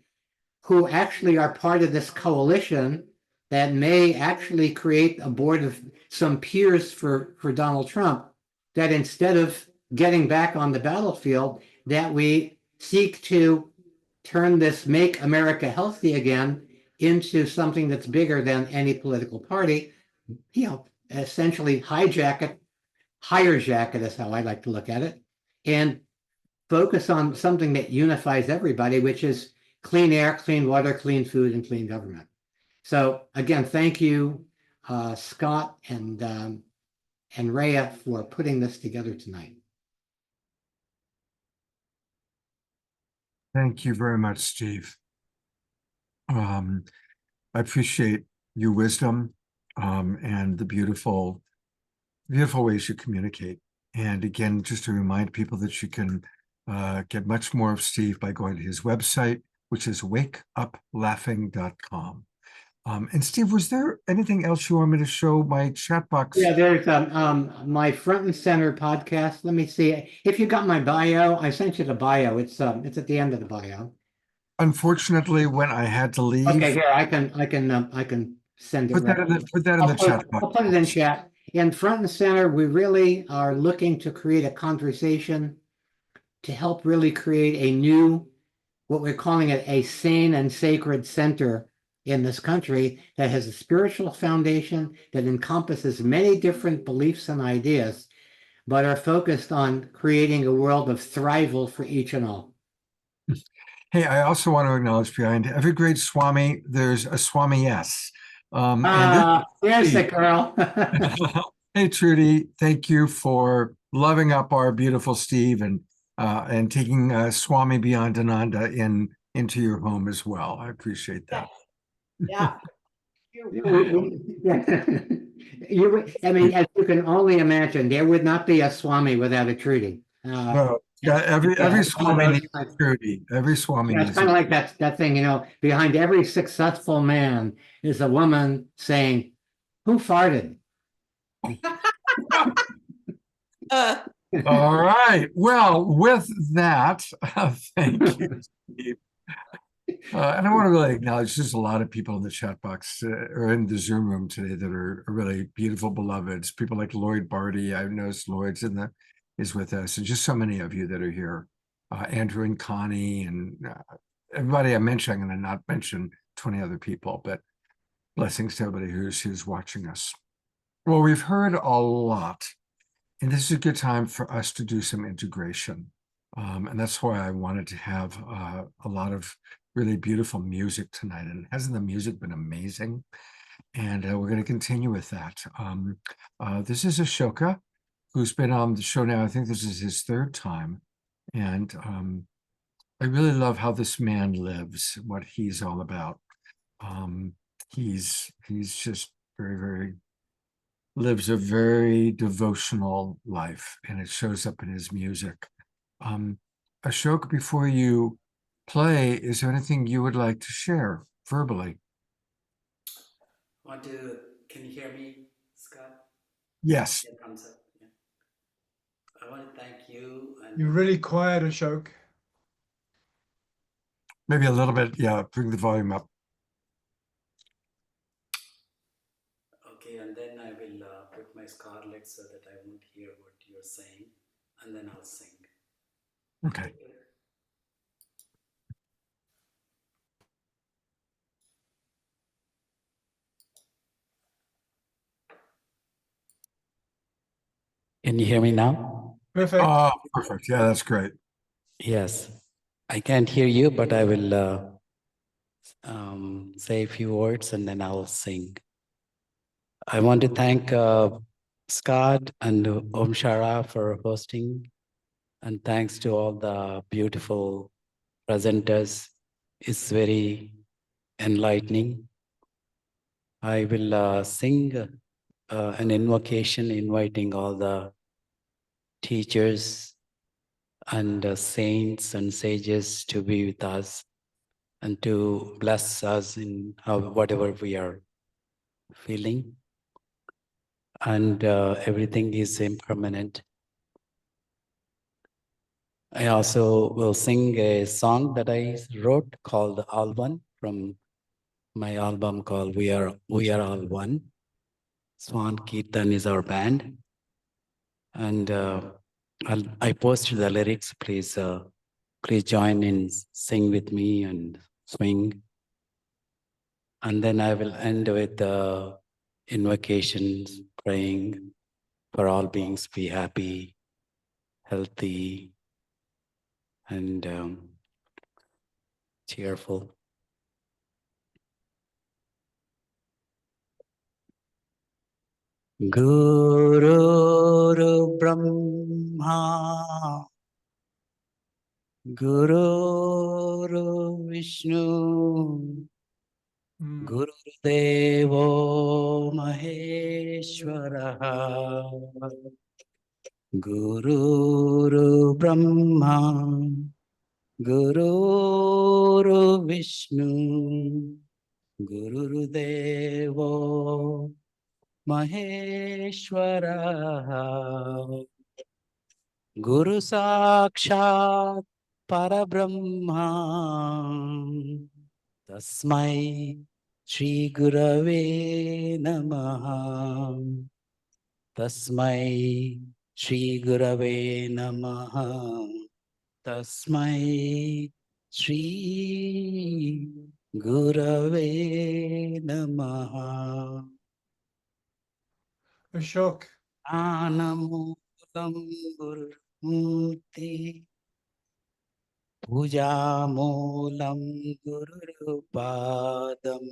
who actually are part of this coalition that may actually create a board of some peers for Donald Trump, that instead of getting back on the battlefield, that we seek to turn this Make America Healthy Again into something that's bigger than any political party, essentially hijack it, higher jacket is how I like to look at it, and focus on something that unifies everybody, which is clean air, clean water, clean food, and clean government. So again, thank you, Scott and Reya, for putting this together tonight. Thank you very much, Steve. I appreciate your wisdom and the beautiful ways you communicate. And again, just to remind people that you can get much more of Steve by going to his website, which is wakeuplaughing.com. And Steve, was there anything else you want me to show my chat box? Yeah, there's my Front and Center podcast. Let me see. If you got my bio, I sent you the bio. It's at the end of the bio. Unfortunately, when I had to leave. Okay, here I can send it. Put that in the chat box. I'll put it in chat. In Front and Center, we really are looking to create a conversation to help really create a new, what we're calling it, a sane and sacred center in this country that has a spiritual foundation that encompasses many different beliefs and ideas, but are focused on creating a world of thrival for each and all. Hey, I also want to acknowledge behind every great Swami, there's a Swami S. There's the girl. Hey, Trudy, thank you for loving up our beautiful Steve and taking Swami Beyondananda into your home as well. I appreciate that. Yeah. I mean, as you can only imagine, there would not be a Swami without a Trudy. No, every Swami needs a Trudy. Every Swami needs. It's kind of like that thing, behind every successful man is a woman saying, "Who farted?" All right. Well, with that, thank you, Steve. And I want to really acknowledge there's a lot of people in the chat box or in the Zoom room today that are really beautiful beloveds. People like Lloyd Barty. I've noticed Lloyd's is with us, and just so many of you that are here. Andrew and Connie and everybody I mentioned. I'm going to not mention 20 other people, but blessings to everybody who's watching us. Well, we've heard a lot, and this is a good time for us to do some integration. And that's why I wanted to have a lot of really beautiful music tonight. And hasn't the music been amazing? And we're going to continue with that. This is Ashoka, who's been on the show now. I think this is his third time. And I really love how this man lives, what he's all about. He's just very, very, lives a very devotional life, and it shows up in his music. Ashoka, before you play, is there anything you would like to share verbally? Can you hear me, Scott? Yes. Yeah. I want to thank you. You're really quiet, Ashok. Maybe a little bit, yeah, bring the volume up. Okay, and then I will put my scarlet so that I won't hear what you're saying, and then I'll sing. Okay. Can you hear me now? Perfect. Oh, perfect. Yeah, that's great. Yes. I can't hear you, but I will say a few words and then I'll sing. I want to thank Scott and Omashar for hosting, and thanks to all the beautiful presenters. It's very enlightening. I will sing an invocation inviting all the teachers and saints and sages to be with us and to bless us in whatever we are feeling. And everything is impermanent. I also will sing a song that I wrote called All One from my album called We Are All One. Swan Kirtan is our band. And I posted the lyrics. Please join in, sing with me and swing. And then I will end with invocations, praying for all beings be happy, healthy, and cheerful. Guru Brahma, Guru Vishnu, Guru Devo Maheshwara, Guru Brahma, Guru Vishnu, Guru Devo Maheshwara, Guru Sakshat Parabrahma, Tasmai Shri Gurave Namaha, Tasmai Shri Gurave Namaha, Tasmai Shri Gurave Namaha. Ashok. Anamulam Gurmurti, Pujamulam Gurupadam,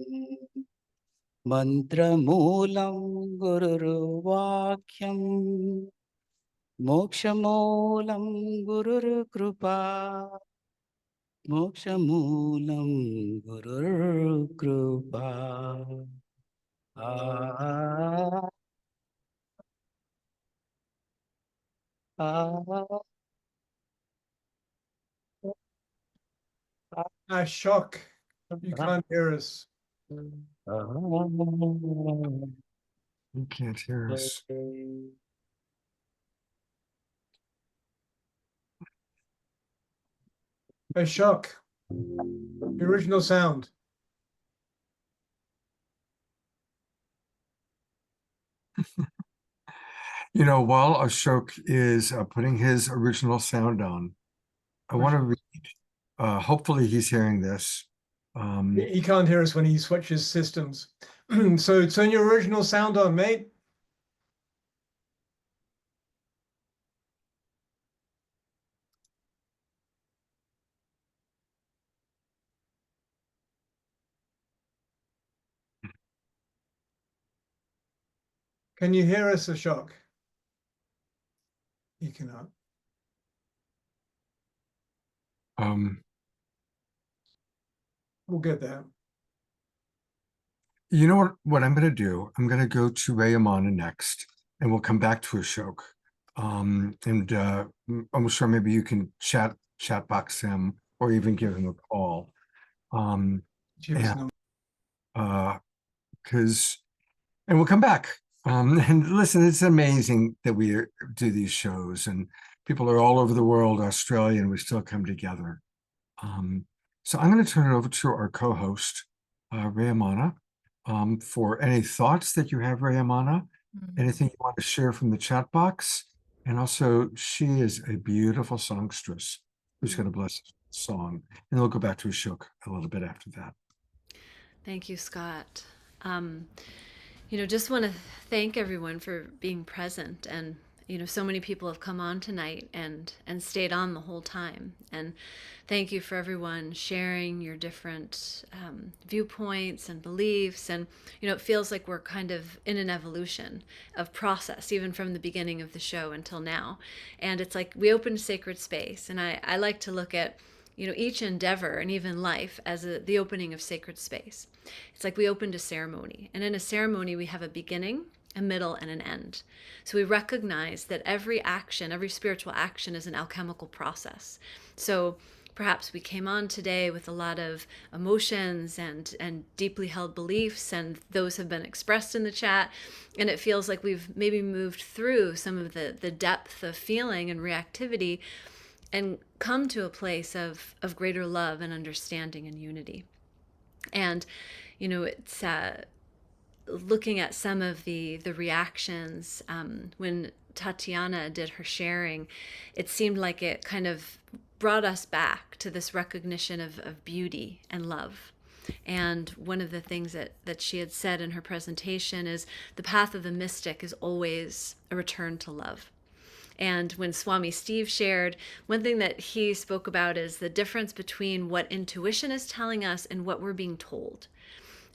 Mantramulam Guruvakyam, Mokshamulam Gurukrupa, Mokshamulam Gurukrupa. Ashok. You can't hear us. You can't hear us. Ashok. The original sound. You know, while Ashok is putting his original sound on, I want to read, hopefully he's hearing this. He can't hear us when he switches systems. So turn your original sound on, mate. Can you hear us, Ashok? You cannot. We'll get there. You know what I'm going to do? I'm going to go to Reya Mana next, and we'll come back to Ashok. I'm sure maybe you can chat box him or even give him a call. And we'll come back. And listen, it's amazing that we do these shows, and people are all over the world, Australia, and we still come together. So I'm going to turn it over to our co-host, Reya Mana, for any thoughts that you have, Reya Mana, anything you want to share from the chat box. And also, she is a beautiful songstress who's going to bless us with a song. And we'll go back to Ashok a little bit after that. Thank you, Scott. Just want to thank everyone for being present. And, so many people have come on tonight and stayed on the whole time. And thank you for everyone sharing your different viewpoints and beliefs. And, it feels like we're kind of in an evolution of process, even from the beginning of the show until now. And it's like we opened sacred space. And I like to look at each endeavor and even life as the opening of sacred space. It's like we opened a ceremony, and in a ceremony we have a beginning, a middle, and an end. So we recognize that every action, every spiritual action is an alchemical process. So perhaps we came on today with a lot of emotions and deeply held beliefs, and those have been expressed in the chat, and it feels like we've maybe moved through some of the depth of feeling and reactivity and come to a place of greater love and understanding and unity. And, it's looking at some of the reactions when Tatiana did her sharing, it seemed like it kind of brought us back to this recognition of beauty and love. And one of the things that she had said in her presentation is the path of the mystic is always a return to love. And when Swami Steve shared, one thing that he spoke about is the difference between what intuition is telling us and what we're being told.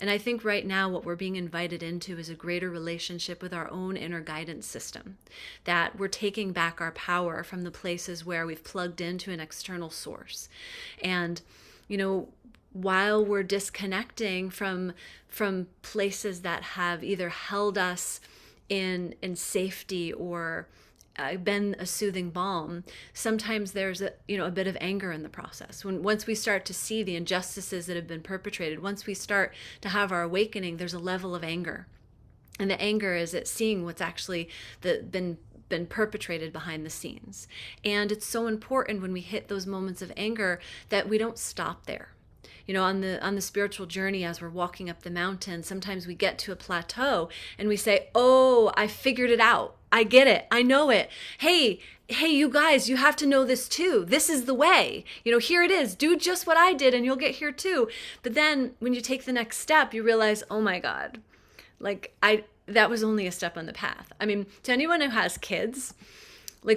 And I think right now what we're being invited into is a greater relationship with our own inner guidance system, that we're taking back our power from the places where we've plugged into an external source. And, while we're disconnecting from places that have either held us in safety or been a soothing balm, sometimes there's a bit of anger in the process. Once we start to see the injustices that have been perpetrated, once we start to have our awakening, there's a level of anger. And the anger is at seeing what's actually been perpetrated behind the scenes. And it's so important when we hit those moments of anger that we don't stop there. On the spiritual journey, as we're walking up the mountain, sometimes we get to a plateau and we say, oh, I figured it out. I get it. I know it. Hey, you guys, you have to know this too. This is the way. Here it is. Do just what I did and you'll get here too. But then when you take the next step, you realize, oh my God, that was only a step on the path. I mean, to anyone who has kids,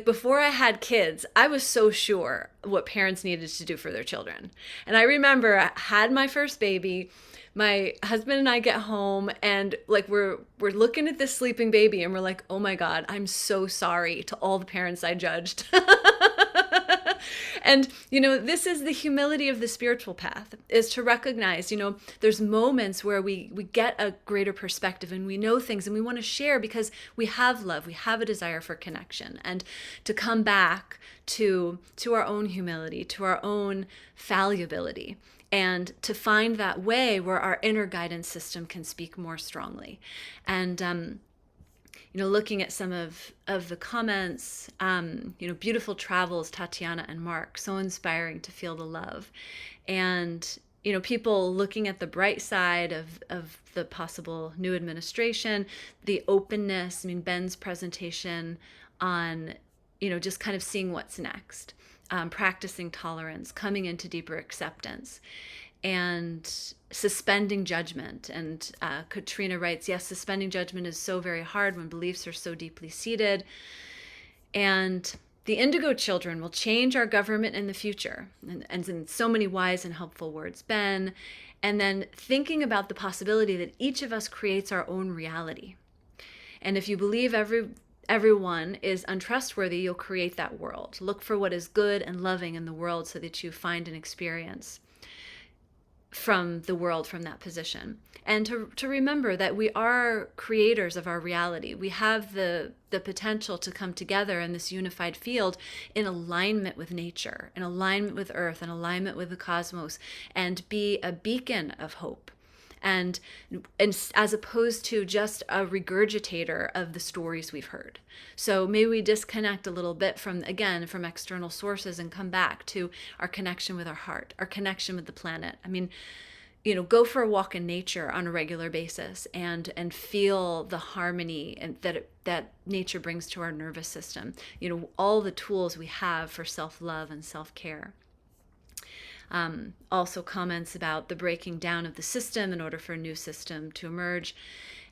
before I had kids, I was so sure what parents needed to do for their children. And I remember I had my first baby, my husband and I get home and we're looking at this sleeping baby and we're like, oh my God, I'm so sorry to all the parents I judged. And, this is the humility of the spiritual path, is to recognize, there's moments where we get a greater perspective and we know things and we want to share because we have love, we have a desire for connection, and to come back to our own humility, to our own fallibility, and to find that way where our inner guidance system can speak more strongly. And, looking at some of the comments, beautiful travels, Tatiana and Mark, so inspiring to feel the love. And, people looking at the bright side of the possible new administration, the openness. I mean, Ben's presentation on, just kind of seeing what's next, practicing tolerance, coming into deeper acceptance, and suspending judgment. And Katrina writes, yes, suspending judgment is so very hard when beliefs are so deeply seated. And the indigo children will change our government in the future. And in so many wise and helpful words, Ben. And then thinking about the possibility that each of us creates our own reality. And if you believe everyone is untrustworthy, you'll create that world. Look for what is good and loving in the world so that you find an experience from the world from that position. And to remember that we are creators of our reality. We have the potential to come together in this unified field in alignment with nature, in alignment with earth, in alignment with the cosmos, and be a beacon of hope. And as opposed to just a regurgitator of the stories we've heard. So maybe we disconnect a little bit from external sources and come back to our connection with our heart, our connection with the planet. I mean, go for a walk in nature on a regular basis and feel the harmony and that nature brings to our nervous system. All the tools we have for self-love and self-care. Also comments about the breaking down of the system in order for a new system to emerge,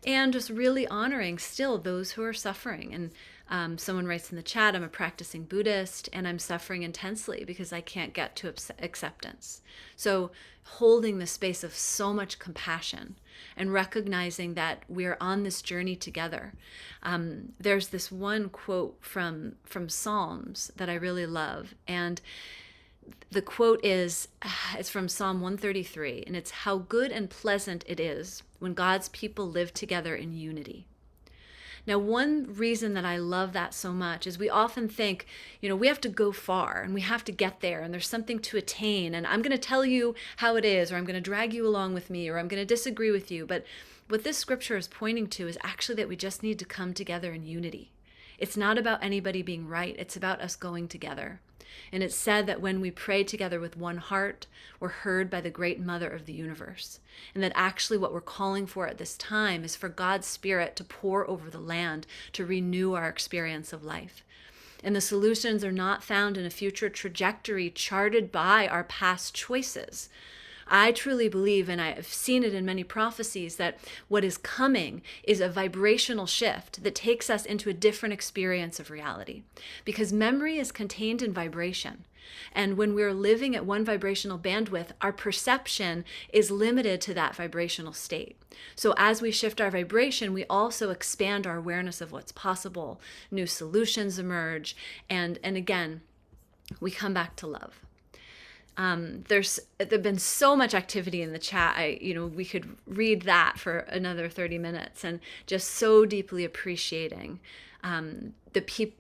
and just really honoring still those who are suffering. And someone writes in the chat, I'm a practicing Buddhist and I'm suffering intensely because I can't get to acceptance. So holding the space of so much compassion and recognizing that we're on this journey together. There's this one quote from Psalms that I really love, and the quote is, it's from Psalm 133, and it's, how good and pleasant it is when God's people live together in unity. Now, one reason that I love that so much is we often think, we have to go far and we have to get there and there's something to attain. And I'm going to tell you how it is, or I'm going to drag you along with me, or I'm going to disagree with you. But what this scripture is pointing to is actually that we just need to come together in unity. It's not about anybody being right. It's about us going together. And it's said that when we pray together with one heart, we're heard by the great mother of the universe. And that actually what we're calling for at this time is for God's Spirit to pour over the land, to renew our experience of life. And the solutions are not found in a future trajectory charted by our past choices. I truly believe, and I've seen it in many prophecies, that what is coming is a vibrational shift that takes us into a different experience of reality. Because memory is contained in vibration. And when we're living at one vibrational bandwidth, our perception is limited to that vibrational state. So as we shift our vibration, we also expand our awareness of what's possible. New solutions emerge. And again, we come back to love. There's been so much activity in the chat. We could read that for another 30 minutes, and just so deeply appreciating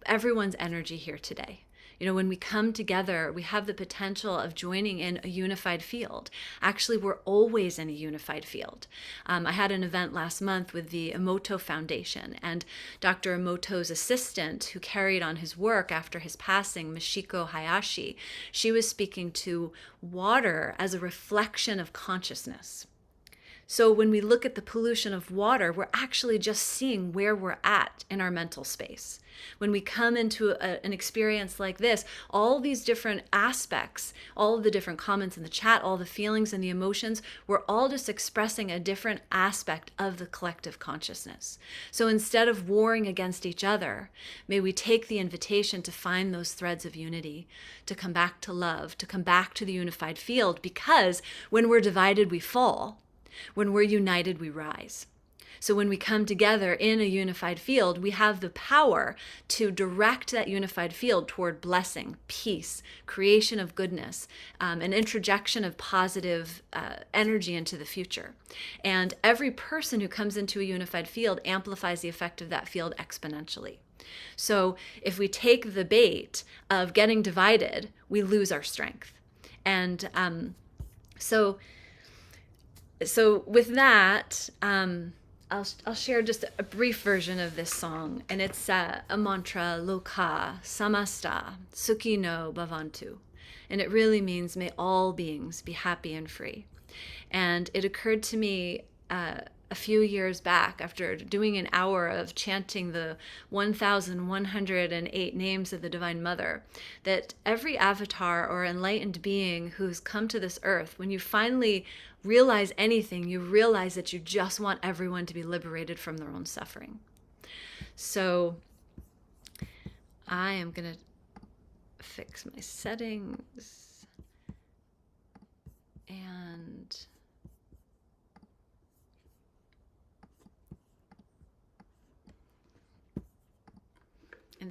everyone's energy here today. When we come together, we have the potential of joining in a unified field. Actually, we're always in a unified field. I had an event last month with the Emoto Foundation, and Dr. Emoto's assistant, who carried on his work after his passing, Mishiko Hayashi, she was speaking to water as a reflection of consciousness. So when we look at the pollution of water, we're actually just seeing where we're at in our mental space. When we come into an experience like this, all these different aspects, all of the different comments in the chat, all the feelings and the emotions, we're all just expressing a different aspect of the collective consciousness. So instead of warring against each other, may we take the invitation to find those threads of unity, to come back to love, to come back to the unified field, because when we're divided, we fall. When we're united, we rise. So when we come together in a unified field, we have the power to direct that unified field toward blessing, peace, creation of goodness, an introjection of positive energy into the future. And every person who comes into a unified field amplifies the effect of that field exponentially. So if we take the bait of getting divided, we lose our strength. And so with that, I'll share just a brief version of this song, and it's a mantra, Loka Samasta Sukhino Bhavantu, and it really means may all beings be happy and free. And it occurred to me a few years back, after doing an hour of chanting the 1,108 names of the Divine Mother, that every avatar or enlightened being who's come to this earth, when you finally realize anything, you realize that you just want everyone to be liberated from their own suffering. So I am going to fix my settings and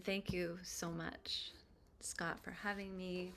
thank you so much, Scott, for having me.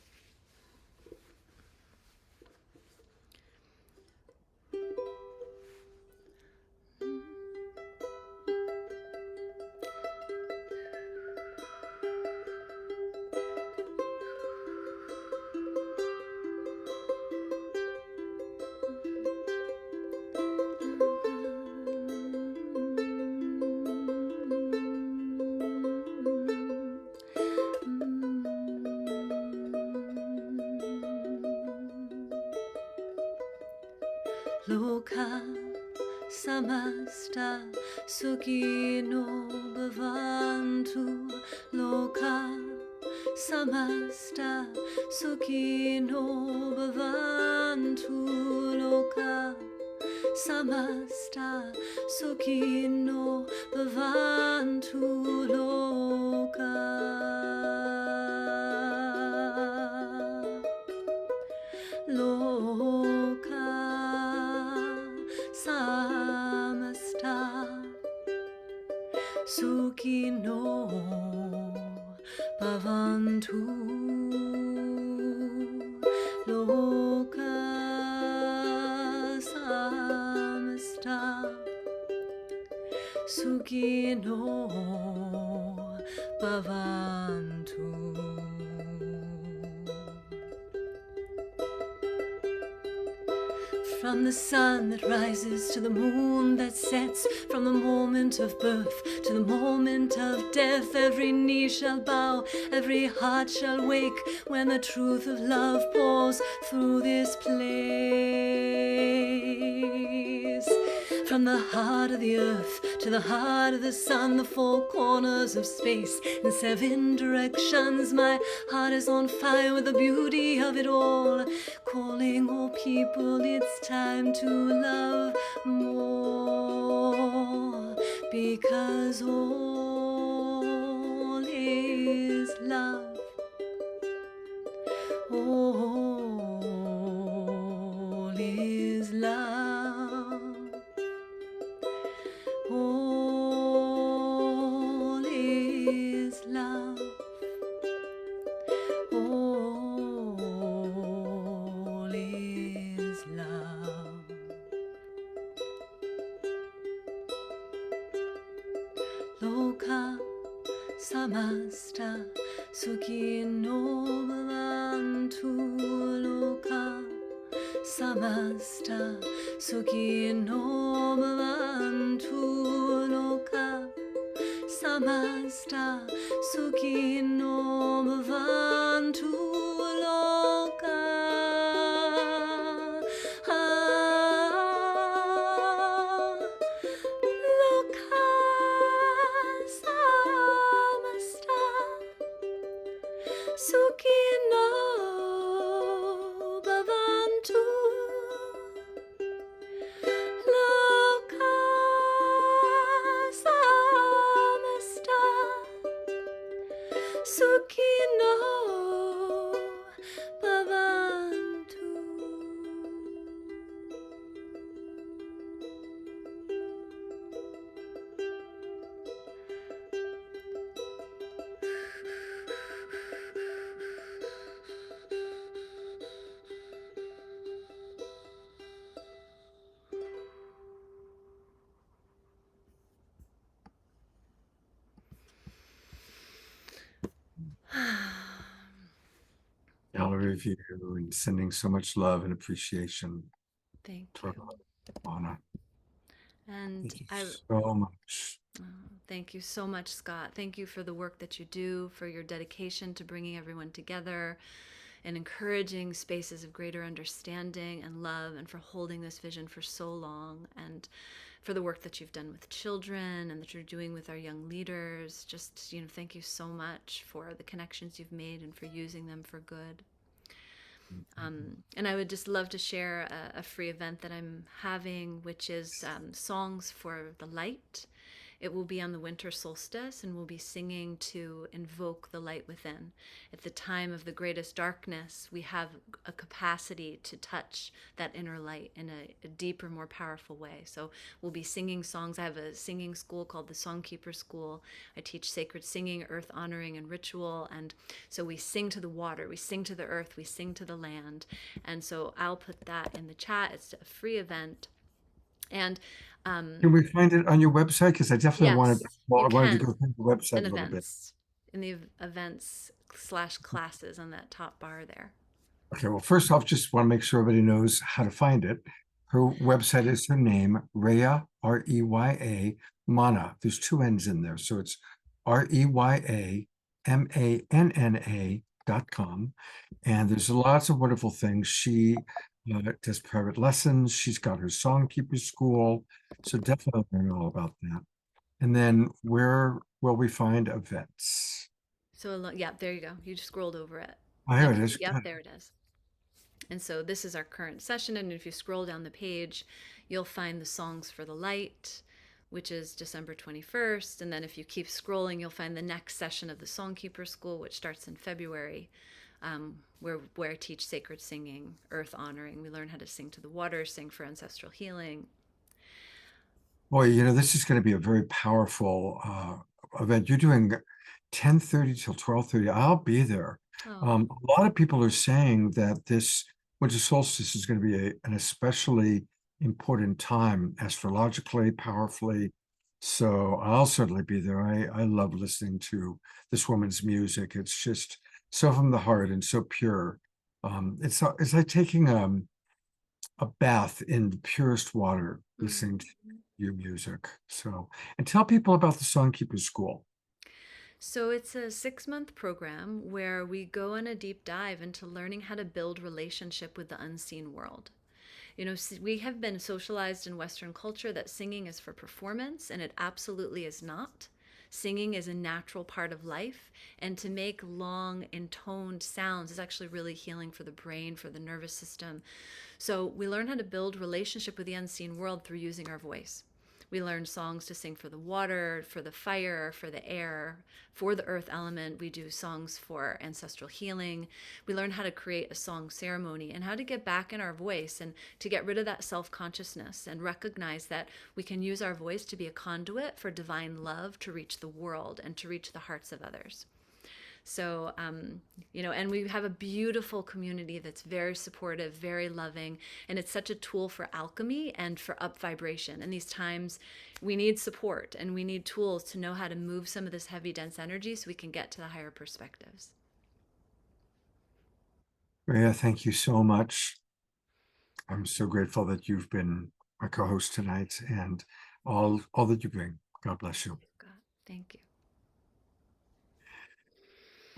Loka samasta sukhino bhavantu. Loka samasta sukhino bhavantu. Loka samasta sukhino bhavantu. Loka samasta sukhino bhavantu. Loka samasta sukhino sukhino bhavantu. From the sun that rises to the moon that sets, from the moment of birth to the moment of death, every knee shall bow, every heart shall wake when the truth of love pours through this place. From the heart of the earth to the heart of the sun, the four corners of space in 7 directions, my heart is on fire with the beauty of it all, calling all people, it's time to love more, because all is love. All is love. All is love. All is love. Loka samasta sukhino bhavantu. Loka samasta sukhino bhavantu. Loka samasta sukhino bhavantu. Loka loka samasta sukhino bhavantu. Loka samasta sukhino bhavantu. Gallery of you and sending so much love and appreciation Thank to you. Anna. And Thank I you so much. thank you so much, Scott. Thank you for the work that you do, for your dedication to bringing everyone together and encouraging spaces of greater understanding and love, and for holding this vision for so long, and for the work that you've done with children and that you're doing with our young leaders. Just, thank you so much for the connections you've made and for using them for good. And I would just love to share a free event that I'm having, which is Songs for the Light. It will be on the winter solstice, and we'll be singing to invoke the light within. At the time of the greatest darkness, we have a capacity to touch that inner light in a deeper, more powerful way. So we'll be singing songs. I have a singing school called the Songkeeper School. I teach sacred singing, earth honoring, and ritual. And so we sing to the water, we sing to the earth, we sing to the land. And so I'll put that in the chat. It's a free event. And can we find it on your website? Because I definitely wanted to go through the website a little bit. In the events/classes on that top bar there. Okay, well, first off, just want to make sure everybody knows how to find it. Her website is her name, Reya, R-E-Y-A, Mana. There's 2 N's in there. So it's REYAMANNA.com. And there's lots of wonderful things. She does private lessons. She's got her Songkeeper School. So definitely learn all about that. And then where will we find events? So yeah, there you go. You just scrolled over it. Oh, here it is. Yep, there it is. And so this is our current session. And if you scroll down the page, you'll find the Songs for the Light, which is December 21st. And then if you keep scrolling, you'll find the next session of the Songkeeper School, which starts in February, where I teach sacred singing, earth honoring. We learn how to sing to the water, sing for ancestral healing. Boy, this is going to be a very powerful event. You're doing 10:30 till 12:30. I'll be there. A lot of people are saying that this winter solstice is going to be an especially important time astrologically, powerfully, So I'll certainly be there. I love listening to this woman's music. It's just so from the heart and so pure. It's like taking a bath in the purest water, listening to your music. So, and tell people about the Songkeeper School. So it's a 6-month program where we go on a deep dive into learning how to build relationship with the unseen world. You know, we have been socialized in Western culture that singing is for performance, and it absolutely is not. Singing is a natural part of life, and to make long intoned sounds is actually really healing for the brain, for the nervous system. So we learn how to build relationship with the unseen world through using our voice. We learn songs to sing for the water, for the fire, for the air, for the earth element. We do songs for ancestral healing. We learn how to create a song ceremony and how to get back in our voice and to get rid of that self-consciousness and recognize that we can use our voice to be a conduit for divine love to reach the world and to reach the hearts of others. So, you know, and we have a beautiful community that's very supportive, very loving, and it's such a tool for alchemy and for up vibration. In these times, we need support and we need tools to know how to move some of this heavy, dense energy so we can get to the higher perspectives. Reya, thank you so much. I'm so grateful that you've been my co-host tonight and all that you bring. God bless you. God, thank you.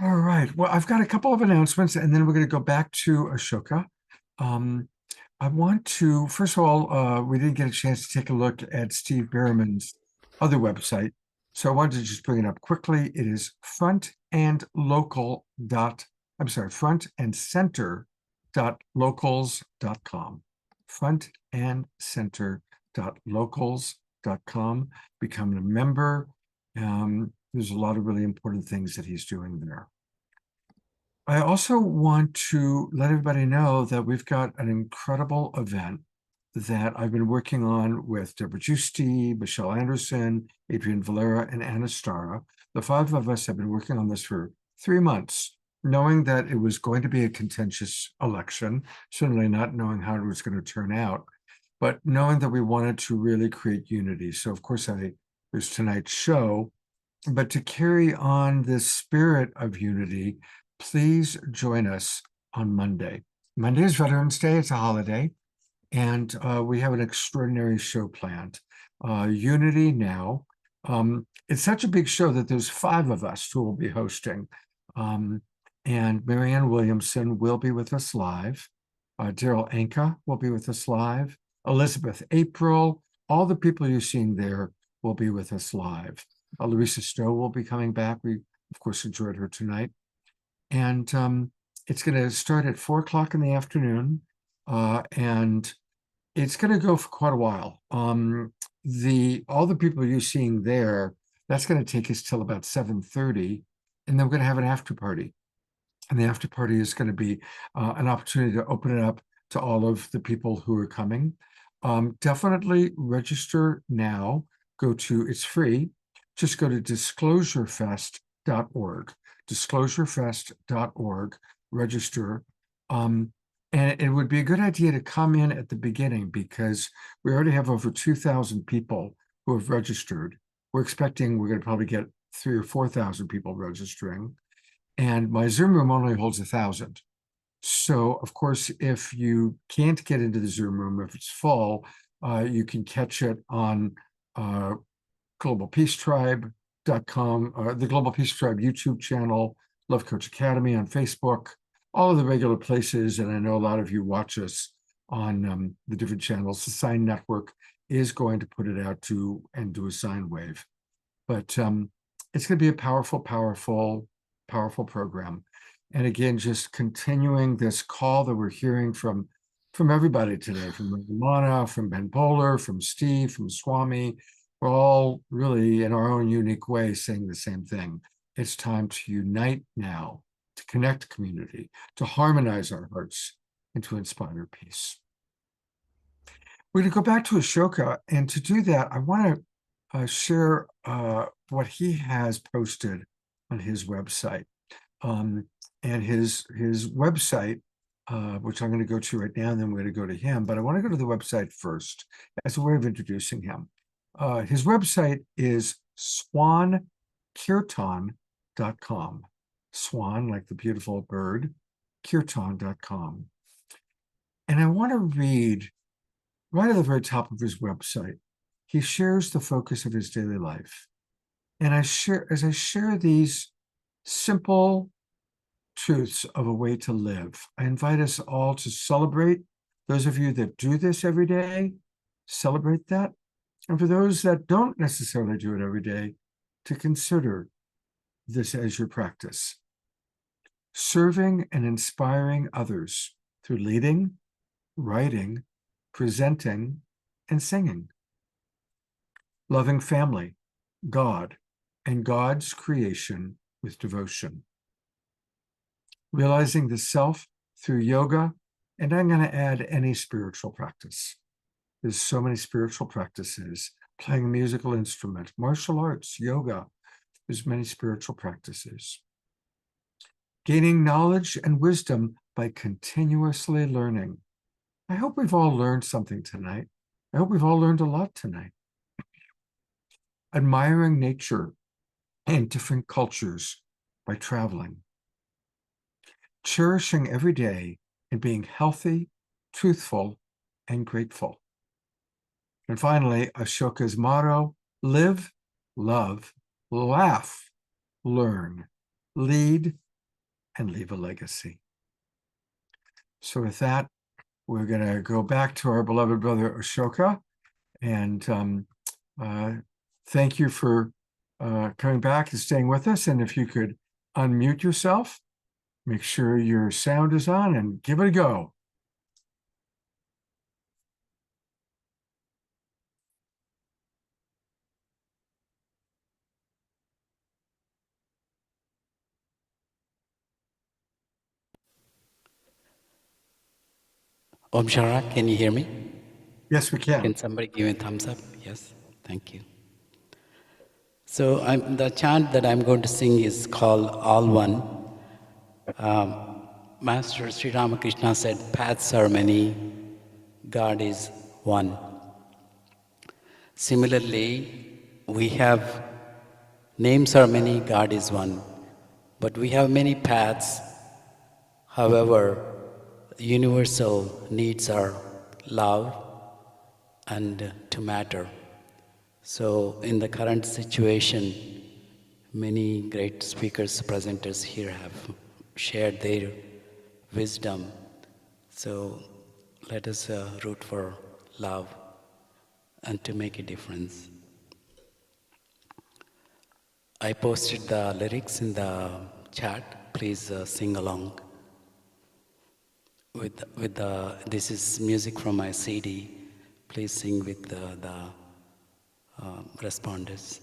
All right. Well, I've got a couple of announcements, and then we're going to go back to Ashoka. I want to, first of all, we didn't get a chance to take a look at Steve Bhaerman's other website. So I wanted to just bring it up quickly. It is frontandcenter.locals.com. Frontandcenter.locals.com. Become a member. There's a lot of really important things that he's doing there. I also want to let everybody know that we've got an incredible event that I've been working on with Deborah Giusti, Michelle Anderson, Adrienne Valera, and Anna Stara. The 5 of us have been working on this for 3 months, knowing that it was going to be a contentious election, certainly not knowing how it was going to turn out, but knowing that we wanted to really create unity. So of course, there's tonight's show, but to carry on this spirit of unity, please join us on Monday. Monday is Veterans Day, it's a holiday, and we have an extraordinary show planned. Unity Now. It's such a big show that there's 5 of us who will be hosting. And Marianne Williamson will be with us live. Daryl Anka will be with us live. Elizabeth April, all the people you're seeing there will be with us live. Larisa Stow will be coming back. We, of course, enjoyed her tonight. And it's going to start at 4 o'clock in the afternoon. And it's going to go for quite a while. All the people you're seeing there, that's going to take us till about 7:30. And then we're going to have an after party. And the after party is going to be an opportunity to open it up to all of the people who are coming. Definitely register now. It's free. Just go to disclosurefest.org, disclosurefest.org, register. And it would be a good idea to come in at the beginning because we already have over 2,000 people who have registered. We're going to probably get 3,000 or 4,000 people registering. And my Zoom room only holds 1,000. So, of course, if you can't get into the Zoom room, if it's full, you can catch it on globalpeacetribe.com, the Global Peace Tribe YouTube channel, Love Coach Academy on Facebook, all of the regular places. And I know a lot of you watch us on the different channels. The Sign Network is going to put it out do a sine wave. But it's going to be a powerful, powerful, powerful program. And again, just continuing this call that we're hearing from everybody today, from Reya Mana, from Ben Bowler, from Steve, from Swami. We're all really in our own unique way saying the same thing. It's time to unite now, to connect community, to harmonize our hearts, and to inspire peace. We're going to go back to Ashoka, and to do that, I want to share what he has posted on his website. And his website, which I'm going to go to right now, and then we're going to go to him, but I want to go to the website first as a way of introducing him. His website is swankirtan.com. Swan, like the beautiful bird, kirtan.com. And I want to read right at the very top of his website. He shares the focus of his daily life. And as I share these simple truths of a way to live, I invite us all to celebrate. Those of you that do this every day, celebrate that. And for those that don't necessarily do it every day, to consider this as your practice. Serving and inspiring others through leading, writing, presenting, and singing. Loving family, God, and God's creation with devotion. Realizing the self through yoga, and I'm going to add any spiritual practice. There's so many spiritual practices, playing a musical instrument, martial arts, yoga. There's many spiritual practices. Gaining knowledge and wisdom by continuously learning. I hope we've all learned something tonight. I hope we've all learned a lot tonight. Admiring nature and different cultures by traveling. Cherishing every day and being healthy, truthful, and grateful. And finally, Ashoka's motto, live, love, laugh, learn, lead, and leave a legacy. So with that, we're going to go back to our beloved brother Ashoka, and thank you for coming back and staying with us. And if you could unmute yourself, make sure your sound is on, and give it a go. Omashar, can you hear me? Yes, we can. Can somebody give me a thumbs up? Yes, thank you. So the chant that I'm going to sing is called All One. Master Sri Ramakrishna said, paths are many, God is one. Similarly, we have names are many, God is one. But we have many paths. However, universal needs are love and to matter. So in the current situation, many great speakers, presenters here have shared their wisdom. So let us root for love and to make a difference. I posted the lyrics in the chat. Please sing along. This is music from my CD. Please sing with the responders.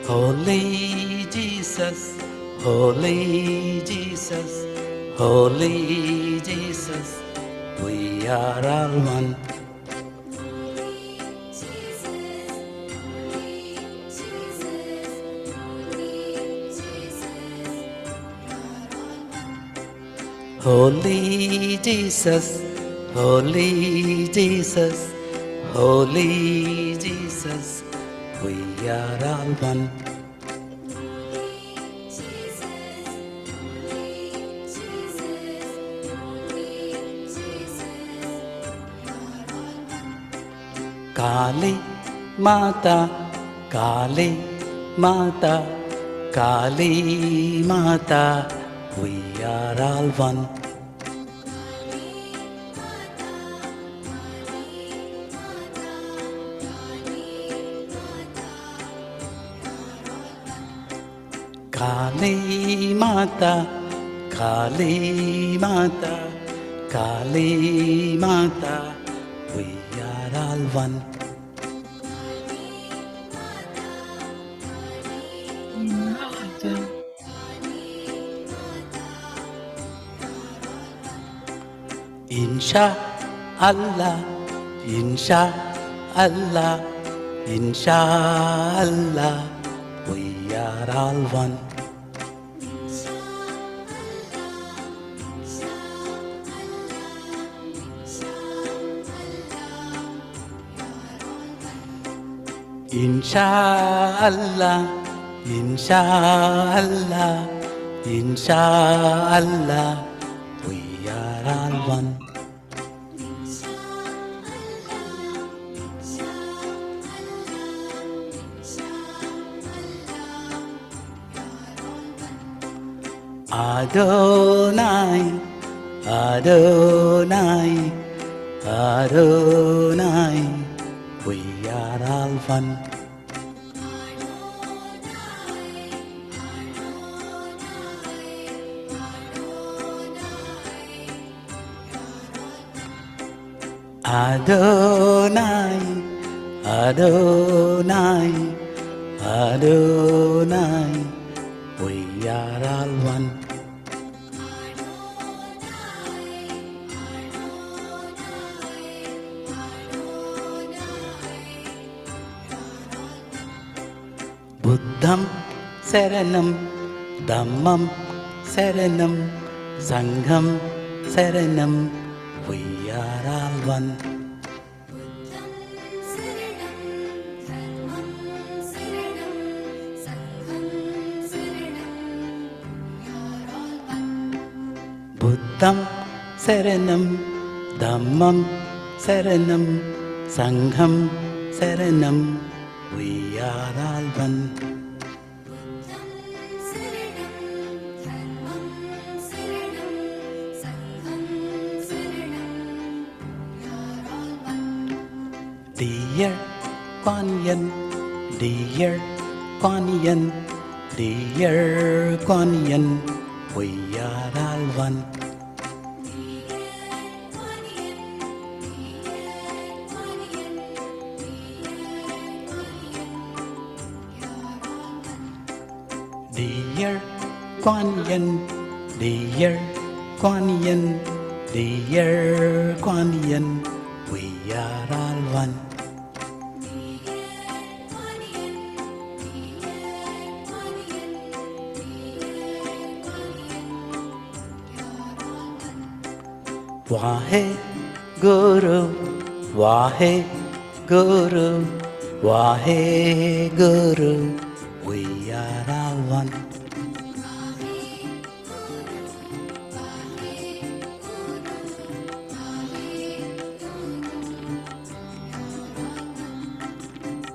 Holy Jesus, Holy Jesus, Holy Jesus, we are all one. Holy Jesus, Holy Jesus, Holy Jesus, we are all one. Kali Mata, Kali Mata, Kali Mata, we are all one. Kali Mata, Kali Mata, Kali Mata, we are all one. Insha Allah, Insha Allah, Insha Allah, we are all one. Inshallah, Inshallah, Inshallah, we are all one. Adonai, Adonai, Adonai, we are all one. Adonai, Adonai, Adonai, we are all one. Buddham Saranam, Dhammam Saranam, Sangham Saranam, we are all one. Buddham Saranam, Dhammam Saranam, Sangham Saranam, we are all one. Dear Kuan Yin, dear Kuan Yin, dear Kuan Yin, we are all one. Dear Kuan Yin, dear Kuan Yin, dear Kuan Yin, we are all one. Wahe Guru, Wahe Guru, Wahe Guru, we are all one.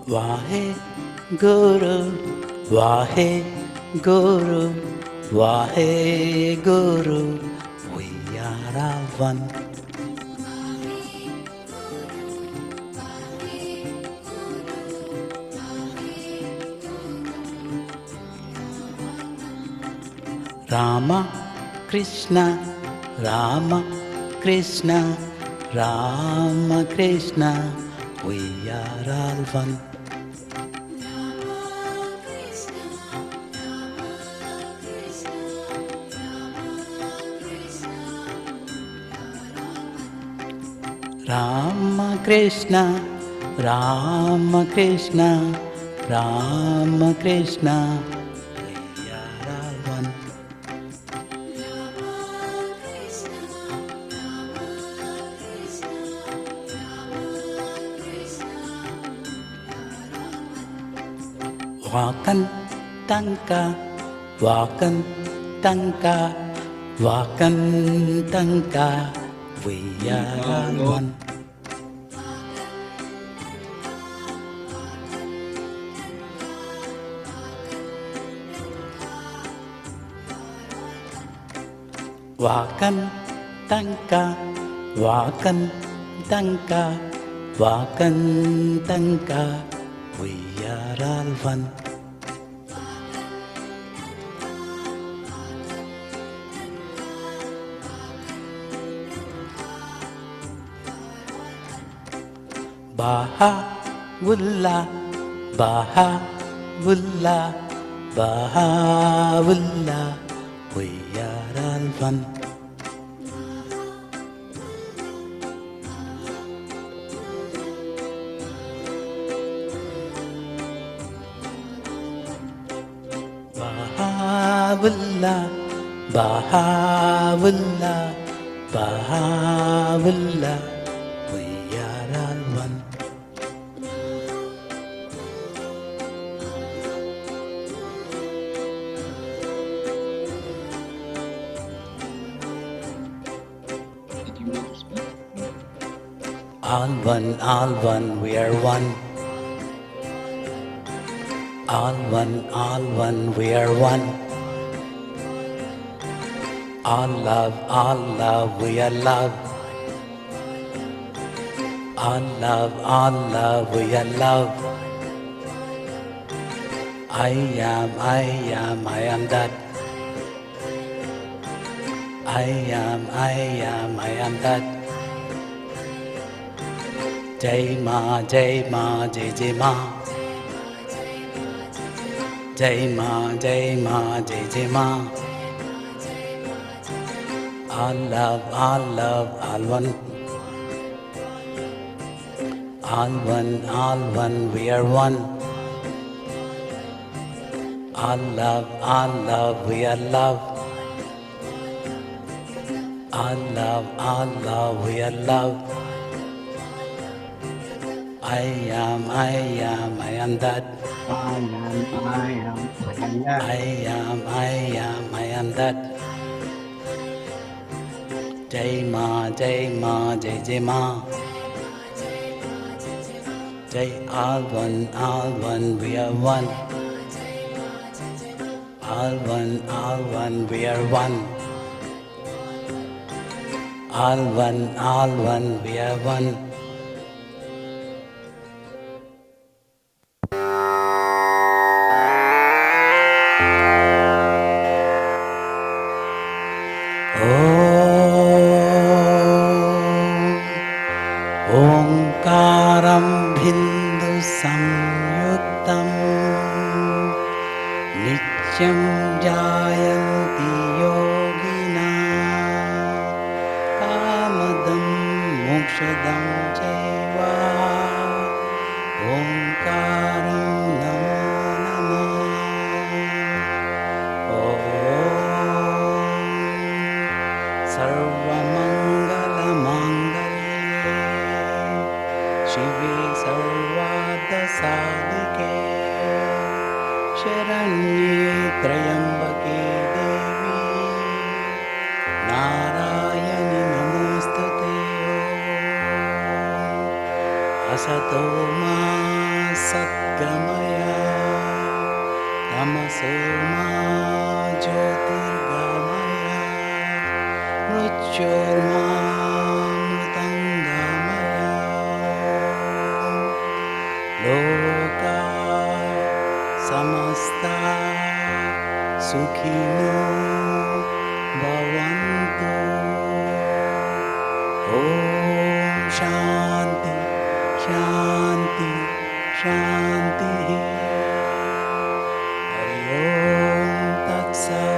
Wahe Guru, Wahe Guru, Wahe Guru, we are all one. Rama Krishna, Rama Krishna, Rama Krishna, we are all one. Rama Krishna, Rama Krishna, Rama Krishna, we are all one. Wakan Tanka, Wakan Tanka, Wakan Tanka, we are all one. Wakan Tanka, Wakan Tanka, Wakan Tanka, we are all one. Baha'u'llah, Baha'u'llah, Baha'u'llah, we are all one. Baha'u'llah, Baha'u'llah, Baha'u'llah, we are all one. All one, we are one. All one, we are one. All love, we are love. All love, we are love. I am that. I am that. Jai Ma, Jai Ma, Jai Jai Ma. Jai Ma, Jai Ma, Jai Jai Ma. All love, all one. All one, we are one. All love, we are love. All love, we are love. I am that. I am that. Jai Ma, Jai Ma, Jai Jai Ma. Jai all one, we are one. All one, we are one. All one, we are one. Omkaram Bindu Samyuttam Nityam Jayanti Yogina Kamadam Mokshadam Jeva Omkaram Namo Namah Om Sarvamangala Mangalye Shive Sarvada Sadike Sharanye Trayambake Devi Narayani Namostate Asato Ma Satgamaya Tamaso Ma Jyotirgamaya Mrityurma Mritangamaya Loka Samasta Sukhino Bhavantu Om Shanti Shanti Shanti Hari Om Tat Sat.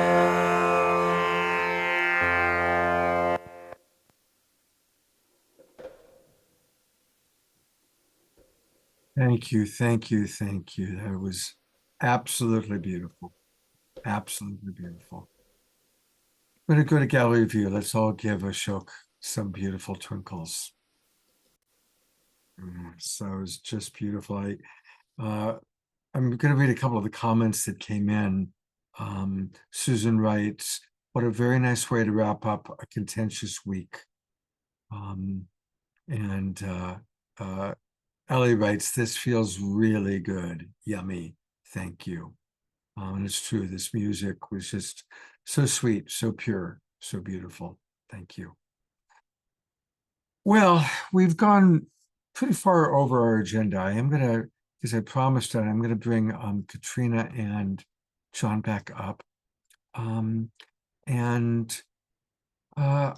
Thank you, thank you, thank you. That was absolutely beautiful. Absolutely beautiful. I'm going to go to gallery view. Let's all give Ashok some beautiful twinkles. So it's just beautiful. I'm going to read a couple of the comments that came in. Susan writes, what a very nice way to wrap up a contentious week. Ellie writes, this feels really good. Yummy. Thank you. And it's true. This music was just so sweet, so pure, so beautiful. Thank you. Well, we've gone pretty far over our agenda. I am going to, because I promised that, I'm going to bring Katrina and John back up. I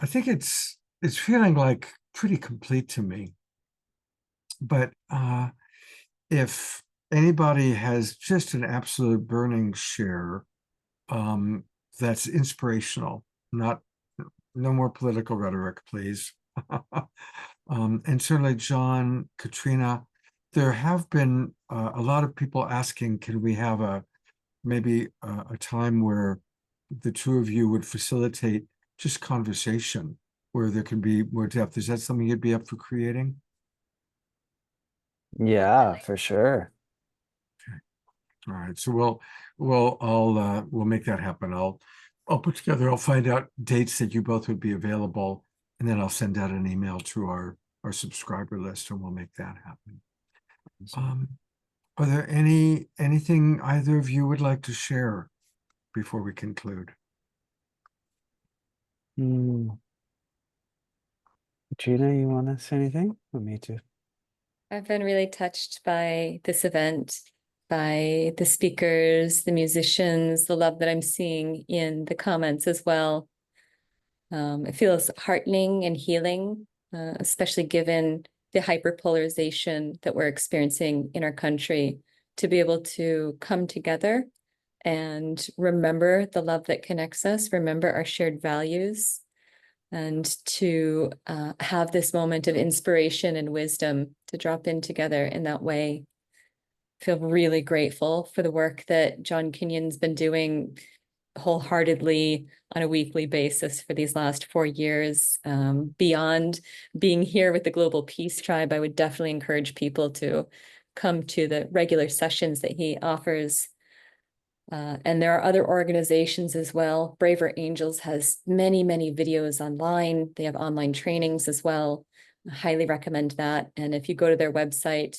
think it's feeling like pretty complete to me. But if anybody has just an absolute burning share that's inspirational, no more political rhetoric, please. And certainly John, Katrina, there have been a lot of people asking, can we have maybe a time where the two of you would facilitate just conversation where there can be more depth. Is that something you'd be up for creating? Yeah, for sure. All right, so we'll make that happen. I'll put together. I'll find out dates that you both would be available, and then I'll send out an email to our subscriber list, and we'll make that happen. Are there anything either of you would like to share before we conclude? Katrina, you want to say anything? Or me too? I've been really touched by this event, by the speakers, the musicians, the love that I'm seeing in the comments as well. It feels heartening and healing, especially given the hyperpolarization that we're experiencing in our country, to be able to come together and remember the love that connects us, remember our shared values, and to have this moment of inspiration and wisdom to drop in together in that way. I feel really grateful for the work that John Kinyon's been doing wholeheartedly on a weekly basis for these last 4 years. Beyond being here with the Global Peace Tribe, I would definitely encourage people to come to the regular sessions that he offers. And there are other organizations as well. Braver Angels has many, many videos online. They have online trainings as well. I highly recommend that. And if you go to their website,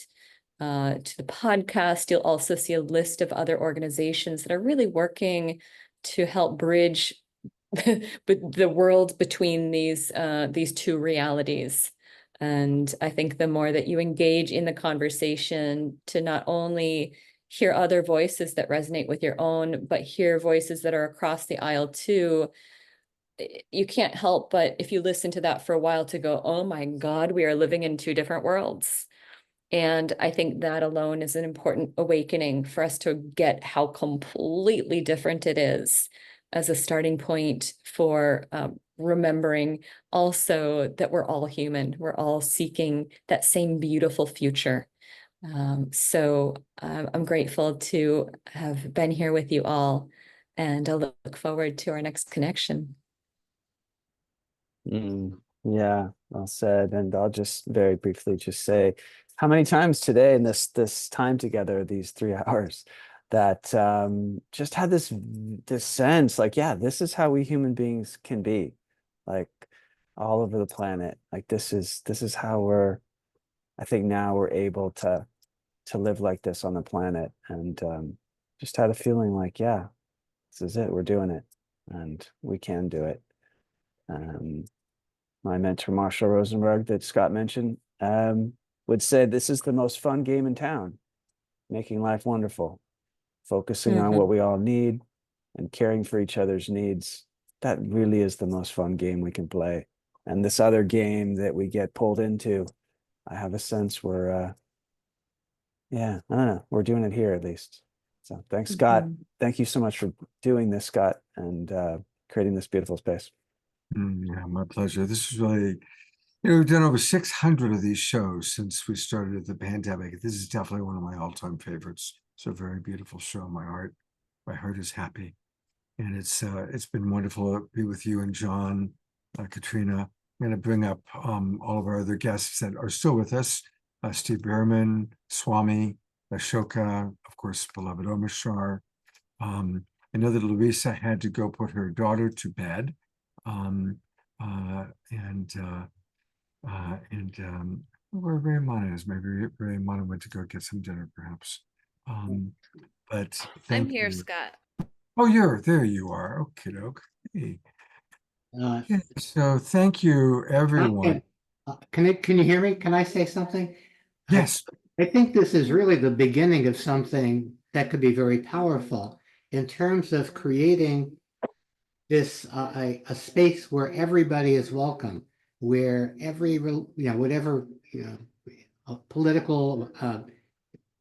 to the podcast, you'll also see a list of other organizations that are really working to help bridge the world between these two realities. And I think the more that you engage in the conversation, to not only hear other voices that resonate with your own, but hear voices that are across the aisle too, you can't help but, if you listen to that for a while, to go, oh my God, we are living in two different worlds. And I think that alone is an important awakening for us to get how completely different it is, as a starting point for remembering also that we're all human. We're all seeking that same beautiful future. So I'm grateful to have been here with you all, and I'll look forward to our next connection. Yeah, well said. And I'll just very briefly just say how many times today in this time together, these 3 hours, that just had this sense like, yeah, this is how we human beings can be, like all over the planet. Like this is how I think now we're able to live like this on the planet. And just had a feeling like, yeah, this is it. We're doing it, and we can do it. My mentor, Marshall Rosenberg, that Scott mentioned, would say this is the most fun game in town, making life wonderful, focusing on what we all need and caring for each other's needs. That really is the most fun game we can play. And this other game that we get pulled into, I have a sense we're, yeah, I don't know, we're doing it here at least. So thanks, Scott. Thank you so much for doing this, Scott, and creating this beautiful space. Yeah, my pleasure. This is really, we've done over 600 of these shows since we started the pandemic. This is definitely one of my all-time favorites. It's a very beautiful show. My heart is happy. And it's been wonderful to be with you and John, Katrina. I'm going to bring up all of our other guests that are still with us. Steve Bhaerman, Swami, Ashoka, of course, beloved Omashar. I know that Larisa had to go put her daughter to bed. Where Reya Mana is, maybe Reya Mana went to go get some dinner, perhaps. But I'm here, you. Scott. Oh, there you are. Okay, okay. Yeah, so thank you, everyone. Can you hear me? Can I say something? Yes. I think this is really the beginning of something that could be very powerful in terms of creating this a space where everybody is welcome, where whatever political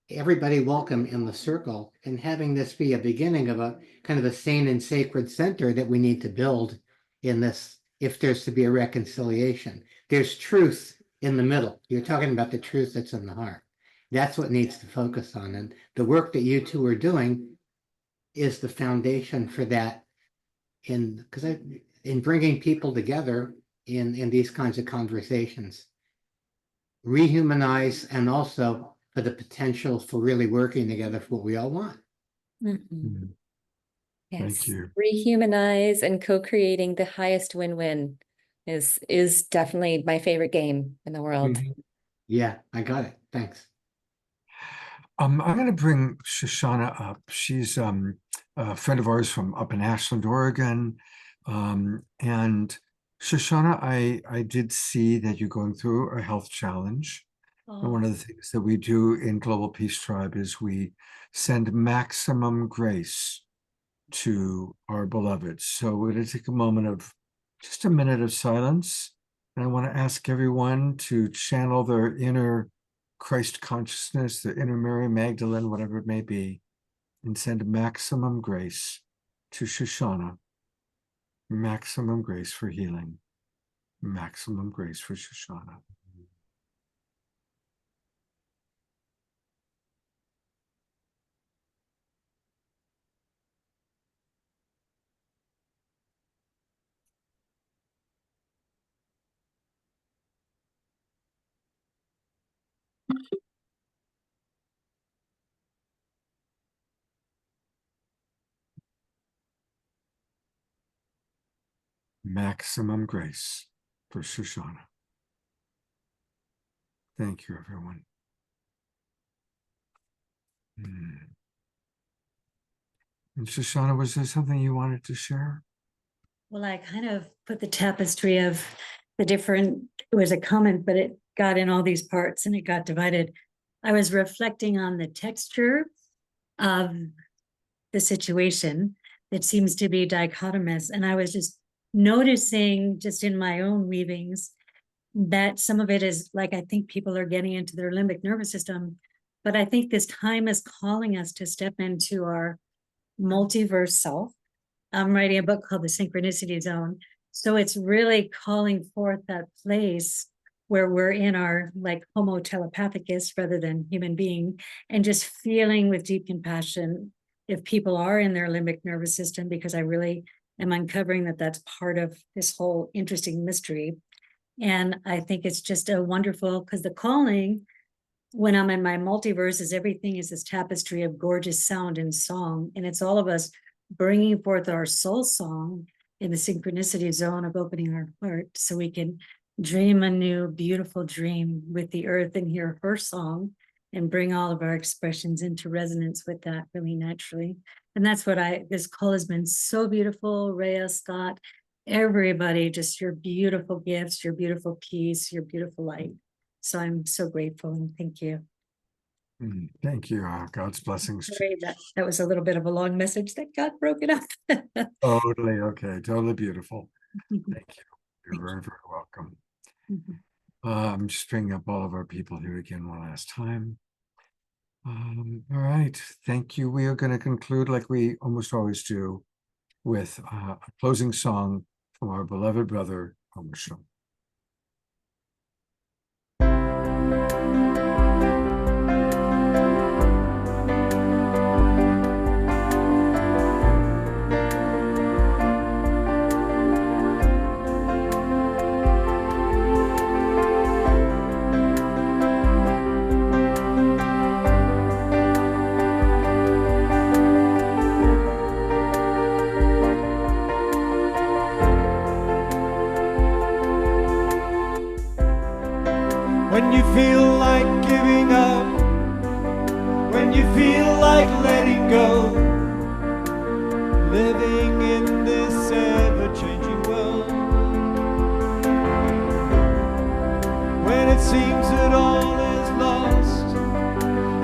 everybody welcome in the circle, and having this be a beginning of a kind of a sane and sacred center that we need to build in this, if there's to be a reconciliation. There's truth in the middle. You're talking about the truth that's in the heart. That's what needs to focus on. And the work that you two are doing is the foundation for that in bringing people together in these kinds of conversations. Rehumanize, and also for the potential for really working together for what we all want. Mhm. Thank Yes, you. rehumanize and co-creating the highest win-win is definitely my favorite game in the world. Yeah, I got it. Thanks. I'm going to bring Shoshana up. She's a friend of ours from up in Ashland, Oregon. And Shoshana, I did see that you're going through a health challenge. And one of the things that we do in Global Peace Tribe is we send maximum grace to our beloveds. So we're going to take a moment of just a minute of silence. And I want to ask everyone to channel their inner Christ consciousness, their inner Mary Magdalene, whatever it may be, and send maximum grace to Shoshana. Maximum grace for healing. Maximum grace for Shoshana. Maximum grace for Shoshana. Thank you, everyone. And Shoshana, was there something you wanted to share? Well, I kind of put the tapestry of the different, it was a comment, but it got in all these parts and it got divided. I was reflecting on the texture of the situation that seems to be dichotomous. And I was just noticing, just in my own weavings, that some of it is like, I think people are getting into their limbic nervous system, but I think this time is calling us to step into our multiverse self. I'm writing a book called The Synchronicity Zone. So it's really calling forth that place where we're in our like homo telepathicus rather than human being, and just feeling with deep compassion if people are in their limbic nervous system, because I really am uncovering that that's part of this whole interesting mystery. And I think it's just a wonderful, because the calling when I'm in my multiverse is everything is this tapestry of gorgeous sound and song. And it's all of us bringing forth our soul song in the synchronicity zone of opening our heart so we can dream a new beautiful dream with the earth and hear her song and bring all of our expressions into resonance with that really naturally. And that's what this call has been so beautiful. Reya, Scott, everybody, just your beautiful gifts, your beautiful peace, your beautiful light. So I'm so grateful and thank you. Thank you. God's blessings. Sorry, that was a little bit of a long message that got broken up. Totally okay. Totally beautiful. Thank you. You're very, very welcome. I'm just bringing up all of our people here again one last time. All right. Thank you. We are going to conclude like we almost always do with a closing song from our beloved brother, Omashar. When you feel like giving up, when you feel like letting go, living in this ever-changing world, when it seems that all is lost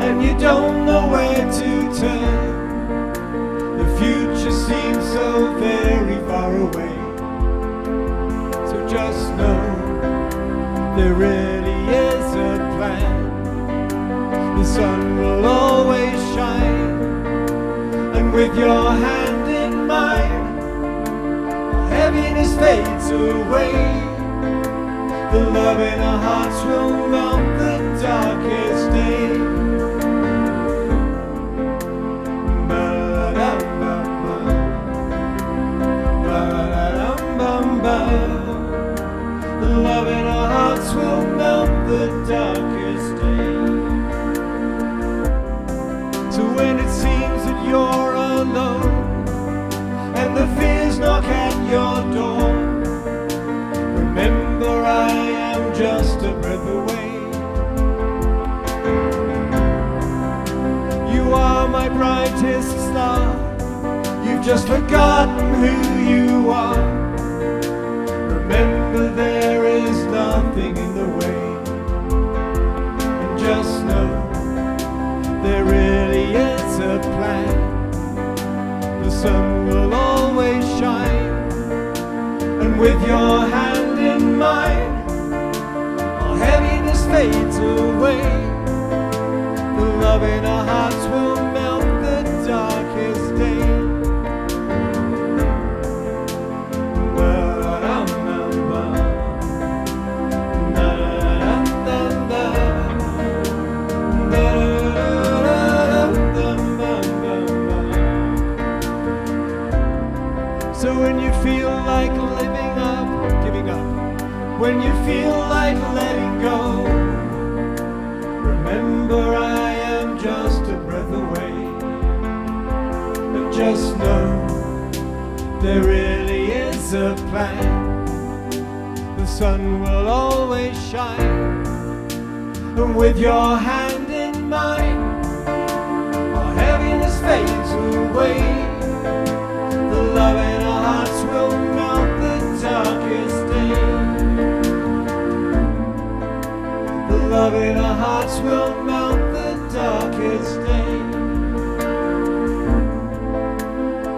and you don't know where to turn, the future seems so very far away. So just know there really is a plan. The sun will always shine, and with your hand in mine, all heaviness fades away. The love in our hearts will melt the darkest day. Ba-da-da-ba-ba. the darkest day. So when it seems that you're alone and the fears knock at your door, remember I am just a breath away. You are my brightest star, you've just forgotten who you are. Remember there is nothing in the way, and just know there really is a plan. The sun will always shine, and with your hand in mine, all heaviness fades away. The love in our hearts will melt the darkest day. So when you feel like living up, giving up, when you feel like letting go, remember I am just a breath away. And just know there really is a plan. The sun will always shine, and with your hand in mine, our heaviness fades away. The love in our hearts will melt the darkest day. The love in our hearts will melt the darkest day.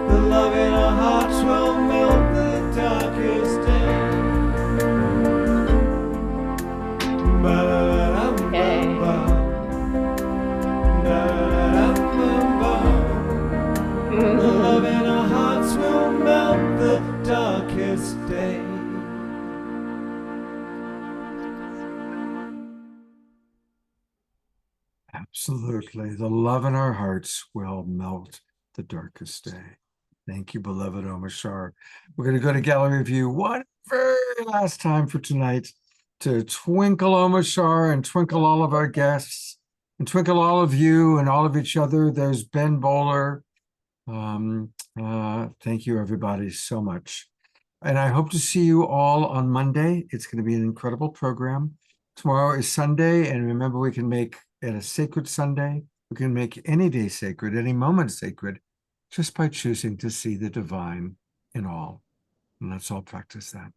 The love in our hearts will melt the darkest day. The love in our hearts will melt the darkest day. Absolutely. The love in our hearts will melt the darkest day. Thank you, beloved Omashar. We're going to go to gallery view one very last time for tonight to twinkle Omashar and twinkle all of our guests and twinkle all of you and all of each other. There's Ben Bowler. Thank you, everybody, so much. And I hope to see you all on Monday. It's going to be an incredible program. Tomorrow is Sunday, and remember, we can make it a sacred Sunday. We can make any day sacred, any moment sacred, just by choosing to see the divine in all. And let's all practice that.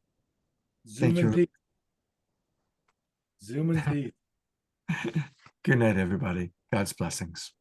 Zoom Thank and you. peace. Zoom and peace. Good night, everybody. God's blessings.